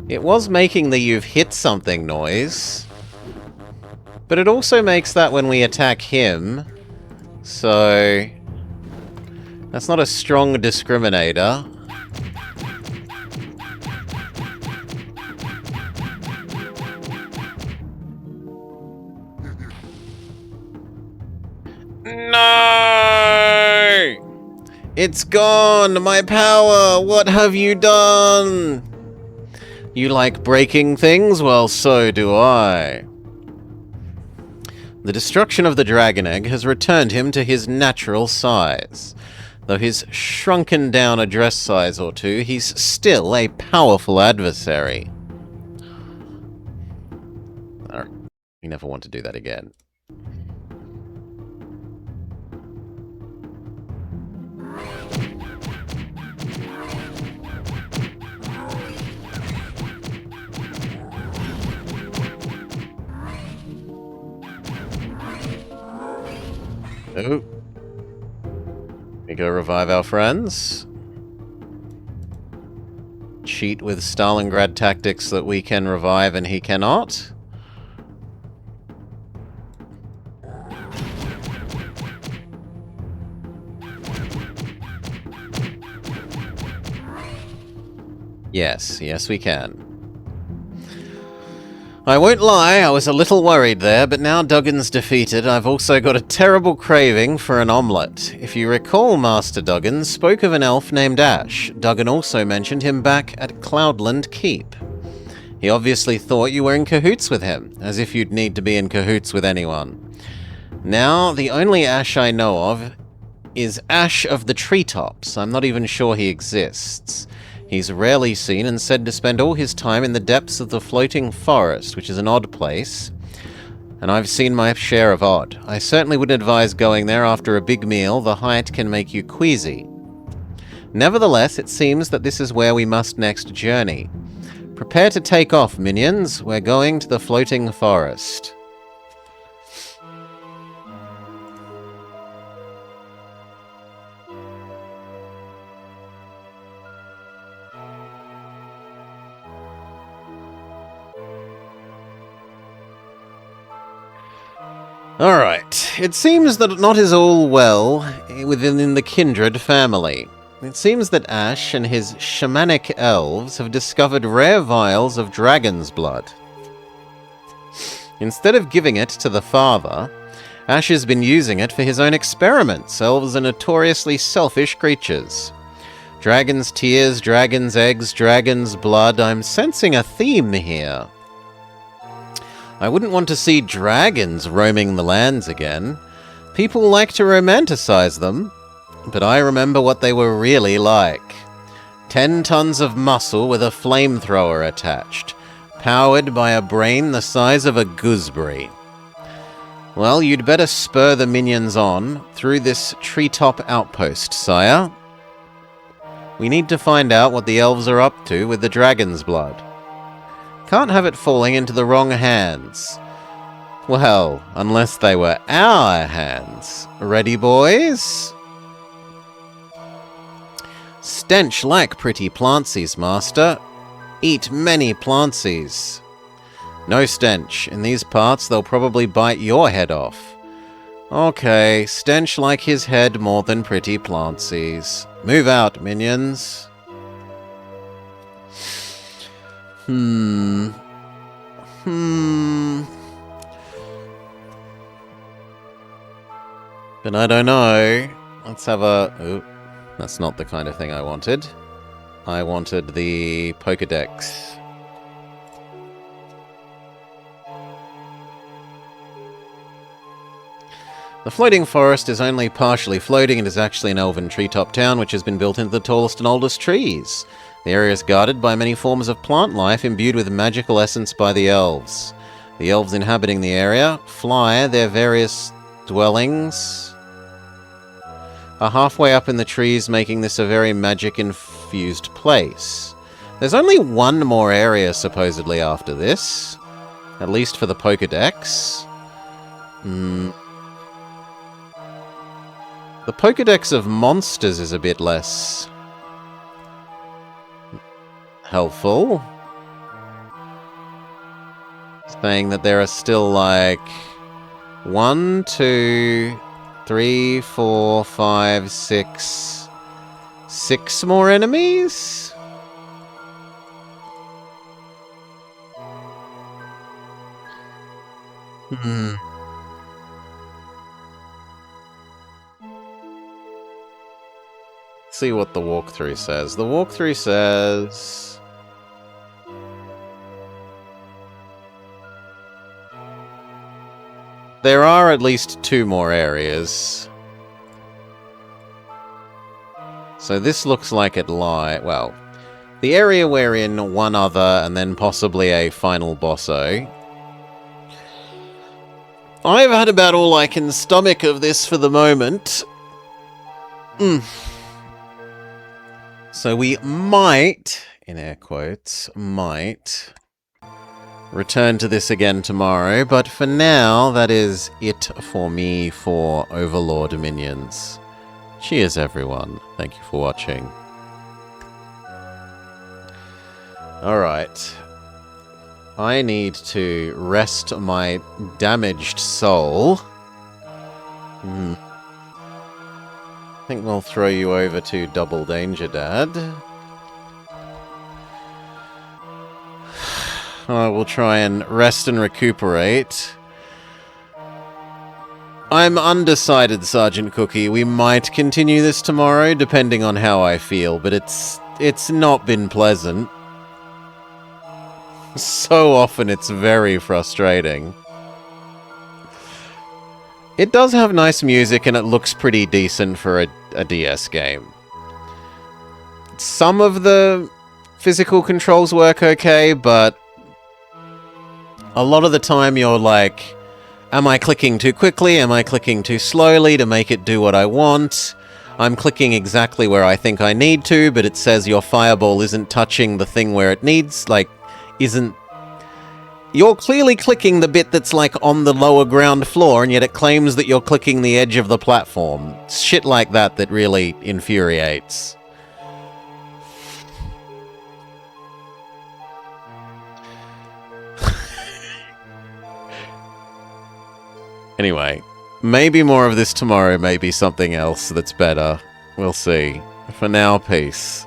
It was making the "you've hit something" noise. But it also makes that when we attack him. So... that's not a strong discriminator. No! It's gone! My power! What have you done? You like breaking things? Well, so do I. The destruction of the dragon egg has returned him to his natural size. Though he's shrunken down a dress size or two, he's still a powerful adversary. Alright, we never want to do that again. Oh. We go revive our friends. Cheat with Stalingrad tactics that we can revive and he cannot. Yes, yes we can. I won't lie, I was a little worried there, but now Duggan's defeated, I've also got a terrible craving for an omelette. If you recall, Master Duggan spoke of an elf named Ash. Duggan also mentioned him back at Cloudland Keep. He obviously thought you were in cahoots with him, as if you'd need to be in cahoots with anyone. Now, the only Ash I know of is Ash of the Treetops. I'm not even sure he exists. He's rarely seen and said to spend all his time in the depths of the floating forest, which is an odd place. And I've seen my share of odd. I certainly wouldn't advise going there after a big meal. The height can make you queasy. Nevertheless, it seems that this is where we must next journey. Prepare to take off, minions. We're going to the floating forest. Alright, it seems that not is all well within the Kindred family. It seems that Ash and his shamanic elves have discovered rare vials of dragon's blood. Instead of giving it to the father, Ash has been using it for his own experiments. Elves are notoriously selfish creatures. Dragon's tears, dragon's eggs, dragon's blood. I'm sensing a theme here. I wouldn't want to see dragons roaming the lands again. People like to romanticize them, but I remember what they were really like. 10 tons of muscle with a flamethrower attached, powered by a brain the size of a gooseberry. Well, you'd better spur the minions on through this treetop outpost, sire. We need to find out what the elves are up to with the dragon's blood. Can't have it falling into the wrong hands. Well, unless they were our hands. Ready, boys? Stench like pretty plantsies, master. Eat many plantsies. No stench. In these parts, they'll probably bite your head off. Okay, stench like his head more than pretty plantsies. Move out, minions. But I don't know. Let's have a... oh, that's not the kind of thing I wanted. I wanted the Pokédex. The floating forest is only partially floating. It is actually an elven treetop town which has been built into the tallest and oldest trees. The area is guarded by many forms of plant life imbued with magical essence by the elves. The elves inhabiting the area fly their various dwellings are halfway up in the trees, making this a very magic-infused place. There's only one more area, supposedly, after this. At least for the Pokédex. The Pokédex of monsters is a bit less helpful. saying that there are still like 1, 2, 3, 4, 5, 6 more enemies? See what the walkthrough says. The walkthrough says... there are at least 2 more areas. So this looks like it well, the area we're in, one other, and then possibly a final bosso. I've had about all I can stomach of this for the moment. So we might, in air quotes, return to this again tomorrow, but for now, that is it for me for Overlord minions. Cheers, everyone. Thank you for watching. Alright. I need to rest my damaged soul. I think we'll throw you over to Double Danger, Dad. I will try and rest and recuperate. I'm undecided, Sergeant Cookie. We might continue this tomorrow, depending on how I feel, but it's not been pleasant. So often it's very frustrating. It does have nice music and it looks pretty decent for a DS game. Some of the physical controls work okay, but a lot of the time you're like, am I clicking too quickly? Am I clicking too slowly to make it do what I want? I'm clicking exactly where I think I need to, but it says your fireball isn't touching the thing where it needs, like, isn't... You're clearly clicking the bit that's, like, on the lower ground floor, and yet it claims that you're clicking the edge of the platform. Shit like that that really infuriates. Anyway, maybe more of this tomorrow, maybe something else that's better. We'll see. For now, peace.